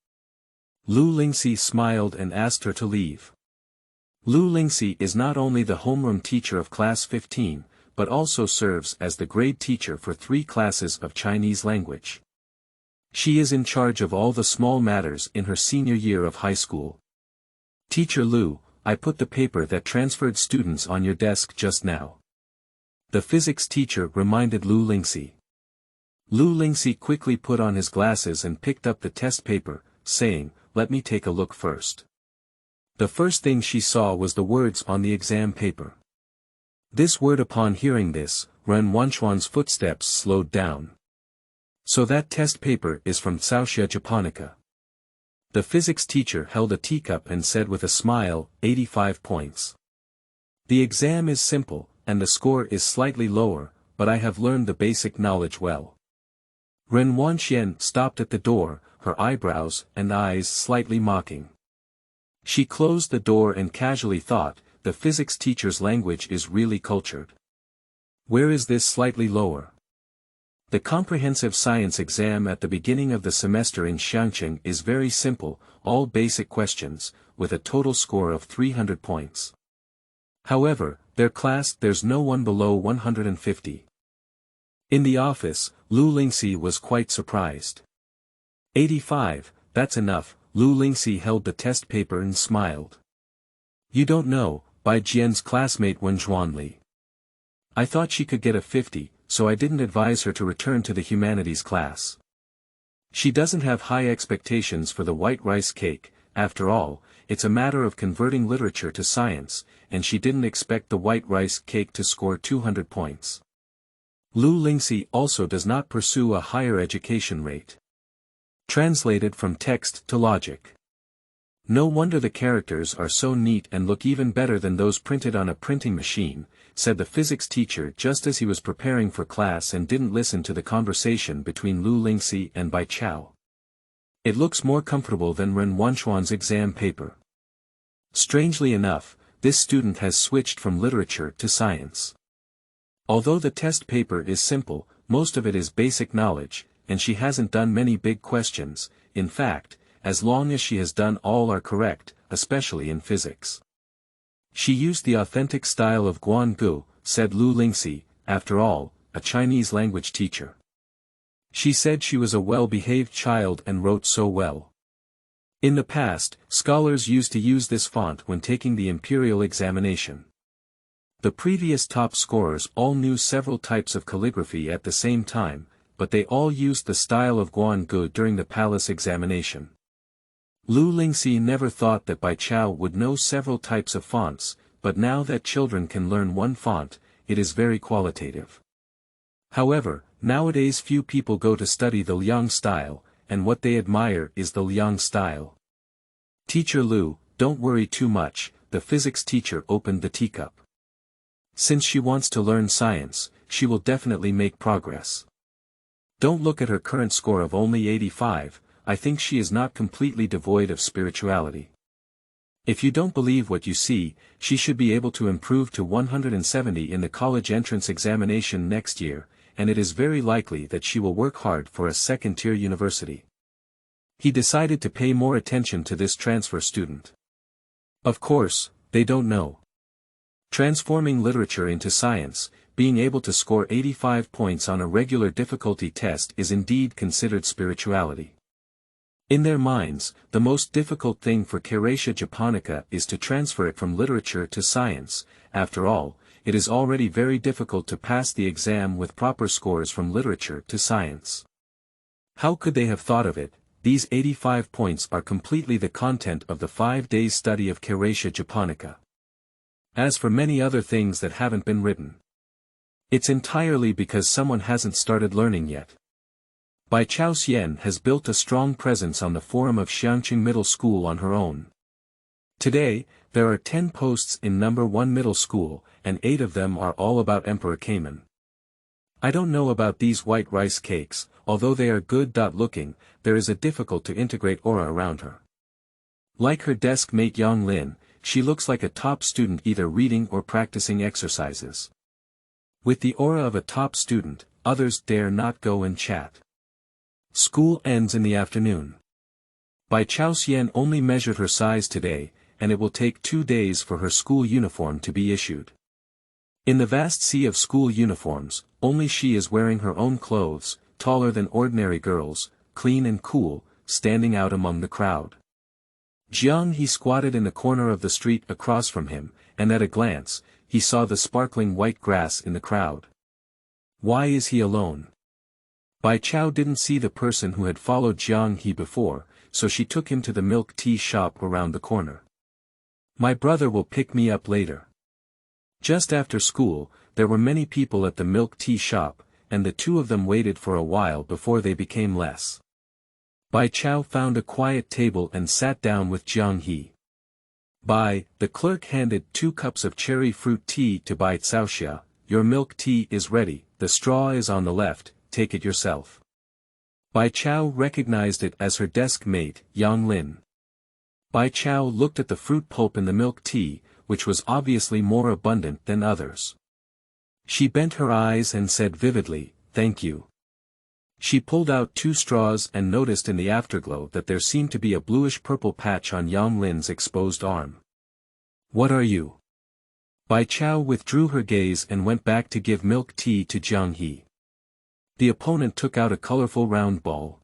Speaker 1: Lu Lingxi smiled and asked her to leave. Lu Lingxi is not only the homeroom teacher of class 15, but also serves as the grade teacher for 3 classes of Chinese language. She is in charge of all the small matters in her senior year of high school. "Teacher Lu, I put the paper that transferred students on your desk just now." The physics teacher reminded Lu Lingxi. Lu Lingxi quickly put on his glasses and picked up the test paper, saying, "Let me take a look first." The first thing she saw was the words on the exam paper. This word. Upon hearing this, Ren Wanchuan's footsteps slowed down. "So that test paper is from Caoxia Japonica." The physics teacher held a teacup and said with a smile, 85 points. "The exam is simple, and the score is slightly lower, but I have learned the basic knowledge well." Ren Xian stopped at the door, her eyebrows and eyes slightly mocking. She closed the door and casually thought, the physics teacher's language is really cultured. Where is this slightly lower? The comprehensive science exam at the beginning of the semester in Jiangjing is very simple, all basic questions, with a total score of 300 points. However, there's no one below 150. In the office, Lu Lingxi was quite surprised. 85, that's enough. Lu Lingxi held the test paper and smiled. You don't know, Bai Jian's classmate Wen Zhuanli. I thought she could get a 50, so I didn't advise her to return to the humanities class. She doesn't have high expectations for the white rice cake. After all, it's a matter of converting literature to science, and she didn't expect the white rice cake to score 200 points. Lu Lingxi also does not pursue a higher education rate. Translated from text to logic. No wonder the characters are so neat and look even better than those printed on a printing machine, said the physics teacher just as he was preparing for class and didn't listen to the conversation between Lu Lingxi and Bai Cao. It looks more comfortable than Ren Wanchuan's exam paper. Strangely enough, this student has switched from literature to science. Although the test paper is simple, most of it is basic knowledge, and she hasn't done many big questions. In fact, as long as she has done all are correct, especially in physics. She used the authentic style of Guangu, said Lu Lingxi, after all, a Chinese language teacher. She said she was a well-behaved child and wrote so well. In the past, scholars used to use this font when taking the imperial examination. The previous top scorers all knew several types of calligraphy at the same time, but they all used the style of Guangu during the palace examination. Lu Lingxi never thought that Bai Cao would know several types of fonts, but now that children can learn one font, it is very qualitative. However, nowadays few people go to study the Liang style, and what they admire is the Liang style. Teacher Lu, don't worry too much, the physics teacher opened the teacup. Since she wants to learn science, she will definitely make progress. Don't look at her current score of only 85, I think she is not completely devoid of spirituality. If you don't believe what you see, she should be able to improve to 170 in the college entrance examination next year, and it is very likely that she will work hard for a second-tier university. He decided to pay more attention to this transfer student. Of course, they don't know. Transforming literature into science, being able to score 85 points on a regular difficulty test is indeed considered spirituality. In their minds, the most difficult thing for Caoxia Japonica is to transfer it from literature to science. After all, it is already very difficult to pass the exam with proper scores from literature to science. How could they have thought of it? These 85 points are completely the content of the 5 days study of Caoxia Japonica. As for many other things that haven't been written, it's entirely because someone hasn't started learning yet. Bai Caoxian has built a strong presence on the forum of Xiangqing Middle School on her own. Today, there are 10 posts in number 1 middle school, and 8 of them are all about Emperor Caoman. I don't know about these white rice cakes, although they are good looking, there is a difficult to integrate aura around her. Like her desk mate Yang Lin, she looks like a top student either reading or practicing exercises. With the aura of a top student, others dare not go and chat. School ends in the afternoon. Bai Caoxian only measured her size today, and it will take 2 days for her school uniform to be issued. In the vast sea of school uniforms, only she is wearing her own clothes, taller than ordinary girls, clean and cool, standing out among the crowd. Jiang he squatted in the corner of the street across from him, and at a glance, he saw the sparkling white grass in the crowd. Why is he alone? Bai Cao didn't see the person who had followed Jiang he before, so she took him to the milk tea shop around the corner. My brother will pick me up later. Just after school, there were many people at the milk tea shop, and the two of them waited for a while before they became less. Bai Cao found a quiet table and sat down with Jiang he. Bai, the clerk handed 2 cups of cherry fruit tea to Bai Caoxia. Your milk tea is ready, the straw is on the left, take it yourself. Bai Cao recognized it as her desk mate, Yang Lin. Bai Cao looked at the fruit pulp in the milk tea, which was obviously more abundant than others. She bent her eyes and said vividly, "Thank you." She pulled out 2 straws and noticed in the afterglow that there seemed to be a bluish-purple patch on Yang Lin's exposed arm. What are you? Bai Cao withdrew her gaze and went back to give milk tea to Jiang. The opponent took out a colorful round ball.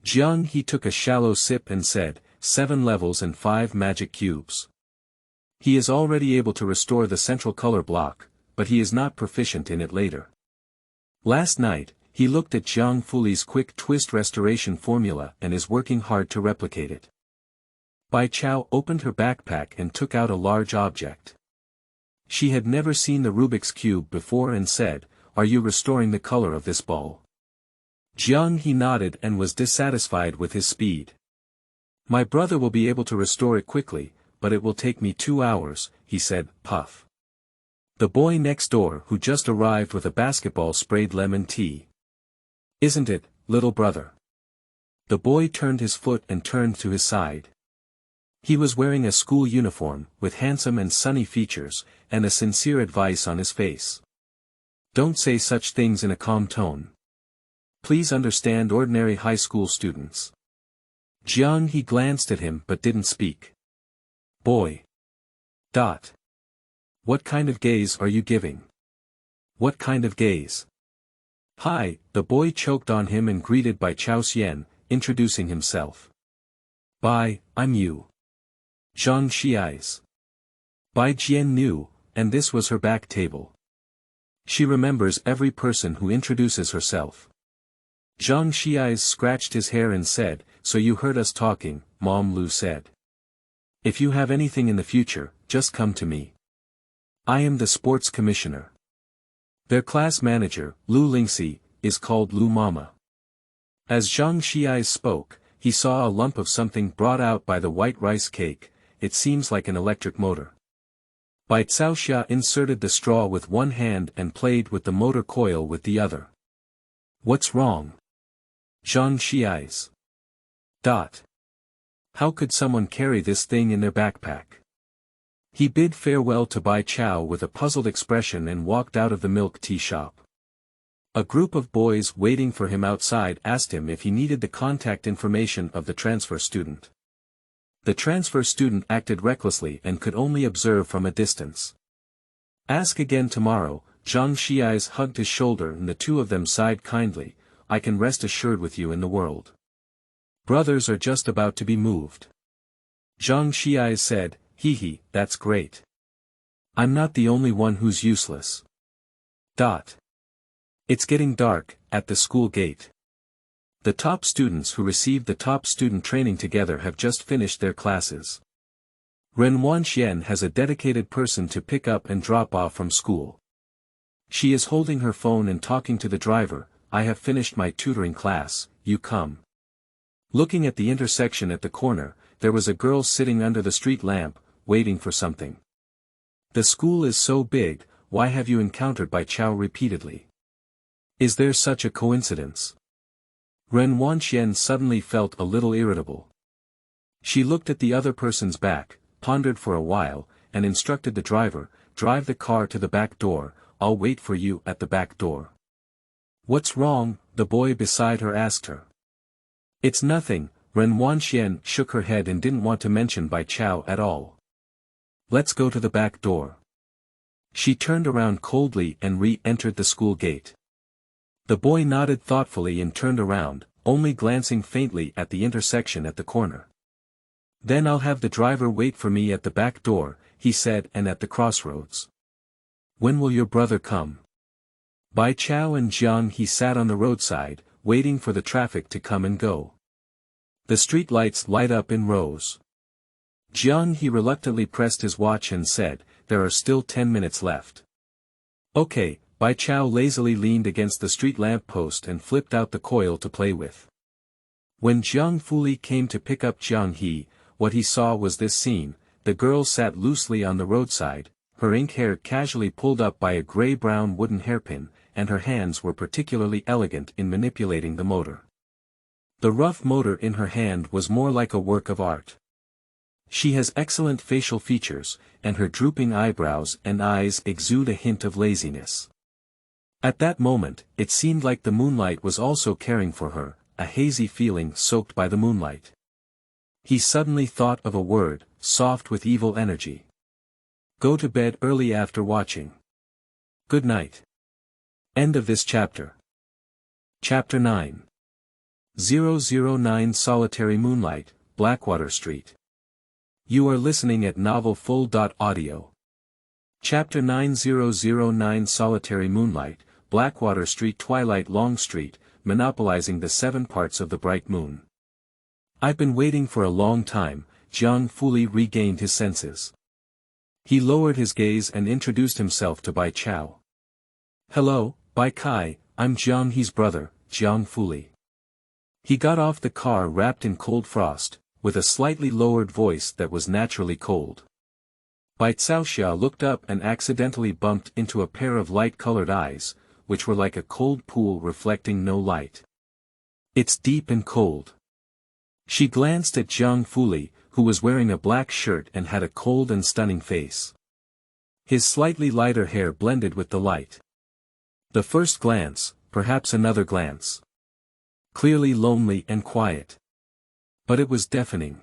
Speaker 1: Jiang took a shallow sip and said, 7 levels and 5 magic cubes. He is already able to restore the central color block, but he is not proficient in it later. Last night, he looked at Jiang Fuli's quick twist restoration formula and is working hard to replicate it. Bai Cao opened her backpack and took out a large object. She had never seen the Rubik's Cube before and said, "Are you restoring the color of this ball?" Jiang nodded and was dissatisfied with his speed. "My brother will be able to restore it quickly, but it will take me 2 hours, he said, puff. The boy next door who just arrived with a basketball sprayed lemon tea. "Isn't it, little brother?" The boy turned his foot and turned to his side. He was wearing a school uniform, with handsome and sunny features, and a sincere advice on his face. "Don't say such things in a calm tone. Please understand ordinary high school students." Jiang glanced at him but didn't speak. "Boy. What kind of gaze are you giving?" "What kind of gaze?" "Hi," the boy choked on him and greeted Bai Caoxia, introducing himself. "Bai, I'm you. Zhang Xiai's." Bai Jian knew, and this was her back table. She remembers every person who introduces herself. Zhang Xiai scratched his hair and said, "So you heard us talking," Mom Lu said. "If you have anything in the future, just come to me. I am the sports commissioner." Their class manager, Lu Lingxi, is called Lu Mama. As Zhang Xiai spoke, he saw a lump of something brought out by the white rice cake. It seems like an electric motor. Bai Caoxia inserted the straw with one hand and played with the motor coil with the other. "What's wrong?" Zhang Xiai's. How could someone carry this thing in their backpack? He bid farewell to Bai Cao with a puzzled expression and walked out of the milk tea shop. A group of boys waiting for him outside asked him if he needed the contact information of the transfer student. The transfer student acted recklessly and could only observe from a distance. "Ask again tomorrow." Zhang Xiai hugged his shoulder and the two of them sighed kindly. "I can rest assured with you in the world. Brothers are just about to be moved." Zhang Xiai said, That's great. I'm not the only one who's useless." It's getting dark, at the school gate. The top students who received the top student training together have just finished their classes. Ren Jia has a dedicated person to pick up and drop off from school. She is holding her phone and talking to the driver. "I have finished my tutoring class, you come." Looking at the intersection at the corner, there was a girl sitting under the street lamp, waiting for something. "The school is so big, why have you encountered Bai Cao repeatedly? Is there such a coincidence?" Ren Jia suddenly felt a little irritable. She looked at the other person's back, pondered for a while, and instructed the driver, "Drive the car to the back door, I'll wait for you at the back door." "What's wrong?" the boy beside her asked her. "It's nothing." Ren Jia shook her head and didn't want to mention Bai Cao at all. "Let's go to the back door." She turned around coldly and re-entered the school gate. The boy nodded thoughtfully and turned around, only glancing faintly at the intersection at the corner. "Then I'll have the driver wait for me at the back door," he said, "and at the crossroads." "When will your brother come?" Bai Cao and Jiang sat on the roadside, waiting for the traffic to come and go. The street lights light up in rows. Jiang reluctantly pressed his watch and said, "There are still 10 minutes left." "Okay." Bai Cao lazily leaned against the street lamp post and flipped out the coil to play with. When Jiang Fuli came to pick up Jiang what he saw was this scene. The girl sat loosely on the roadside, her ink hair casually pulled up by a gray-brown wooden hairpin, and her hands were particularly elegant in manipulating the motor. The rough motor in her hand was more like a work of art. She has excellent facial features, and her drooping eyebrows and eyes exude a hint of laziness. At that moment, it seemed like the moonlight was also caring for her, a hazy feeling soaked by the moonlight. He suddenly thought of a word, soft with evil energy. Go to bed early after watching. Good night. End of this chapter. Chapter 9. 009 Solitary Moonlight, Blackwater Street. You are listening at novelfull.audio. Chapter 9009 Solitary Moonlight, Blackwater Street Twilight Long Street, monopolizing the 7 parts of the bright moon. I've been waiting for a long time. Jiang Fuli regained his senses. He lowered his gaze and introduced himself to Bai Cao. Hello, Bai Kai, I'm Jiang He's brother, Jiang Fuli. He got off the car wrapped in cold frost, with a slightly lowered voice that was naturally cold. Bai Caoxia looked up and accidentally bumped into a pair of light-colored eyes, which were like a cold pool reflecting no light. It's deep and cold. She glanced at Jiang Fuli, who was wearing a black shirt and had a cold and stunning face. His slightly lighter hair blended with the light. The first glance, perhaps another glance. Clearly lonely and quiet. But it was deafening.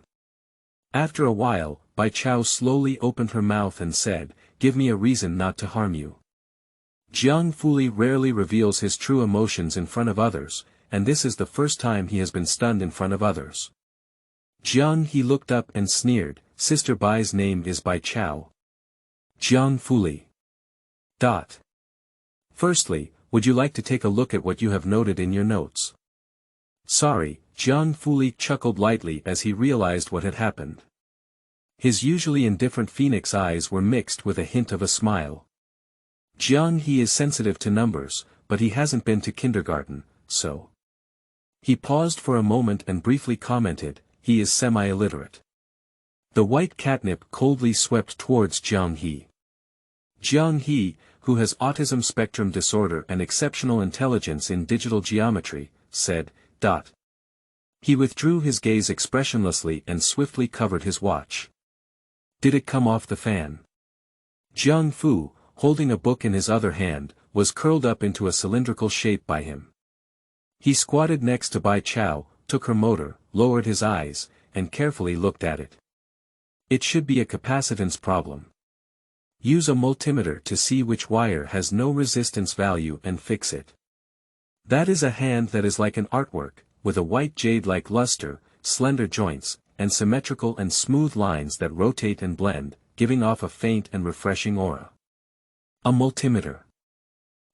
Speaker 1: After a while, Bai Cao slowly opened her mouth and said, "Give me a reason not to harm you." Jiang Fuli rarely reveals his true emotions in front of others, and this is the first time he has been stunned in front of others. Jiang he looked up and sneered, "Sister Bai's name is Bai Cao." Jiang Fuli. Firstly, would you like to take a look at what you have noted in your notes? Sorry, Jiang Fuli chuckled lightly as he realized what had happened. His usually indifferent phoenix eyes were mixed with a hint of a smile. Jiang he is sensitive to numbers, but he hasn't been to kindergarten, so. He paused for a moment and briefly commented, he is semi-illiterate. The white catnip coldly swept towards Jiang he. Jiang he, who has autism spectrum disorder and exceptional intelligence in digital geometry, said, He withdrew his gaze expressionlessly and swiftly covered his watch. Did it come off the fan? Jiang Fu, holding a book in his other hand, was curled up into a cylindrical shape by him. He squatted next to Bai Cao, took her motor, lowered his eyes, and carefully looked at it. It should be a capacitance problem. Use a multimeter to see which wire has no resistance value and fix it. That is a hand that is like an artwork, with a white jade-like luster, slender joints, and symmetrical and smooth lines that rotate and blend, giving off a faint and refreshing aura. A multimeter.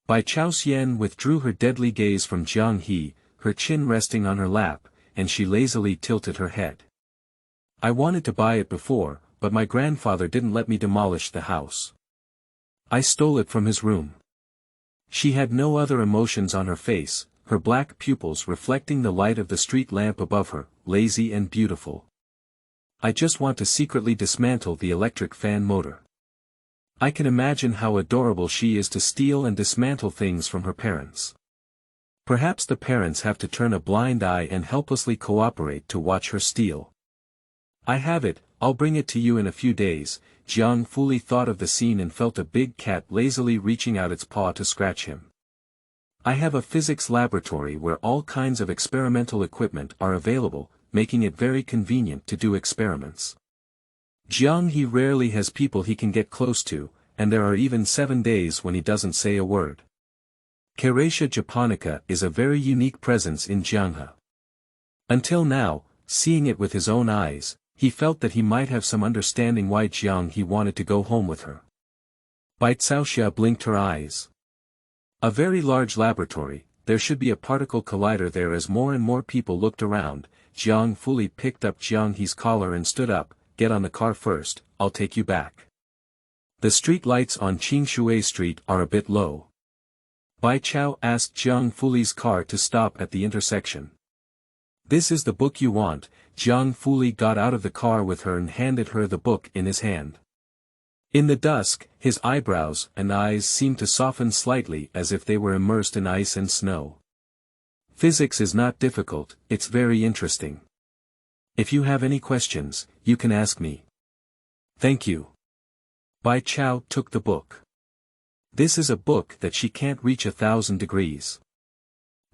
Speaker 1: Bai Caoxian withdrew her deadly gaze from Jiang he, her chin resting on her lap, and she lazily tilted her head. I wanted to buy it before, but my grandfather didn't let me demolish the house. I stole it from his room. She had no other emotions on her face, her black pupils reflecting the light of the street lamp above her, lazy and beautiful. I just want to secretly dismantle the electric fan motor. I can imagine how adorable she is to steal and dismantle things from her parents. Perhaps the parents have to turn a blind eye and helplessly cooperate to watch her steal. I have it, I'll bring it to you in a few days. Jiang Fuli thought of the scene and felt a big cat lazily reaching out its paw to scratch him. I have a physics laboratory where all kinds of experimental equipment are available, making it very convenient to do experiments. Jiang he rarely has people he can get close to, and there are even 7 days when he doesn't say a word. Caratia japonica is a very unique presence in Jianghe. Until now, seeing it with his own eyes, he felt that he might have some understanding why Jiang he wanted to go home with her. Bai Caoxia blinked her eyes. A very large laboratory, there should be a particle collider there. As more and more people looked around, Jiang Fuli picked up Jiang he's collar and stood up. Get on the car first, I'll take you back. The street lights on Qingshui Street are a bit low. Bai Cao asked Jiang Fuli's car to stop at the intersection. This is the book you want. Jiang Fuli got out of the car with her and handed her the book in his hand. In the dusk, his eyebrows and eyes seemed to soften slightly as if they were immersed in ice and snow. Physics is not difficult, it's very interesting. If you have any questions, you can ask me. Thank you. Bai Cao took the book. This is a book that she can't reach 1,000 degrees.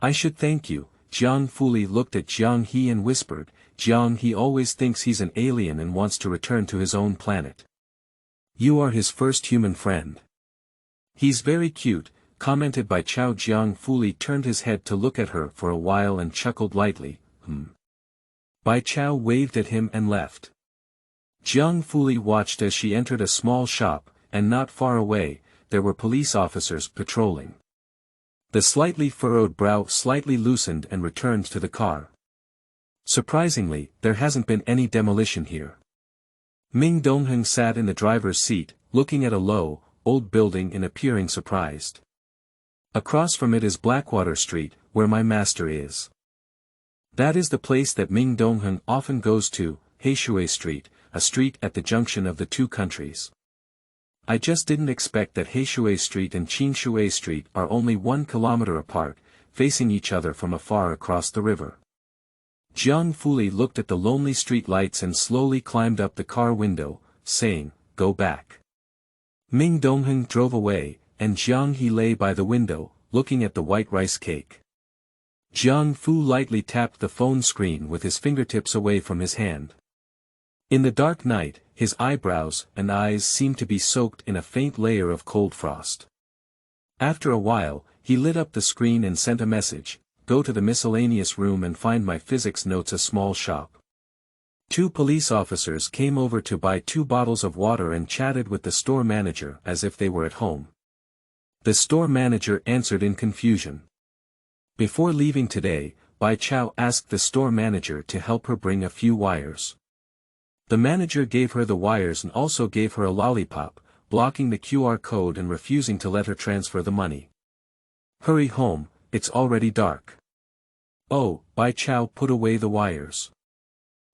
Speaker 1: I should thank you. Jiang Fuli looked at Jiang He and whispered, Jiang He always thinks he's an alien and wants to return to his own planet. You are his first human friend. He's very cute, commented Bai Cao. Jiang Fuli turned his head to look at her for a while and chuckled lightly, Bai Cao waved at him and left. Jiang Fuli watched as she entered a small shop, and not far away, there were police officers patrolling. The slightly furrowed brow slightly loosened and returned to the car. Surprisingly, there hasn't been any demolition here. Ming Dongheng sat in the driver's seat, looking at a low, old building and appearing surprised. Across from it is Blackwater Street, where my master is. That is the place that Ming Dongheng often goes to, Qingshui Street, a street at the junction of the two countries. I just didn't expect that Qingshui Street and Qingshui Street are only 1 kilometer apart, facing each other from afar across the river. Jiang Fuli looked at the lonely street lights and slowly climbed up the car window, saying, Go back. Ming Dongheng drove away, and Jiang He lay by the window, looking at the white rice cake. Jiang Fu lightly tapped the phone screen with his fingertips away from his hand. In the dark night, his eyebrows and eyes seemed to be soaked in a faint layer of cold frost. After a while, he lit up the screen and sent a message, Go to the miscellaneous room and find my physics notes, a small shop. 2 police officers came over to buy 2 bottles of water and chatted with the store manager as if they were at home. The store manager answered in confusion. Before leaving today, Bai Cao asked the store manager to help her bring a few wires. The manager gave her the wires and also gave her a lollipop, blocking the QR code and refusing to let her transfer the money. Hurry home, it's already dark. Oh, Bai Cao put away the wires.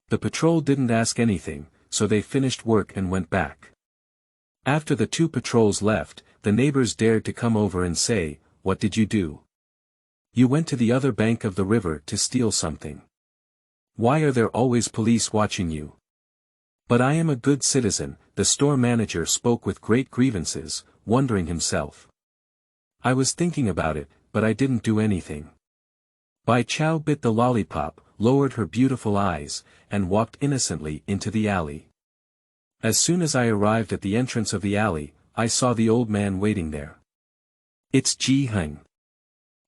Speaker 1: The patrol didn't ask anything, so they finished work and went back. After the 2 patrols left, the neighbors dared to come over and say, What did you do? You went to the other bank of the river to steal something. Why are there always police watching you? But I am a good citizen, the store manager spoke with great grievances, wondering himself. I was thinking about it, but I didn't do anything. Bai Cao bit the lollipop, lowered her beautiful eyes, and walked innocently into the alley. As soon as I arrived at the entrance of the alley, I saw the old man waiting there. It's Jiang.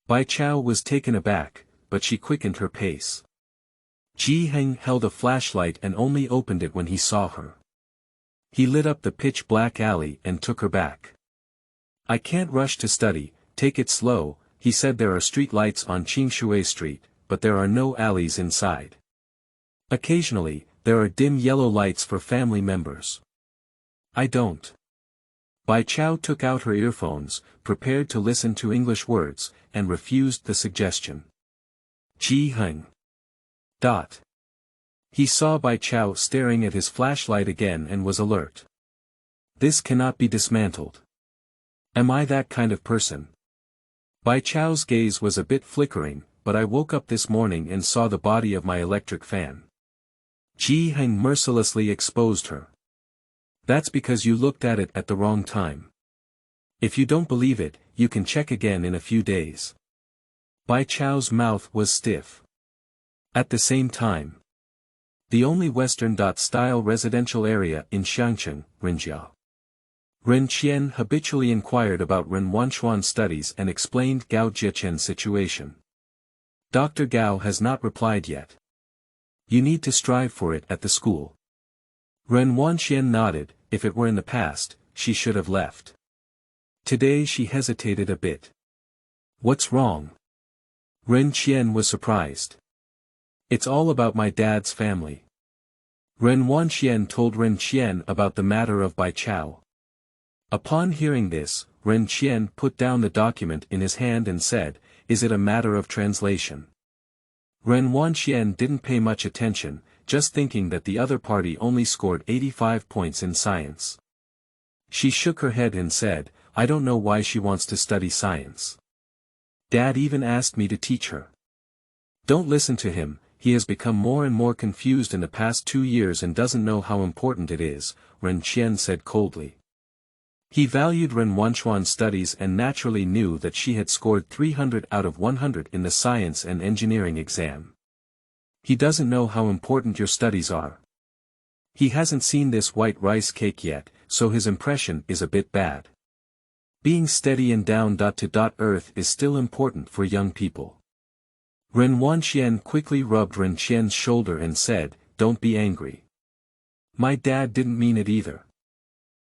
Speaker 1: Bai Cao was taken aback, but she quickened her pace. Jiang held a flashlight and only opened it when he saw her. He lit up the pitch-black alley and took her back. I can't rush to study, take it slow, he said. There are street lights on Qingshui Street, but there are no alleys inside. Occasionally, there are dim yellow lights for family members. I don't. Bai Cao took out her earphones, prepared to listen to English words, and refused the suggestion. Jiang. He saw Bai Cao staring at his flashlight again and was alert. This cannot be dismantled. Am I that kind of person? Bai Cao's gaze was a bit flickering, but I woke up this morning and saw the body of my electric fan. Jiang mercilessly exposed her. That's because you looked at it at the wrong time. If you don't believe it, you can check again in a few days. Bai Cao's mouth was stiff. At the same time, the only Western-style residential area in Xiangcheng, Ren Jia. Ren Qian habitually inquired about Ren Wanchuan's studies and explained Gao Jiachen's situation. Dr. Gao has not replied yet. You need to strive for it at the school. Ren Wanxian nodded. If it were in the past, she should have left. Today she hesitated a bit. What's wrong? Ren Qian was surprised. It's all about my dad's family. Ren Wanxian told Ren Qian about the matter of Bai Cao. Upon hearing this, Ren Qian put down the document in his hand and said, Is it a matter of translation? Ren Wanxian didn't pay much attention, just thinking that the other party only scored 85 points in science. She shook her head and said, I don't know why she wants to study science. Dad even asked me to teach her. Don't listen to him, he has become more and more confused in the past 2 years and doesn't know how important it is, Ren Qian said coldly. He valued Ren Wanchuan's studies and naturally knew that she had scored 300 out of 100 in the science and engineering exam. He doesn't know how important your studies are. He hasn't seen this white rice cake yet, so his impression is a bit bad. Being steady and down to earth is still important for young people. Ren Wanxian quickly rubbed Ren Qian's shoulder and said, "Don't be angry. My dad didn't mean it either.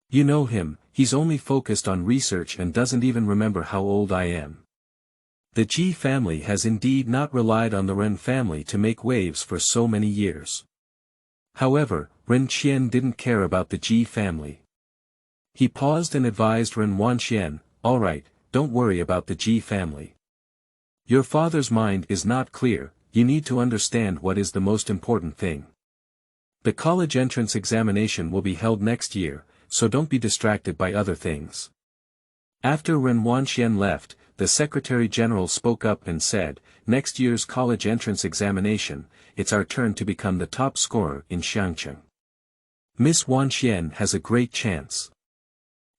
Speaker 1: You know him, he's only focused on research and doesn't even remember how old I am." The Ji family has indeed not relied on the Ren family to make waves for so many years. However, Ren Qian didn't care about the Ji family. He paused and advised Ren Wanxian, "All right, don't worry about the Ji family. Your father's mind is not clear, you need to understand what is the most important thing. The college entrance examination will be held next year, so don't be distracted by other things." After Ren Wanxian left, the Secretary General spoke up and said, "Next year's college entrance examination, it's our turn to become the top scorer in Xiangqing. Miss Wanxian has a great chance.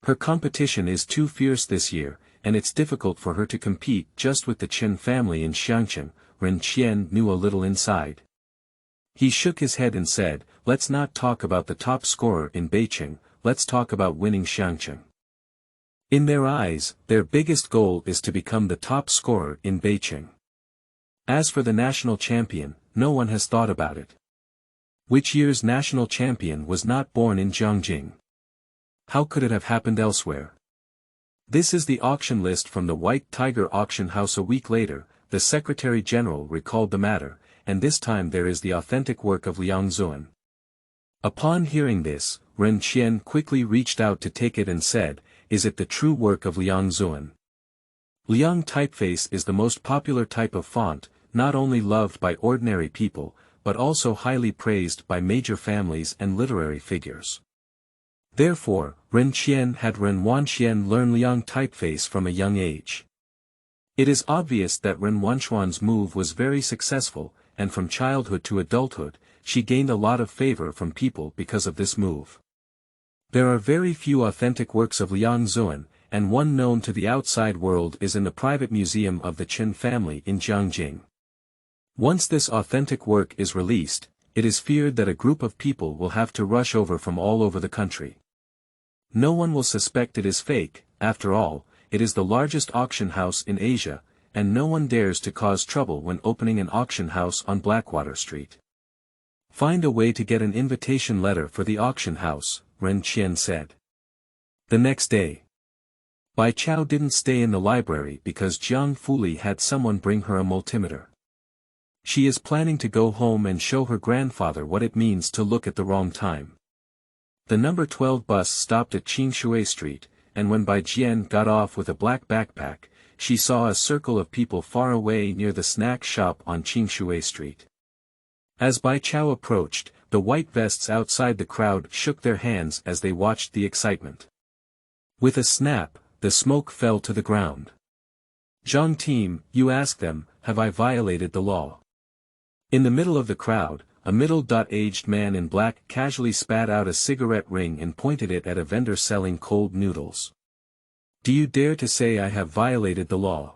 Speaker 1: Her competition is too fierce this year, and it's difficult for her to compete just with the Chen family in Xiangqing." Ren Qian knew a little inside. He shook his head and said, "Let's not talk about the top scorer in Beiqing, let's talk about winning Xiangqing." In their eyes, their biggest goal is to become the top scorer in Beiqing. As for the national champion, no one has thought about it. Which year's national champion was not born in Jiangjing? How could it have happened elsewhere? This is the auction list from the White Tiger auction house. A week later, the Secretary General recalled the matter, and this time there is the authentic work of Liang Zuan. Upon hearing this, Ren Qian quickly reached out to take it and said, "Is it the true work of Liang Zuan?" Liang typeface is the most popular type of font, not only loved by ordinary people, but also highly praised by major families and literary figures. Therefore, Ren Qian had Ren Wanxian learn Liang typeface from a young age. It is obvious that Ren Wanchuan's move was very successful, and from childhood to adulthood, she gained a lot of favor from people because of this move. There are very few authentic works of Liang Zuan, and one known to the outside world is in the private museum of the Chen family in Jiangjing. Once this authentic work is released, it is feared that a group of people will have to rush over from all over the country. No one will suspect it is fake, after all, it is the largest auction house in Asia, and no one dares to cause trouble when opening an auction house on Blackwater Street. "Find a way to get an invitation letter for the auction house," Ren Qian said. The next day, Bai Chao didn't stay in the library because Jiang Fuli had someone bring her a multimeter. She is planning to go home and show her grandfather what it means to look at the wrong time. The number 12 bus stopped at Qingshui Street, and when Bai Jian got off with a black backpack, she saw a circle of people far away near the snack shop on Qingshui Street. As Bai Chao approached, the white vests outside the crowd shook their hands as they watched the excitement. With a snap, the smoke fell to the ground. "Jiang team, you ask them, have I violated the law?" In the middle of the crowd, a middle-aged man in black casually spat out a cigarette ring and pointed it at a vendor selling cold noodles. "Do you dare to say I have violated the law?"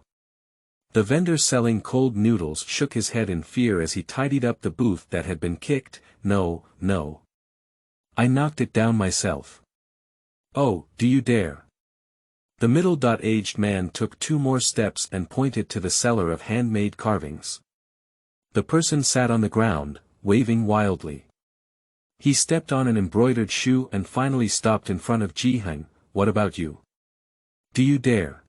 Speaker 1: The vendor selling cold noodles shook his head in fear as he tidied up the booth that had been kicked. No. I knocked it down myself." "Oh, do you dare?" The middle-aged man took 2 more steps and pointed to the seller of handmade carvings. The person sat on the ground, waving wildly. He stepped on an embroidered shoe and finally stopped in front of Jiang. "What about you? Do you dare?"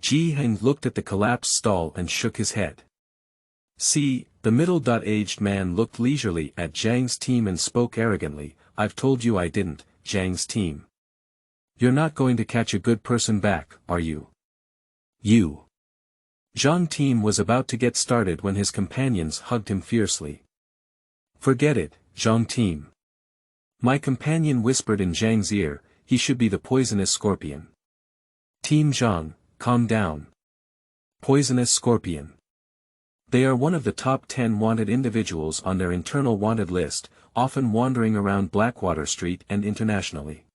Speaker 1: Jiang looked at the collapsed stall and shook his head. "See," the middle-aged man looked leisurely at Jiang's team and spoke arrogantly, "I've told you I didn't, Jiang's team. You're not going to catch a good person back, are you?" "You." Jiang team was about to get started when his companions hugged him fiercely. "Forget it, Jiang team." My companion whispered in Jiang's ear, "He should be the poisonous scorpion." "Team Jiang, calm down. Poisonous scorpion. They are one of the top 10 wanted individuals on their internal wanted list, often wandering around Blackwater Street and internationally.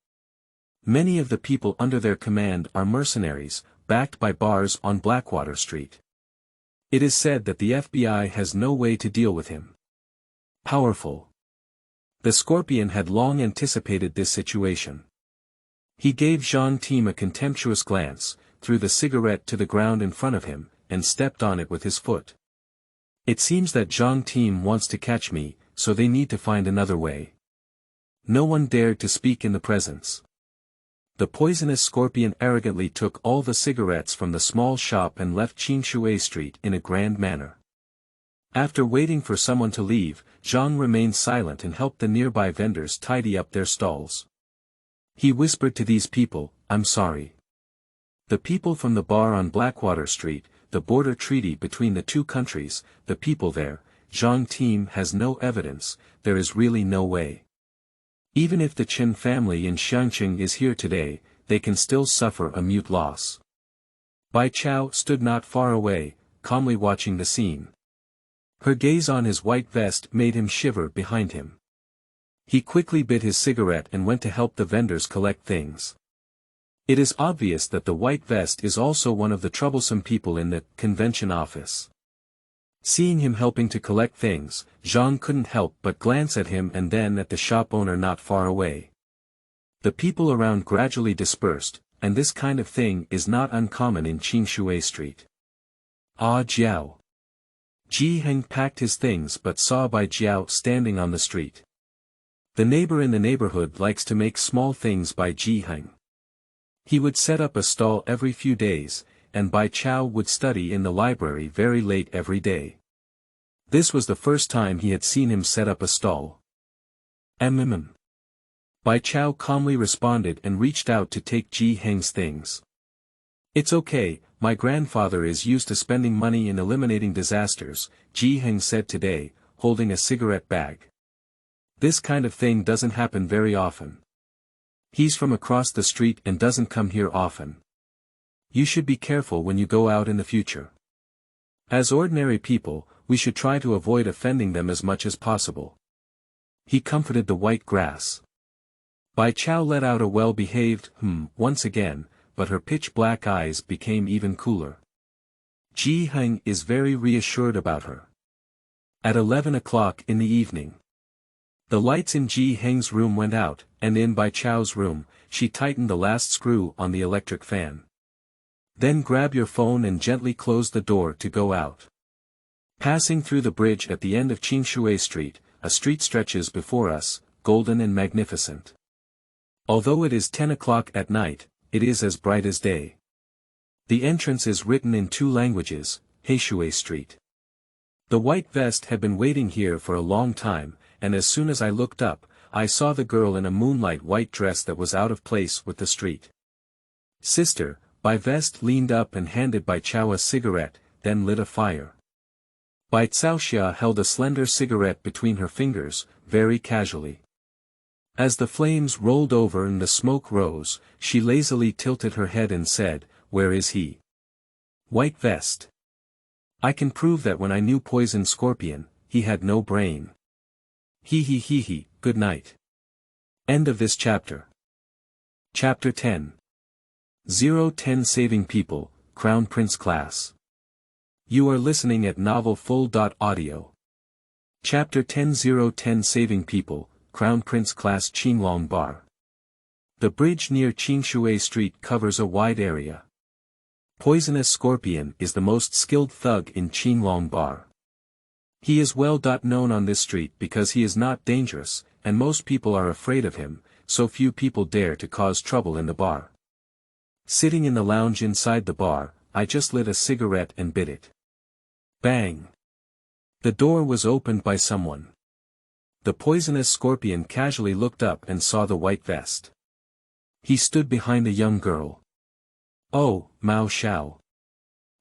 Speaker 1: Many of the people under their command are mercenaries, backed by bars on Blackwater Street. It is said that the FBI has no way to deal with him. Powerful. The Scorpion had long anticipated this situation. He gave Jiang a contemptuous glance, threw the cigarette to the ground in front of him, and stepped on it with his foot. It seems that Jiang wants to catch me, so they need to find another way. No one dared to speak in the presence. The poisonous Scorpion arrogantly took all the cigarettes from the small shop and left Qingshui Street in a grand manner. After waiting for someone to leave, Jiang remained silent and helped the nearby vendors tidy up their stalls. He whispered to these people, "I'm sorry." The people from the bar on Blackwater Street, the border treaty between the two countries, the people there, Jiang has no evidence, there is really no way. Even if the Qin family in Jiangjing is here today, they can still suffer a mute loss. Bai Cao stood not far away, calmly watching the scene. Her gaze on his white vest made him shiver behind him. He quickly bit his cigarette and went to help the vendors collect things. It is obvious that the white vest is also one of the troublesome people in the convention office. Seeing him helping to collect things, Jiang couldn't help but glance at him and then at the shop owner not far away. The people around gradually dispersed, and this kind of thing is not uncommon in Qingshui Street. Ah Jiao. Jiang packed his things but saw Bai Jiao standing on the street. The neighbor in the neighborhood likes to make small things by Jiang. He would set up a stall every few days, and Bai Cao would study in the library very late every day. This was the first time he had seen him set up a stall. Bai Cao calmly responded and reached out to take Jiang's things. "It's okay, my grandfather is used to spending money in eliminating disasters," Jiang said today, holding a cigarette bag. "This kind of thing doesn't happen very often. He's from across the street and doesn't come here often. You should be careful when you go out in the future. As ordinary people, we should try to avoid offending them as much as possible." He comforted the white grass. Bai Cao let out a well-behaved once again, but her pitch-black eyes became even cooler. Jiang is very reassured about her. At 11 o'clock in the evening, the lights in Jiang's room went out, and in Bai Cao's room, she tightened the last screw on the electric fan. "Then grab your phone and gently close the door to go out." Passing through the bridge at the end of Qingshui Street, a street stretches before us, golden and magnificent. Although it is 10 o'clock at night, it is as bright as day. The entrance is written in 2 languages, Qingshui Street. The white vest had been waiting here for a long time, and as soon as I looked up, I saw the girl in a moonlight white dress that was out of place with the street. "Sister," Bai Vest leaned up and handed Bai Cao a cigarette, then lit a fire. Bai Caoxia held a slender cigarette between her fingers, very casually. As the flames rolled over and the smoke rose, she lazily tilted her head and said, "Where is he?" "White Vest. I can prove that when I knew Poison Scorpion, he had no brain. He, good night." End of this chapter. Chapter 10. 010 Saving People, Crown Prince Class. You are listening at novelfull.audio. Chapter 10. 010 Saving People, Crown Prince Class. Qinglong Bar. The bridge near Qingshui Street covers a wide area. Poisonous Scorpion is the most skilled thug in Qinglong Bar. He is well known on this street because he is not dangerous, and most people are afraid of him, so few people dare to cause trouble in the bar. Sitting in the lounge inside the bar, I just lit a cigarette and bit it. Bang! The door was opened by someone. The poisonous Scorpion casually looked up and saw the white vest. He stood behind a young girl. "Oh, Mao Xiao."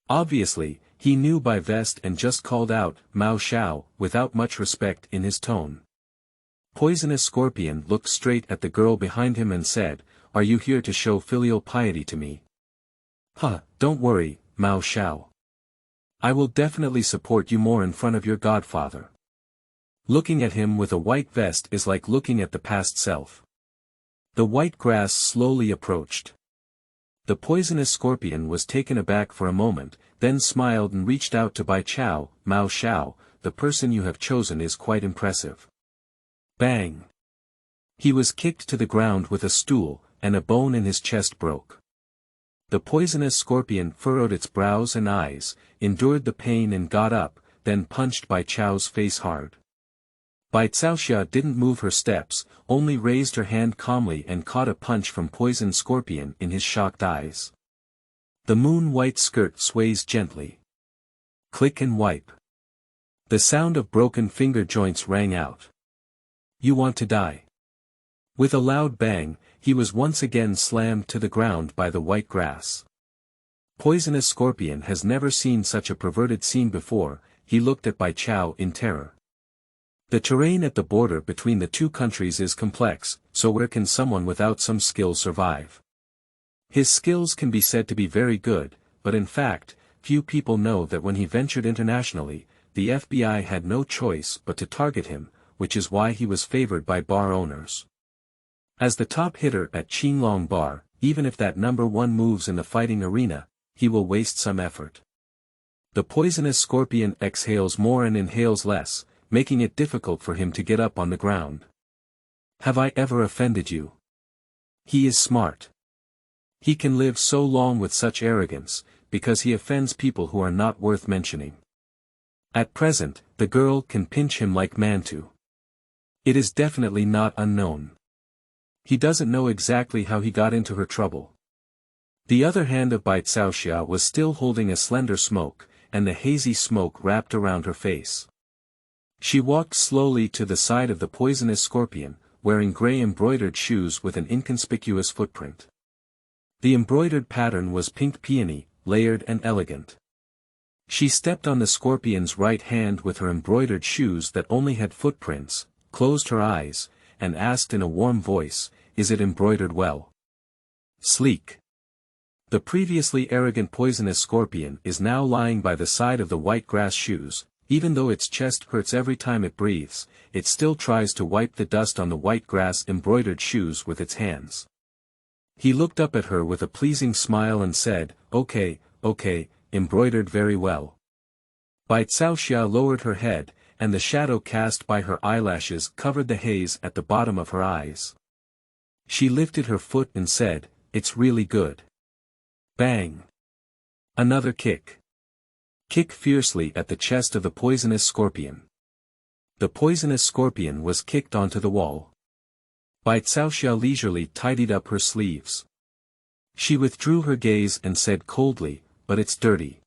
Speaker 1: Obviously, he knew Bai Vest and just called out, "Mao Xiao," without much respect in his tone. Poisonous Scorpion looked straight at the girl behind him and said, "Are you here to show filial piety to me?" Don't worry, Mao Xiao. I will definitely support you more in front of your godfather." Looking at him with a white vest is like looking at the past self. The white grass slowly approached. The poisonous scorpion was taken aback for a moment, then smiled and reached out to Bai Cao. Mao Xiao, the person you have chosen is quite impressive. Bang! He was kicked to the ground with a stool, and a bone in his chest broke. The poisonous scorpion furrowed its brows and eyes, endured the pain and got up, then punched Bai Cao's face hard. Bai Caoxia didn't move her steps, only raised her hand calmly and caught a punch from poisoned scorpion in his shocked eyes. The moon-white skirt sways gently. Click and wipe. The sound of broken finger joints rang out. You want to die? With a loud bang, he was once again slammed to the ground by the white grass. Poisonous scorpion has never seen such a perverted scene before. He looked at Bai Cao in terror. The terrain at the border between the two countries is complex, so where can someone without some skill survive? His skills can be said to be very good, but in fact, few people know that when he ventured internationally, the FBI had no choice but to target him, which is why he was favored by bar owners. As the top hitter at Qinglong Bar, even if that number one moves in the fighting arena, he will waste some effort. The poisonous scorpion exhales more and inhales less, making it difficult for him to get up on the ground. Have I ever offended you? He is smart. He can live so long with such arrogance, because he offends people who are not worth mentioning. At present, the girl can pinch him like Mantu. It is definitely not unknown. He doesn't know exactly how he got into her trouble. The other hand of Bai Caoxia was still holding a slender smoke, and the hazy smoke wrapped around her face. She walked slowly to the side of the poisonous scorpion, wearing grey embroidered shoes with an inconspicuous footprint. The embroidered pattern was pink peony, layered and elegant. She stepped on the scorpion's right hand with her embroidered shoes that only had footprints, closed her eyes, and asked in a warm voice, "Is it embroidered well?" Sleek. The previously arrogant poisonous scorpion is now lying by the side of the white grass shoes. Even though its chest hurts every time it breathes, it still tries to wipe the dust on the white grass embroidered shoes with its hands. He looked up at her with a pleasing smile and said, "Okay, embroidered very well." Bai Caoxia lowered her head, and the shadow cast by her eyelashes covered the haze at the bottom of her eyes. She lifted her foot and said, "It's really good." Bang! Another kick. Kick fiercely at the chest of the poisonous scorpion. The poisonous scorpion was kicked onto the wall. Bai Caoxia leisurely tidied up her sleeves. She withdrew her gaze and said coldly, "But it's dirty."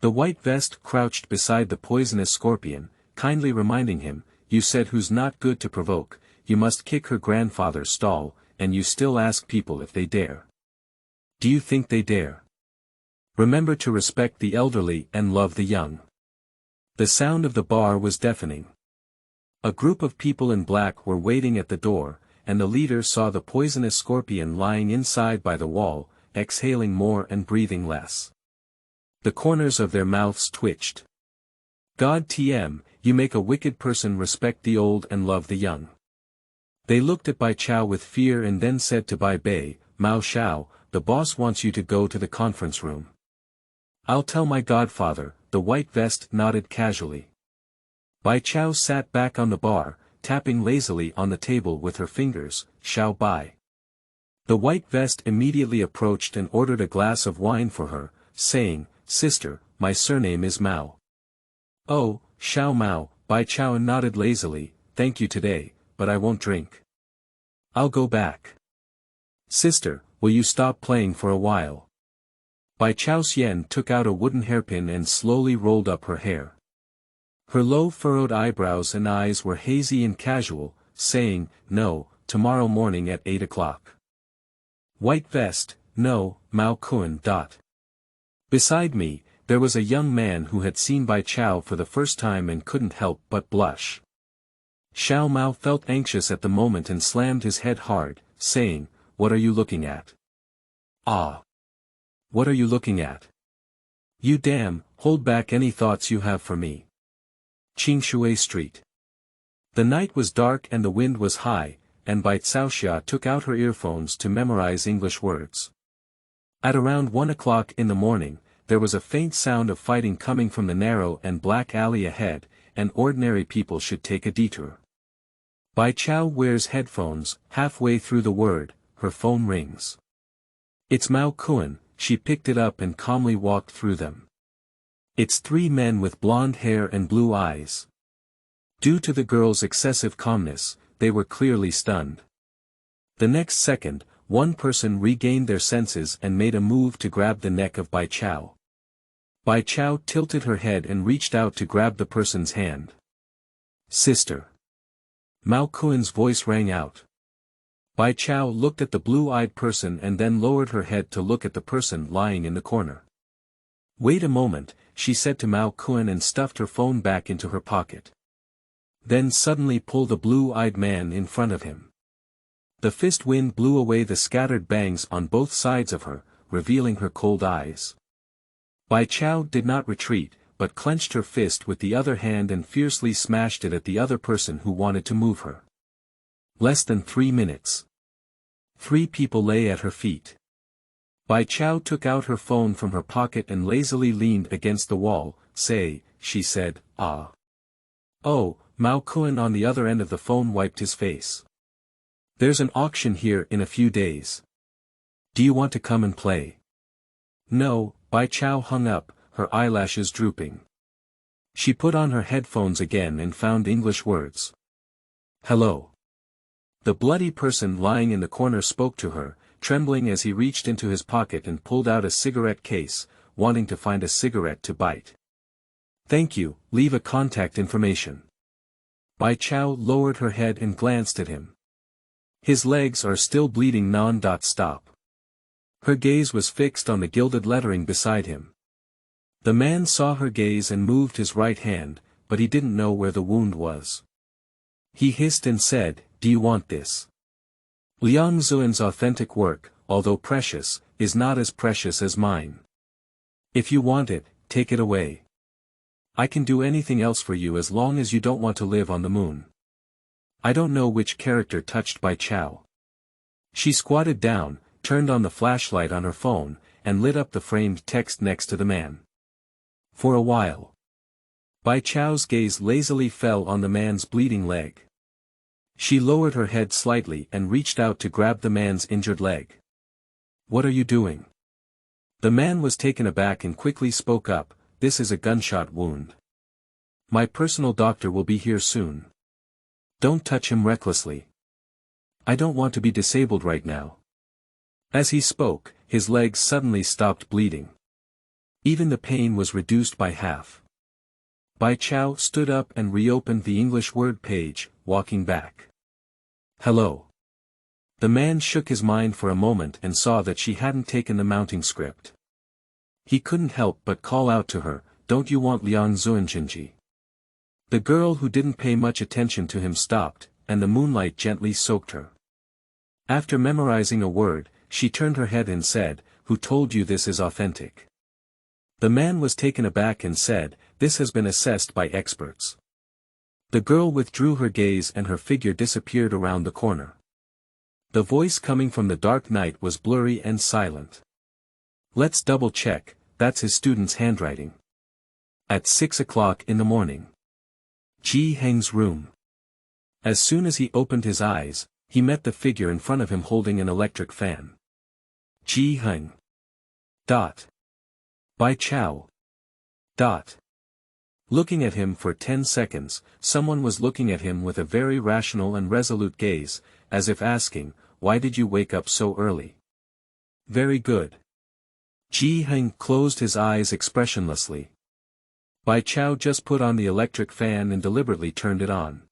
Speaker 1: The white vest crouched beside the poisonous scorpion, kindly reminding him, "You said who's not good to provoke, you must kick her grandfather's stall, and you still ask people if they dare. Do you think they dare? Remember to respect the elderly and love the young." The sound of the bar was deafening. A group of people in black were waiting at the door, and the leader saw the poisonous scorpion lying inside by the wall, exhaling more and breathing less. The corners of their mouths twitched. "God TM, you make a wicked person respect the old and love the young." They looked at Bai Cao with fear and then said to Bai Bei, "Mao Xiao, the boss wants you to go to the conference room." "I'll tell my godfather," the white vest nodded casually. Bai Cao sat back on the bar, tapping lazily on the table with her fingers, "Xiao Bai." The white vest immediately approached and ordered a glass of wine for her, saying, "Sister, my surname is Mao." "Oh, Xiao Mao," Bai Cao nodded lazily, "thank you today, but I won't drink. I'll go back." "Sister, will you stop playing for a while?" Bai Caoxian took out a wooden hairpin and slowly rolled up her hair. Her low furrowed eyebrows and eyes were hazy and casual, saying, "No, tomorrow morning at 8 o'clock. White vest, no, Mao Kun. Beside me, there was a young man who had seen Bai Cao for the first time and couldn't help but blush. Xiao Mao felt anxious at the moment and slammed his head hard, saying, "What are you looking at?" "Ah. What are you looking at? You damn, hold back any thoughts you have for me." Qingshui Street. The night was dark and the wind was high, and Bai Caoxia took out her earphones to memorize English words. At around 1 o'clock in the morning, there was a faint sound of fighting coming from the narrow and black alley ahead, and ordinary people should take a detour. Bai Cao wears headphones. Halfway through the word, her phone rings. It's Mao Kuan. She picked it up and calmly walked through them. It's 3 men with blonde hair and blue eyes. Due to the girl's excessive calmness, they were clearly stunned. The next second, one person regained their senses and made a move to grab the neck of Bai Cao. Bai Cao tilted her head and reached out to grab the person's hand. "Sister." Mao Kuan's voice rang out. Bai Cao looked at the blue-eyed person and then lowered her head to look at the person lying in the corner. "Wait a moment," she said to Mao Kuan and stuffed her phone back into her pocket. Then suddenly pulled the blue-eyed man in front of him. The fist wind blew away the scattered bangs on both sides of her, revealing her cold eyes. Bai Cao did not retreat, but clenched her fist with the other hand and fiercely smashed it at the other person who wanted to move her. Less than 3 minutes. 3 people lay at her feet. Bai Cao took out her phone from her pocket and lazily leaned against the wall. "Say," she said, "ah." "Oh," Mao Kuan on the other end of the phone wiped his face. "There's an auction here in a few days. Do you want to come and play?" "No," Bai Cao hung up, her eyelashes drooping. She put on her headphones again and found English words. "Hello." The bloody person lying in the corner spoke to her, trembling as he reached into his pocket and pulled out a cigarette case, wanting to find a cigarette to bite. "Thank you, leave a contact information." Bai Cao lowered her head and glanced at him. "His legs are still bleeding non-stop." Her gaze was fixed on the gilded lettering beside him. The man saw her gaze and moved his right hand, but he didn't know where the wound was. He hissed and said, "Do you want this?" Liang Zuan's authentic work, although precious, is not as precious as mine. If you want it, take it away. I can do anything else for you as long as you don't want to live on the moon. I don't know which character touched Bai Cao. She squatted down, turned on the flashlight on her phone, and lit up the framed text next to the man. For a while, Bai Cao's gaze lazily fell on the man's bleeding leg. She lowered her head slightly and reached out to grab the man's injured leg. "What are you doing?" The man was taken aback and quickly spoke up, "This is a gunshot wound. My personal doctor will be here soon. Don't touch him recklessly. I don't want to be disabled right now." As he spoke, his legs suddenly stopped bleeding. Even the pain was reduced by half. Bai Cao stood up and reopened the English word page, walking back. "Hello." The man shook his mind for a moment and saw that she hadn't taken the mounting script. He couldn't help but call out to her, "Don't you want Liang Zuanjinji?" The girl who didn't pay much attention to him stopped, and the moonlight gently soaked her. After memorizing a word, she turned her head and said, "Who told you this is authentic?" The man was taken aback and said, "This has been assessed by experts." The girl withdrew her gaze and her figure disappeared around the corner. The voice coming from the dark night was blurry and silent. "Let's double-check, that's his student's handwriting." At 6 o'clock in the morning. Jiang's room. As soon as he opened his eyes, he met the figure in front of him holding an electric fan. Jiang. Bai Cao. Looking at him for 10 seconds, someone was looking at him with a very rational and resolute gaze, as if asking, "Why did you wake up so early?" "Very good." Jiang closed his eyes expressionlessly. Bai Cao just put on the electric fan and deliberately turned it on.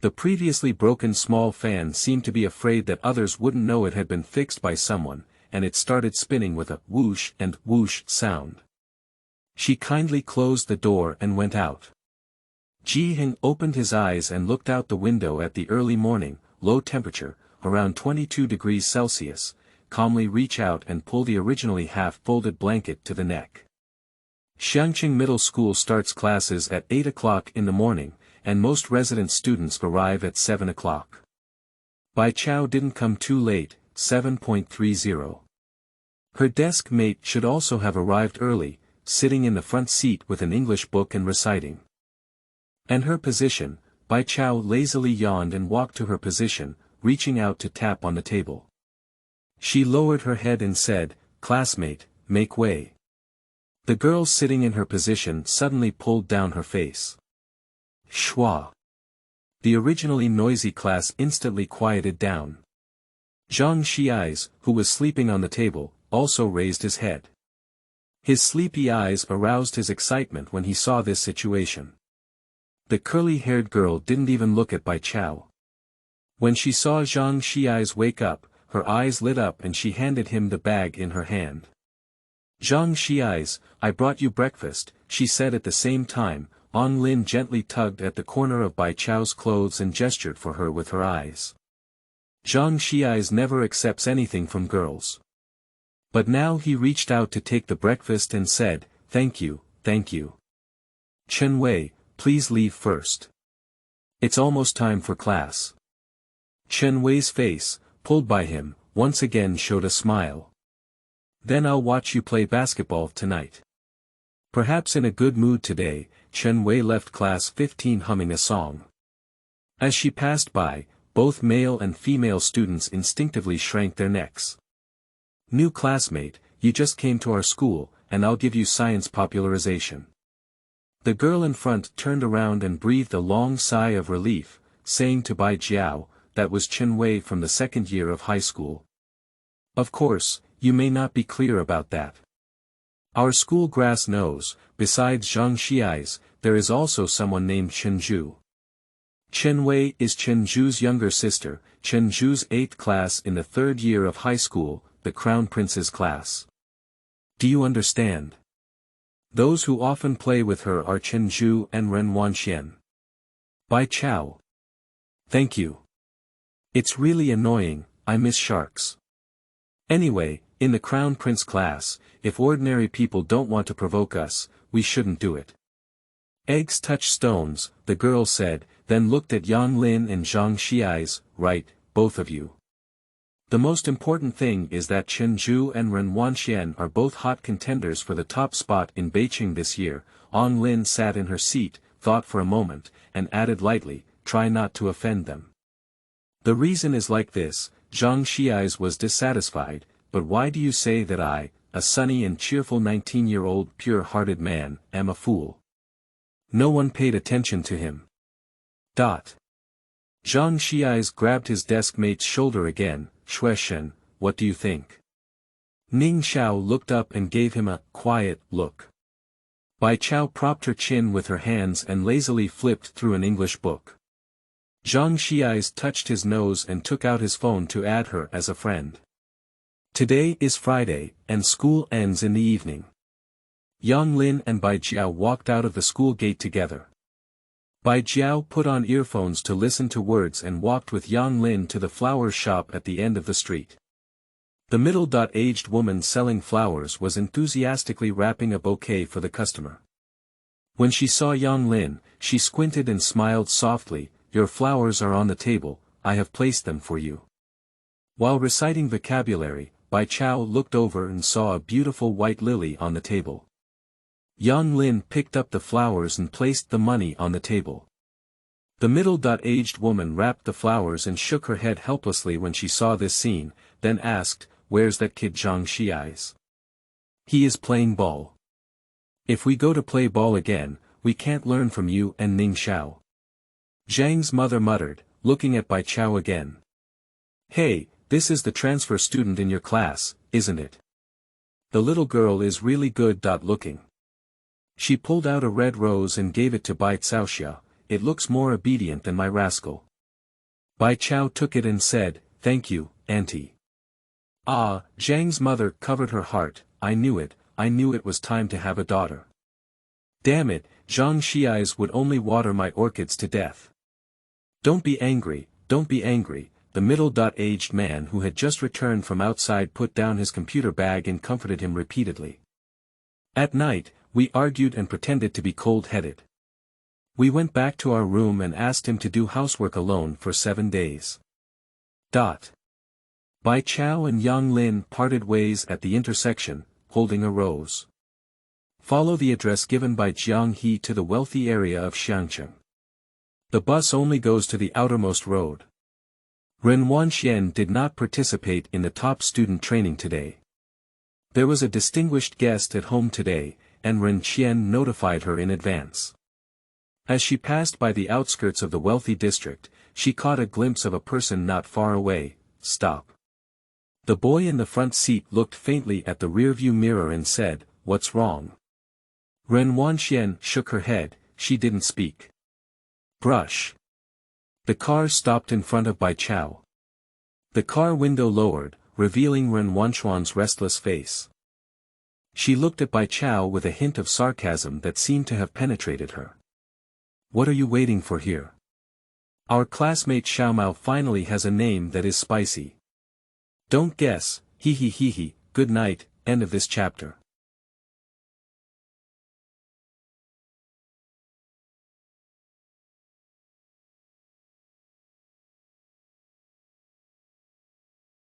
Speaker 1: The previously broken small fan seemed to be afraid that others wouldn't know it had been fixed by someone, and it started spinning with a whoosh and whoosh sound. She kindly closed the door and went out. Jiang opened his eyes and looked out the window at the early morning, low temperature, around 22 degrees Celsius, calmly reach out and pull the originally half-folded blanket to the neck. Jiangjing Middle School starts classes at 8 o'clock in the morning, and most resident students arrive at 7 o'clock. Bai Chao didn't come too late, 7.30. Her desk mate should also have arrived early, sitting in the front seat with an English book and reciting. And her position, Bai Chao lazily yawned and walked to her position, reaching out to tap on the table. She lowered her head and said, "Classmate, make way." The girl sitting in her position suddenly pulled down her face. Schwa. The originally noisy class instantly quieted down. Zhang Xiai's, who was sleeping on the table, also raised his head. His sleepy eyes aroused his excitement when he saw this situation. The curly-haired girl didn't even look at Bai Chao. When she saw Zhang Xiai's wake up, her eyes lit up and she handed him the bag in her hand. "Zhang Xiai's, I brought you breakfast," she said at the same time. On Lin gently tugged at the corner of Bai Chao's clothes and gestured for her with her eyes. Zhang Xiai's never accepts anything from girls. But now he reached out to take the breakfast and said, "Thank you, thank you. Chen Wei, please leave first. It's almost time for class." Chen Wei's face, pulled by him, once again showed a smile. "Then I'll watch you play basketball tonight." Perhaps in a good mood today, Chen Wei left class 15 humming a song. As she passed by, both male and female students instinctively shrank their necks. "New classmate, you just came to our school, and I'll give you science popularization." The girl in front turned around and breathed a long sigh of relief, saying to Bai Jiao, "That was Chen Wei from the second year of high school." "Of course, you may not be clear about that. Our school grass knows, besides Zhang Xiai's, there is also someone named Chen Zhu. Chen Wei is Chen Zhu's younger sister, Chen Zhu's 8th class in the 3rd year of high school, the Crown Prince's class. Do you understand? Those who often play with her are Chen Zhu and Ren Wanxian." "Bai Chao. Thank you. It's really annoying, I miss sharks. Anyway, in the Crown Prince class, if ordinary people don't want to provoke us, we shouldn't do it." "Eggs touch stones," the girl said, then looked at Yang Lin and Zhang Xiai's, "Right, both of you. The most important thing is that Chen Zhu and Ren Wanxian are both hot contenders for the top spot in Beijing this year." On Lin sat in her seat, thought for a moment, and added lightly, "Try not to offend them. The reason is like this." Zhang Xiai's was dissatisfied, "But why do you say that I, a sunny and cheerful 19-year-old pure-hearted man, am a fool?" No one paid attention to him. Zhang Xiai's grabbed his desk mate's shoulder again. "Shui Shen, what do you think?" Ning Xiao looked up and gave him a quiet look. Bai Chao propped her chin with her hands and lazily flipped through an English book. Zhang Xiai's touched his nose and took out his phone to add her as a friend. Today is Friday, and school ends in the evening. Yang Lin and Bai Jiao walked out of the school gate together. Bai Jiao put on earphones to listen to words and walked with Yang Lin to the flower shop at the end of the street. The middle-aged woman selling flowers was enthusiastically wrapping a bouquet for the customer. When she saw Yang Lin, she squinted and smiled softly. "Your flowers are on the table, I have placed them for you." While reciting vocabulary, Bai Chao looked over and saw a beautiful white lily on the table. Yang Lin picked up the flowers and placed the money on the table. The middle-aged woman wrapped the flowers and shook her head helplessly when she saw this scene, then asked, "Where's that kid Zhang Xiai's?" "He is playing ball. If we go to play ball again, we can't learn from you and Ning Xiao." Zhang's mother muttered, looking at Bai Chao again. "Hey, this is the transfer student in your class, isn't it? The little girl is really good. Looking." She pulled out a red rose and gave it to Bai Caoxia. "It looks more obedient than my rascal." Bai Chao took it and said, "Thank you, auntie." Ah, Zhang's mother covered her heart. I knew it was time to have a daughter. Damn it, Zhang Xiai's would only water my orchids to death. Don't be angry, the middle-aged man who had just returned from outside put down his computer bag and comforted him repeatedly. At night, we argued and pretended to be cold-headed. We went back to our room and asked him to do housework alone for 7 days. Bai Chao and Yang Lin parted ways at the intersection, holding a rose. Follow the address given by Jiang He to the wealthy area of Xiangcheng. The bus only goes to the outermost road. Ren Wanxian did not participate in the top student training today. There was a distinguished guest at home today, and Ren Qian notified her in advance. As she passed by the outskirts of the wealthy district, she caught a glimpse of a person not far away. Stop. The boy in the front seat looked faintly at the rearview mirror and said, "What's wrong?" Ren Wanxian shook her head, she didn't speak. Brush. The car stopped in front of Bai Chao. The car window lowered, revealing Ren Wanxuan's restless face. She looked at Bai Chao with a hint of sarcasm that seemed to have penetrated her. "What are you waiting for here? Our classmate Xiaomao finally has a name that is spicy. Don't guess, hee hee hee hee, good night, end of this chapter."